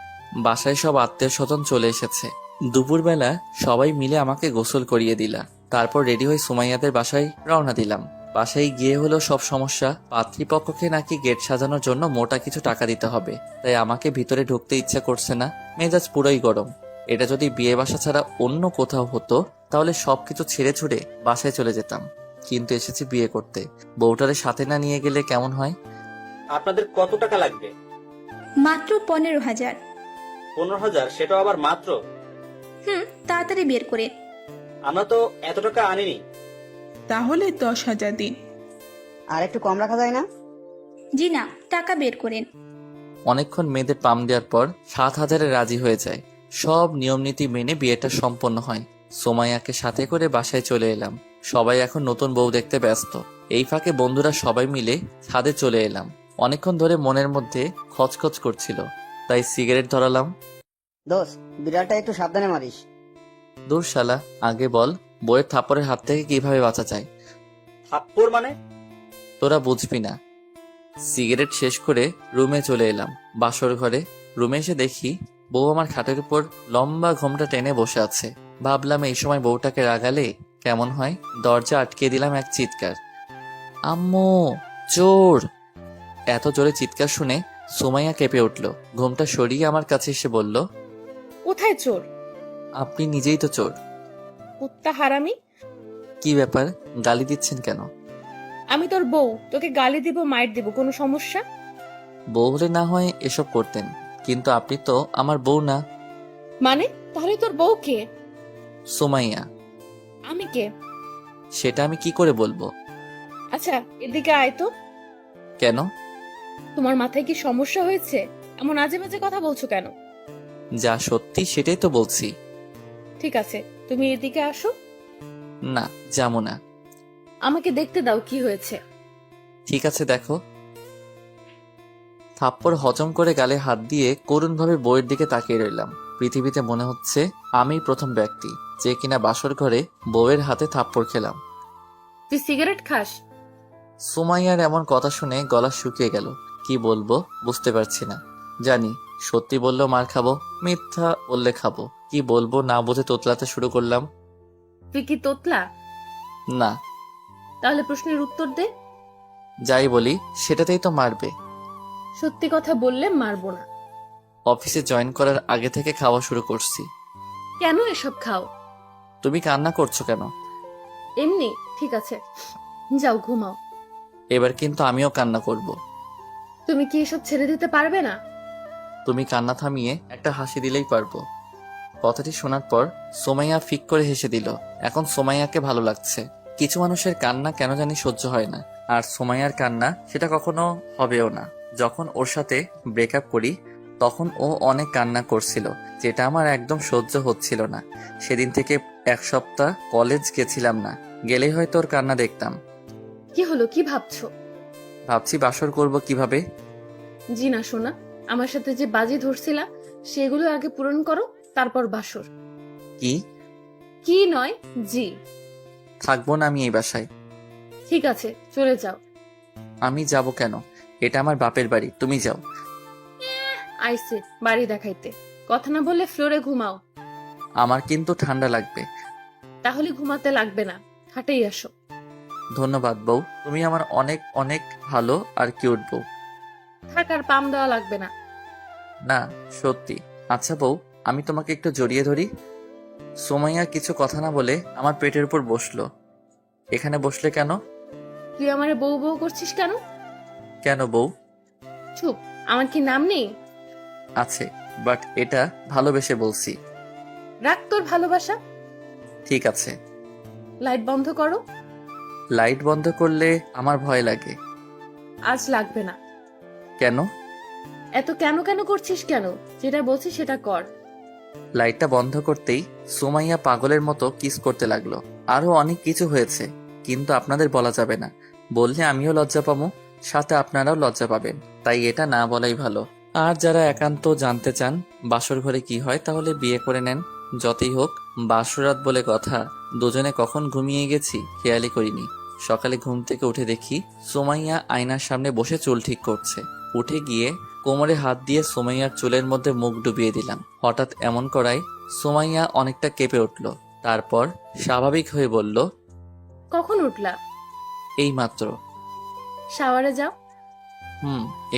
বাসায় সব আত্মীয় স্বজন চলে এসেছে। দুপুরবেলা সবাই মিলে আমাকে গোসল করিয়ে দিলা। তারপর রেডি হয়ে সুমাইয়াদের বাসায় রওনা দিলাম। বাসায় গিয়ে হলো সব সমস্যা। পাত্রীপক্ষকে নাকি গেট সাজানোর জন্য মোটা কিছু টাকা দিতে হবে, তাই আমাকে ভিতরে ঢুকতে ইচ্ছা করছে না। মেজাজ পুরোই গরম। এটা যদি বিয়ে বাসা ছাড়া অন্য কোথাও হতো তাহলে সবকিছু ছেড়ে ছুড়ে বাসায় চলে যেতাম। কিন্তু এসেছি বিয়ে করতে, বউটারে সাথে না নিয়ে গেলে কেমন হয়? আপনাদের কত টাকা লাগবে? মাত্র 15,000। 15,000? সেটাও আবার মাত্র? তাড়াতাড়ি বের করে। আমরা তো এত টাকা আনিনি। তাহলে 10,000 দিন। আর একটু কম রাখা যায় না? জি না, টাকা বের করেন। অনেকক্ষণ মেয়েদের পাম দেওয়ার পর 7,000-এ রাজি হয়ে যায়। সব নিয়ম নীতি মেনে বিয়েটা সম্পন্ন হয়। সোমাইয়াকে সাথে করে বাসায় চলে এলাম। সবাই এখন নতুন বউ দেখতে ব্যস্ত। এই ফাঁকে বন্ধুরা সবাই মিলে ছাদে চলে এলাম। অনেকক্ষণ ধরে মনের মধ্যে খচখচ করছিল, তাই সিগারেট ধরালাম। দোস্ত, বিড়ালটা একটু সাবধানে মারিস। দূর শালা, আগে বল বইয়ের থাপ্পড়ের হাত থেকে কিভাবে বাঁচা যায়? থাপ্পড় মানে? তোরা বুঝবি না। সিগারেট শেষ করে রুমে চলে এলাম। বাসর ঘরে রুমে এসে দেখি বউ আমার খাটের উপর লম্বা ঘোমটা টেনে বসে আছে। ভাবলাম এই সময় বউটাকে রাগালে কেমন হয়। দরজা আটকে দিলাম এক চিৎকার, আম্মু চোর! এত জোরে চিৎকার শুনে সুমাইয়া কেঁপে উঠল। ঘোমটা সরিয়ে আমার কাছে এসে বলল, কোথায় চোর? আপনি নিজেই তো চোর। কুত্তা হারামি! কি ব্যাপার, গালি দিচ্ছেন কেন? আমি তোর বউ, তোকে গালি দিব মাইর দিব, কোনো সমস্যা? বউ হলে না হয় এসব করতেন, কিন্তু আপনি তো আমার বউ না। মানে তাহলে তোর বউ কে? সুমাইয়া। আমি কে? সেটা আমি কি করে বলবো? আচ্ছা এদিকে আয় তো। কেন? তোমার মাথায় কি সমস্যা হয়েছে? এমন আজে বাজে কথা বলছো কেন? যা সত্যি সেটাই তো বলছি। ঠিক আছে, তুমি এদিকে আসো। না, যাবো না। আমাকে দেখতে দাও কি হয়েছে। ঠিক আছে, দেখো। থাপ্পড় হজম করে গালে হাত দিয়ে করুণভাবে বইয়ের দিকে তাকিয়ে রইলাম। পৃথিবীতে মনে হচ্ছে আমি প্রথম ব্যক্তি যে কিনা বাসর ঘরে বউয়ের হাতে থাপ্পড় খেলাম। তুই সিগারেট খাস? সুমাইয়ার এমন কথা শুনে গলা শুকিয়ে গেল। কি বলবো বুঝতে পারছি না। জানি সত্যি বললেও মার খাবো, মিথ্যা বললে খাবো। কি বলবো না বুঝে তোতলাতে শুরু করলাম। তুই কি তোতলা? না, তাহলে প্রশ্নের উত্তর দে। যাই বলি সেটাতেই তো মারবে। সত্যি কথা বললে মারবো না। অফিসে জয়েন করার আগে থেকে খাওয়া শুরু করছি। কেন এসব খাও? তুমি কান্না করছো কেন? এমনি। ঠিক আছে, যাও ঘুমাও। এবার কিন্তু আমিও কান্না করব। তুমি কি এসব ছেড়ে দিতে পারবে না? তুমি কান্না থামিয়ে একটা হাসি দিলেই পারবো। কথাটি শোনার পর সোমাইয়া ফিক করে হেসে দিল। এখন সোমাইয়াকে ভালো লাগছে। কিছু মানুষের কান্না কেন জানি সহ্য হয় না, আর সোমাইয়ার কান্না সেটা কখনো হবেও না। যখন ওর সাথে ব্রেকআপ করি তখন ও অনেক কান্না করছিল, যেটা আমার একদম সহ্য হচ্ছিল না। সেদিন থেকে এক সপ্তাহ কলেজ গেছিলাম না, গেলেই হয়তো ওর কান্না দেখতাম। কি হলো, কি ভাবছো? ভাবছি বাসর করব কিভাবে। জি না সোনা, আমার সাথে যে বাজি ধরছিলা সেগুলো আগে পূরণ করো, তারপর বাসর। কি? কি নয়, জি। থাকবো না আমি এই বাসায়। ঠিক আছে, চলে যাও। আমি যাব কেন? এটা আমার বাপের বাড়ি, তুমি যাও। আইসে বাড়ি দেখাইতে, কথা না বললে ফ্লোরে ঘুমাও। আমার কিন্তু ঠান্ডা লাগবে। তাহলে ঘুমাতে লাগবে না, খাটেই আসো। ধন্যবাদ বউ, তুমি আমার অনেক অনেক ভালো আর কিউট বউ। থাকার পাম দেওয়া লাগবে না। না সত্যি। আচ্ছা বউ, আমি তোমাকে একটু জড়িয়ে ধরি। সোমাইয়া কিছু কথা না বলে আমার পেটের উপর বসলো। এখানে বসলে কেন? তুই আমারে বউ বউ করছিস কেন? কেন বউ? চুপ, আমার কি নাম নেই? আছে, বাট এটা ভালোবেসে বলছি। রাখ তোর ভালোবাসা। ঠিক আছে। লাইট বন্ধ করো। লাইট বন্ধ করলে আমার ভয় লাগে। আজ লাগবে না। কেন? এত কেন কেন করছিস কেন? যেটা বলছি সেটা কর। লাইটটা বন্ধ করতেই সুমাইয়া পাগলের মতো কিস করতে লাগলো। আরো অনেক কিছু হয়েছে, কিন্তু আপনাদের বলা যাবে না। বললে আমিও লজ্জা পাবো, সাথে আপনারাও লজ্জা পাবেন, তাই এটা না বলাই ভালো। আর যারা একান্ত জানতে চান বাসর ঘরে কি হয়, তাহলে বিয়ে করে নেন। যতই হোক বাসরাত বলে কথা, দুজনে কখন ঘুমিয়ে গেছি খেয়ালই করিনি। সকালে ঘুম থেকে উঠে দেখি সুমাইয়া আয়নার সামনে বসে চুল ঠিক করছে। উঠে গিয়ে কোমরে হাত দিয়ে সুমাইয়ার চুলের মধ্যে মুখ ডুবিয়ে দিলাম। হঠাৎ এমন করায় সুমাইয়া অনেকটা কেঁপে উঠল। তারপর স্বাভাবিক হয়ে বলল, কখন উঠলা? এই মাত্র। শাওয়ারে যাও।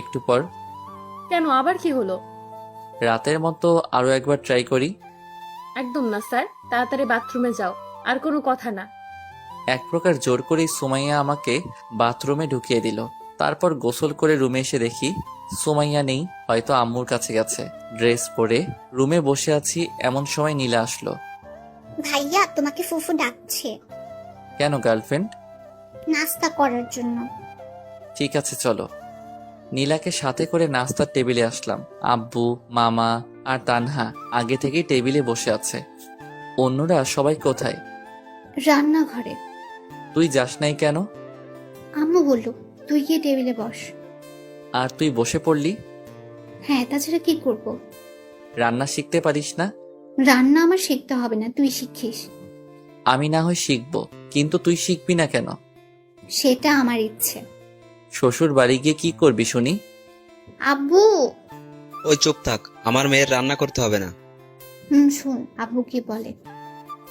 একটু পর। কেন, আবার কি হলো? রাতের মতো আরো একবার ট্রাই করি। একদম না স্যার, তাড়াতাড়ি বাথরুমে যাও। আর কোনো কথা না। এক প্রকার জোর করেই সুমাইয়া আমাকে বাথরুমে ঢুকিয়ে দিল। তারপর গোসল করে রুমে এসে দেখি সুমাইয়া নেই, হয়তো আম্মুর কাছে গেছে। ড্রেস পরে রুমে বসে আছি, এমন সময় নীলা আসলো। ভাইয়া, তোমাকে ফুফু ডাকছে। কেন গার্লফ্রেন্ড? নাস্তা করার জন্য। ঠিক আছে চলো। নীলাকে সাথে করে নাস্তার টেবিলে আসলাম। আব্বু, মামা আর তানহা আগে থেকেই টেবিলে বসে আছে। অন্যরা সবাই কোথায়? রান্নাঘরে। তুই যাস নাই কেন? আম্মু বলল তুই গিয়ে টেবিলে বস। আর তুই বসে পড়লি? হ্যাঁ, তাছাড়া কি করব? রান্না শিখতে পারিস না? রান্না আমার শিখতে হবে না, তুই শিখিস। আমি না হয় শিখবো, কিন্তু তুই শিখবি না কেন? সেটা আমার ইচ্ছে। শ্বশুর বাড়ি গিয়ে কি করবি শুনি? আব্বু। ওই চুপ থাক, আমার মেয়ের রান্না করতে হবে না। শোন আব্বু কি বলে।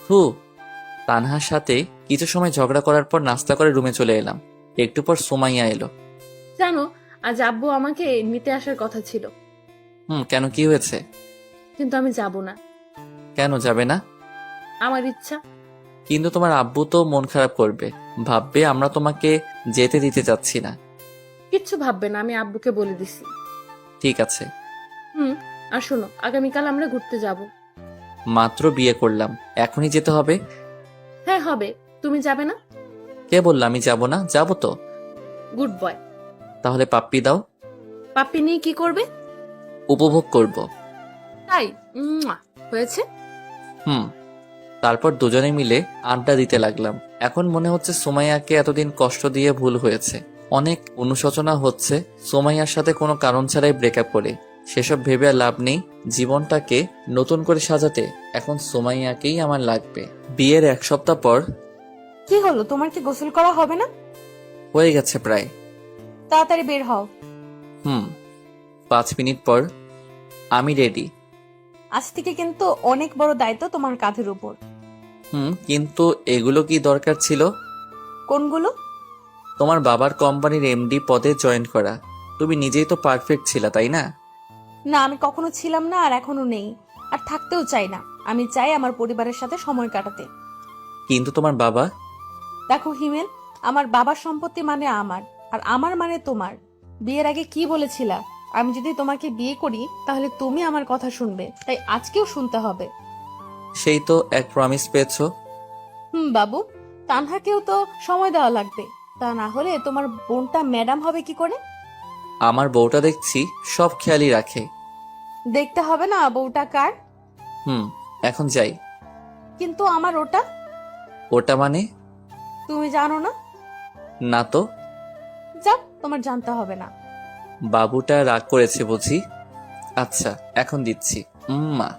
হু। তানহার সাথে কিছু সময় ঝগড়া করার পর নাস্তা করে রুমে চলে এলাম। একটু পর সুমাইয়া এলো। জানো, আজ আব্বু আমাকে নিতে আসার কথা ছিল, কেন, কি হয়েছে? কিন্তু আমি যাব না। কেন যাবে না? আমার ইচ্ছা। কিন্তু তোমার আব্বু তো মন খারাপ করবে, ভাববে আমরা তোমাকে যেতে দিতে চাচ্ছি না। কিচ্ছু ভাববে না, আমি আব্বুকে বলে দিছি। ঠিক আছে। আর শোনো, আগামীকাল আমরা ঘুরতে যাব। মাত্র বিয়ে করলাম, এখনই যেতে হবে? হ্যাঁ হবে, তুমি যাবে না? কে বললো আমি যাব না? যাব তো। Good boy. তাহলে পাপ্পি দাও। পাপ্পি নিয়ে কি করবে? উপভোগ করব। তাই? হয়েছে। তারপর দুজনে মিলে আড্ডা দিতে লাগলাম। এখন মনে হচ্ছে সুমাইয়াকে এতদিন কষ্ট দিয়ে ভুল হয়েছে। অনেক অনুশোচনা হচ্ছে সুমাইয়ার সাথে কোনো কারণ ছাড়াই ব্রেকআপ করে। সেসব ভেবে আর লাভ নেই। জীবনটাকে নতুন করে সাজাতে এখন সুমাইয়াকেই আমার লাগবে। বিয়ের 1 সপ্তাহ পর। কি হলো, তোমার কি গোসল করা হবে না? হয়ে গেছে প্রায়। তাড়াতাড়ি বের হও। 5 মিনিট পর। আমি রেডি। আজ থেকে কিন্তু অনেক বড় দায়িত্ব তোমার কাঁধের উপর। কিন্তু এগুলো কি দরকার ছিল? কোনগুলো? তোমার বাবার কোম্পানির এমডি পদে জয়েন করা। তুমি নিজেই তো পারফেক্ট ছিলা, তাই না? না, আমি কখনো ছিলাম না, আর এখনো নেই, আর থাকতেও চাই না। আমি চাই আমার পরিবারের সাথে সময় কাটাতে। কিন্তু তোমার বাবা। দেখো হিমেল, আমার বাবার সম্পত্তি মানে আমার, আর আমার মানে তোমার। বিয়ের আগে কি বলেছিলা? আমি যদি তোমাকে বিয়ে করি তাহলে তুমি আমার কথা শুনবে, তাই আজকেও শুনতে হবে। সেই তো এক প্রমিস পেয়েছো। বাবু, তানহাকেও তো সময় দেওয়া লাগবে, তা না হলে তোমার বোনটা ম্যাডাম হবে কি করে? আমার বউটা দেখছি সব খেয়ালই রাখে। দেখতে হবে না বউটা কার। এখন যাই। কিন্তু আমার ওটা। ওটা মানে? তুমি জানো না? না তো। যাও, তোমার জানতে হবে না। বাবুটা রাগ করেছে বুঝি। আচ্ছা, এখন দিচ্ছি। মা।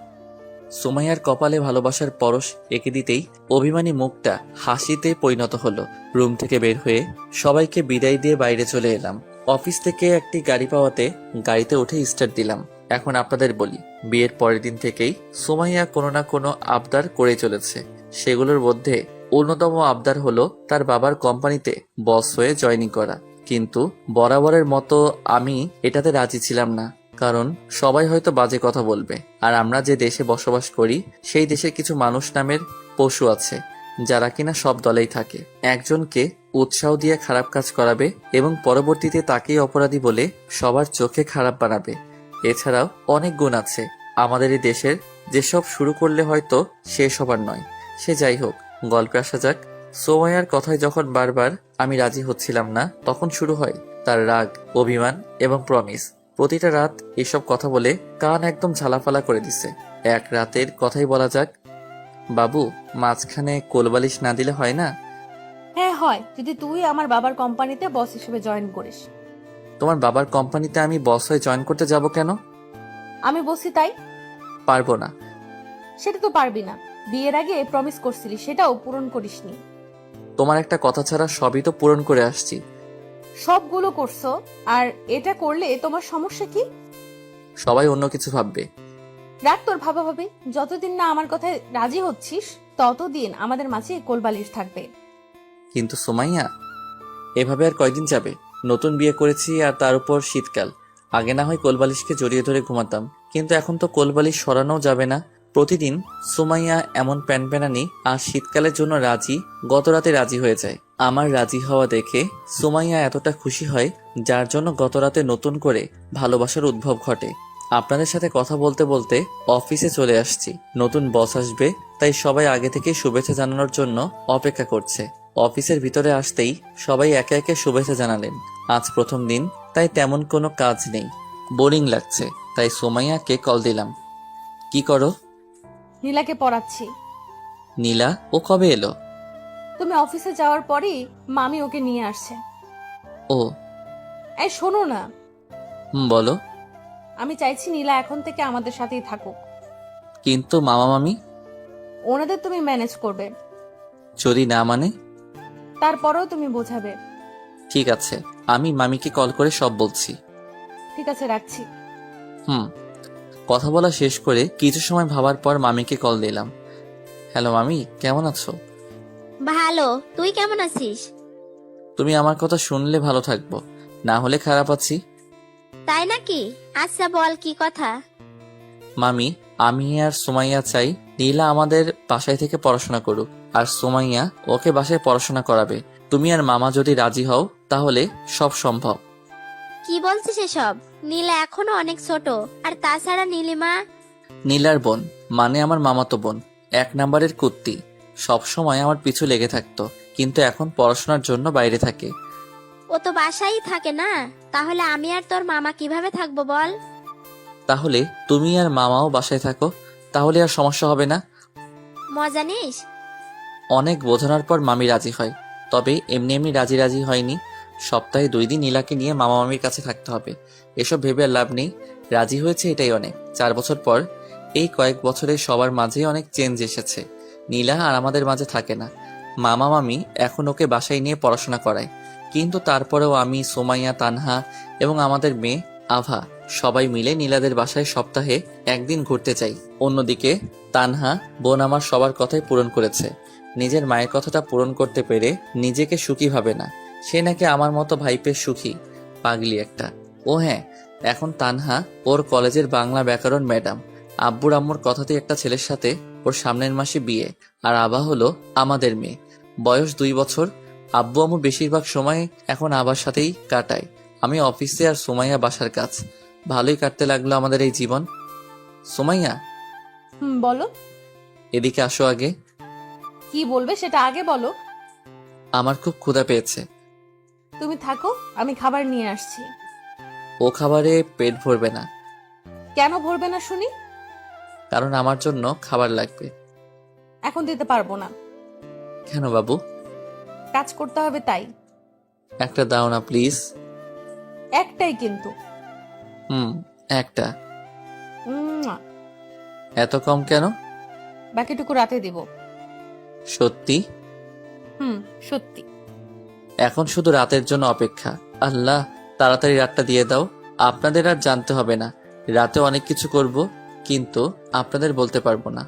সুমাইয়ার কপালে ভালোবাসার পরশ এঁকে দিতেই অভিমানী মুখটা হাসিতে পরিণত হলো। রুম থেকে বের হয়ে সবাইকে বিদায় দিয়ে বাইরে চলে এলাম। অফিস থেকে একটি গাড়ি পাওয়াতে গাড়িতে উঠে স্টার্ট দিলাম। এখন আপনাদের বলি, বিয়ের পরের দিন থেকেই সুমাইয়া কোনো না কোনো আবদার করে চলেছে। সেগুলোর মধ্যে অন্যতম আবদার হলো তার বাবার কোম্পানিতে বস হয়ে জয়েনিং করা। কিন্তু বরাবরের মতো আমি এটাতে রাজি ছিলাম না, কারণ সবাই হয়তো বাজে কথা বলবে। আর আমরা যে দেশে বসবাস করি সেই দেশে কিছু মানুষ নামের পশু আছে যারা কিনা সব দলেই থাকে। একজনকে উৎসাহ দিয়ে খারাপ কাজ করাবে এবং পরবর্তীতে তাকেই অপরাধী বলে সবার চোখে খারাপ বানাবে। এছাড়াও অনেক গুণ আছে আমাদের এই দেশের, যেসব শুরু করলে হয়তো শেষ হবার নয়। সে যাই হোক, গল্পে আসা যাক। সোমাইয়ার কথায় যখন বারবার আমি রাজি হচ্ছিলাম না, তখন শুরু হয় তার রাগ, অভিমান এবং প্রমিস। প্রতিটা রাত এসব কথা বলে কান একদম ঝালাফালা করে দিছে। এক রাতের কথাই বলা যাক। বাবু, মাঝখানে কোলবালিশ না দিলে হয় না? হ্যাঁ হয়, যদি তুই আমার বাবার কোম্পানিতে বস হিসেবে জয়েন করিস। তোমার বাবার কোম্পানিতে আমি বস হয়ে জয়েন করতে যাব কেন? আমি বসি তাই। পারবো না। সেটা তো পারবি না, বিয়ের আগে প্রমিস করছিলি, সেটাও পূরণ করিসনি। তোমার একটা কথা ছাড়া সবই তো পূরণ করে আসছি। সবগুলো করছো, আর এটা করলে তোমার সমস্যা কি? সবাই অন্য কিছু ভাববে। রাখ তোর ভাবা ভাবি, যতদিন না আমার কথায় রাজি হচ্ছিস ততদিন আমাদের মাঝে কোলবালিশ থাকবে। কিন্তু সুমাইয়া, এভাবে আর কয়দিন যাবে? নতুন বিয়ে করেছি, আর তার উপর শীতকাল। আগে না হয় কোলবালিশকে জড়িয়ে ধরে ঘুমাতাম, কিন্তু এখন তো কোলবালিশ সরানো যাবে না। প্রতিদিন সুমাইয়া এমন প্যানপ্যানানি আর শীতকালের জন্য রাজি, গত রাতে রাজি হয়ে যায়। আমার রাজি হওয়া দেখে সুমাইয়া এতটা খুশি হয়, যার জন্য গত রাতে নতুন করে ভালোবাসার উদ্ভব ঘটে। আপনাদের সাথে কথা বলতে বলতে অফিসে চলে আসছি। নতুন বস আসবে, তাই সবাই আগে থেকেই শুভেচ্ছা জানানোর জন্য অপেক্ষা করছে। অফিসের ভিতরে আসতেই সবাই একে একে শুভেচ্ছা জানালেন। আজ প্রথম দিন, তাই তেমন কোনো কাজ নেই, বোরিং লাগছে। তাই সুমাইয়াকে কল দিলাম। কি করো? নীলাকে পড়াচ্ছি। নীলা? ও কবে এলো? তুমি অফিসে যাওয়ার পরই মামি ওকে নিয়ে আসছে। ও। এই শোনো না। বলো। আমি চাইছি নীলা এখন থেকে আমাদের সাথেই থাকুক। কিন্তু মামা মামি ওনাদের তুমি ম্যানেজ করবে, যদি না মানে? তারপরেও তুমি বোঝাবে। ঠিক আছে, আমি মামিকে কল করে সব বলছি। ঠিক আছে, রাখছি। কথা বলা শেষ করে কিছু সময় ভাবার পর মামিকে কল দিলাম। হ্যালো মামি, কেমন আছো? ভালো, তুই কেমন আছিস? তুমি আমার কথা শুনলে ভালো থাকবো, না হলে খারাপ আছি। তাই নাকি? আচ্ছা বল, কি কথা? মামি, আমি আর সুমাইয়া চাই নীলা আমাদের বাসায় থেকে পড়াশোনা করুক, আর সুমাইয়া ওকে বাসায় পড়াশোনা করাবে। তুমি আর মামা যদি রাজি হও তাহলে সব সম্ভব। কি বলছিস এসব? নীলা এখনো অনেক ছোট, আর তাছাড়া নীলিমা। নীলার বোন মানে আমার মামাতো বোন, 1 নাম্বারের কুত্তি, সব সময় আমার পিছু লেগে থাকতো, কিন্তু এখন পড়াশোনার জন্য বাইরে থাকে। ও তো বাসায় থাকে না, তাহলে আমি আর তোর মামা কিভাবে থাকবো বল? তাহলে তুমি আর মামাও বাসায় থাকো, তাহলে আর সমস্যা হবে না। মজা নিস। অনেক বোঝানোর পর মামি রাজি হয়, তবে এমনি এমনি রাজি হয়নি। সপ্তাহে 2 দিন নীলাকে নিয়ে মামা মামির কাছে থাকতে হবে। এসব ভেবে আর লাভ নেই, রাজি হয়েছে এটাই অনেক। 4 বছর পর, এই কয়েক বছরে সবার মাঝেই অনেক চেঞ্জ এসেছে। নীলা আর আমাদের মাঝে থাকে না। মামা মামি এখন ওকে বাসায় নিয়ে পড়াশোনা করায়, কিন্তু তারপরেও আমি, সুমাইয়া, তানহা এবং আমাদের মেয়ে আভা সবাই মিলে নীলাদের বাসায় সপ্তাহে 1 দিন ঘুরতে যাই। অন্যদিকে তানহা বোন আমার সবার কথাই পূরণ করেছে। নিজের মায়ের কথাটা পূরণ করতে পেরে নিজেকে সুখী ভাবে না। সে নাকি আমার মতো ভাইপের সুখী, পাগলি একটা। ও হ্যাঁ, এখন তানহা ওর কলেজের বাংলা ব্যাকরণ ম্যাডাম। আব্বুর আম্মুর কথাতে একটা ছেলের সাথে ওর সামনের মাসে বিয়ে, আর আভা হলো আমাদের মেয়ে, বয়স 2 বছর। আব্বু আম্মু বেশিরভাগ সময় এখন আবার সাথেই কাটায়। আমি অফিসে আর সুমাইয়া বাসার কাজ। ভালোই কাটতে লাগলো আমাদের এই জীবন। সুমাইয়া, বলো। এদিকে আসো আগে। কি বলবে সেটা আগে বলো। আমার খুব ক্ষুধা পেয়েছে। তুমি থাকো, আমি খাবার নিয়ে আসছি। ও খাবারে পেট ভরবে না। কেন ভরবে না শুনি? কারণ আমার জন্য খাবার লাগবে। এখন দিতে পারবো না। কেন বাবু? কাজ করতে হবে তাই। একটা দাও না প্লিজ। একটাই কিন্তু। একটা। উম, এত কম কেন? বাকিটুকু রাতে দিব। সত্যি? সত্যি। এখন শুধু রাতের জন্য অপেক্ষা। আল্লাহ, তাড়াতাড়ি রাতটা দিয়ে দাও। আপনাদের আর জানতে হবে না। রাতে অনেক কিছু করব, কিন্তু আপনাদের বলতে পারবো না।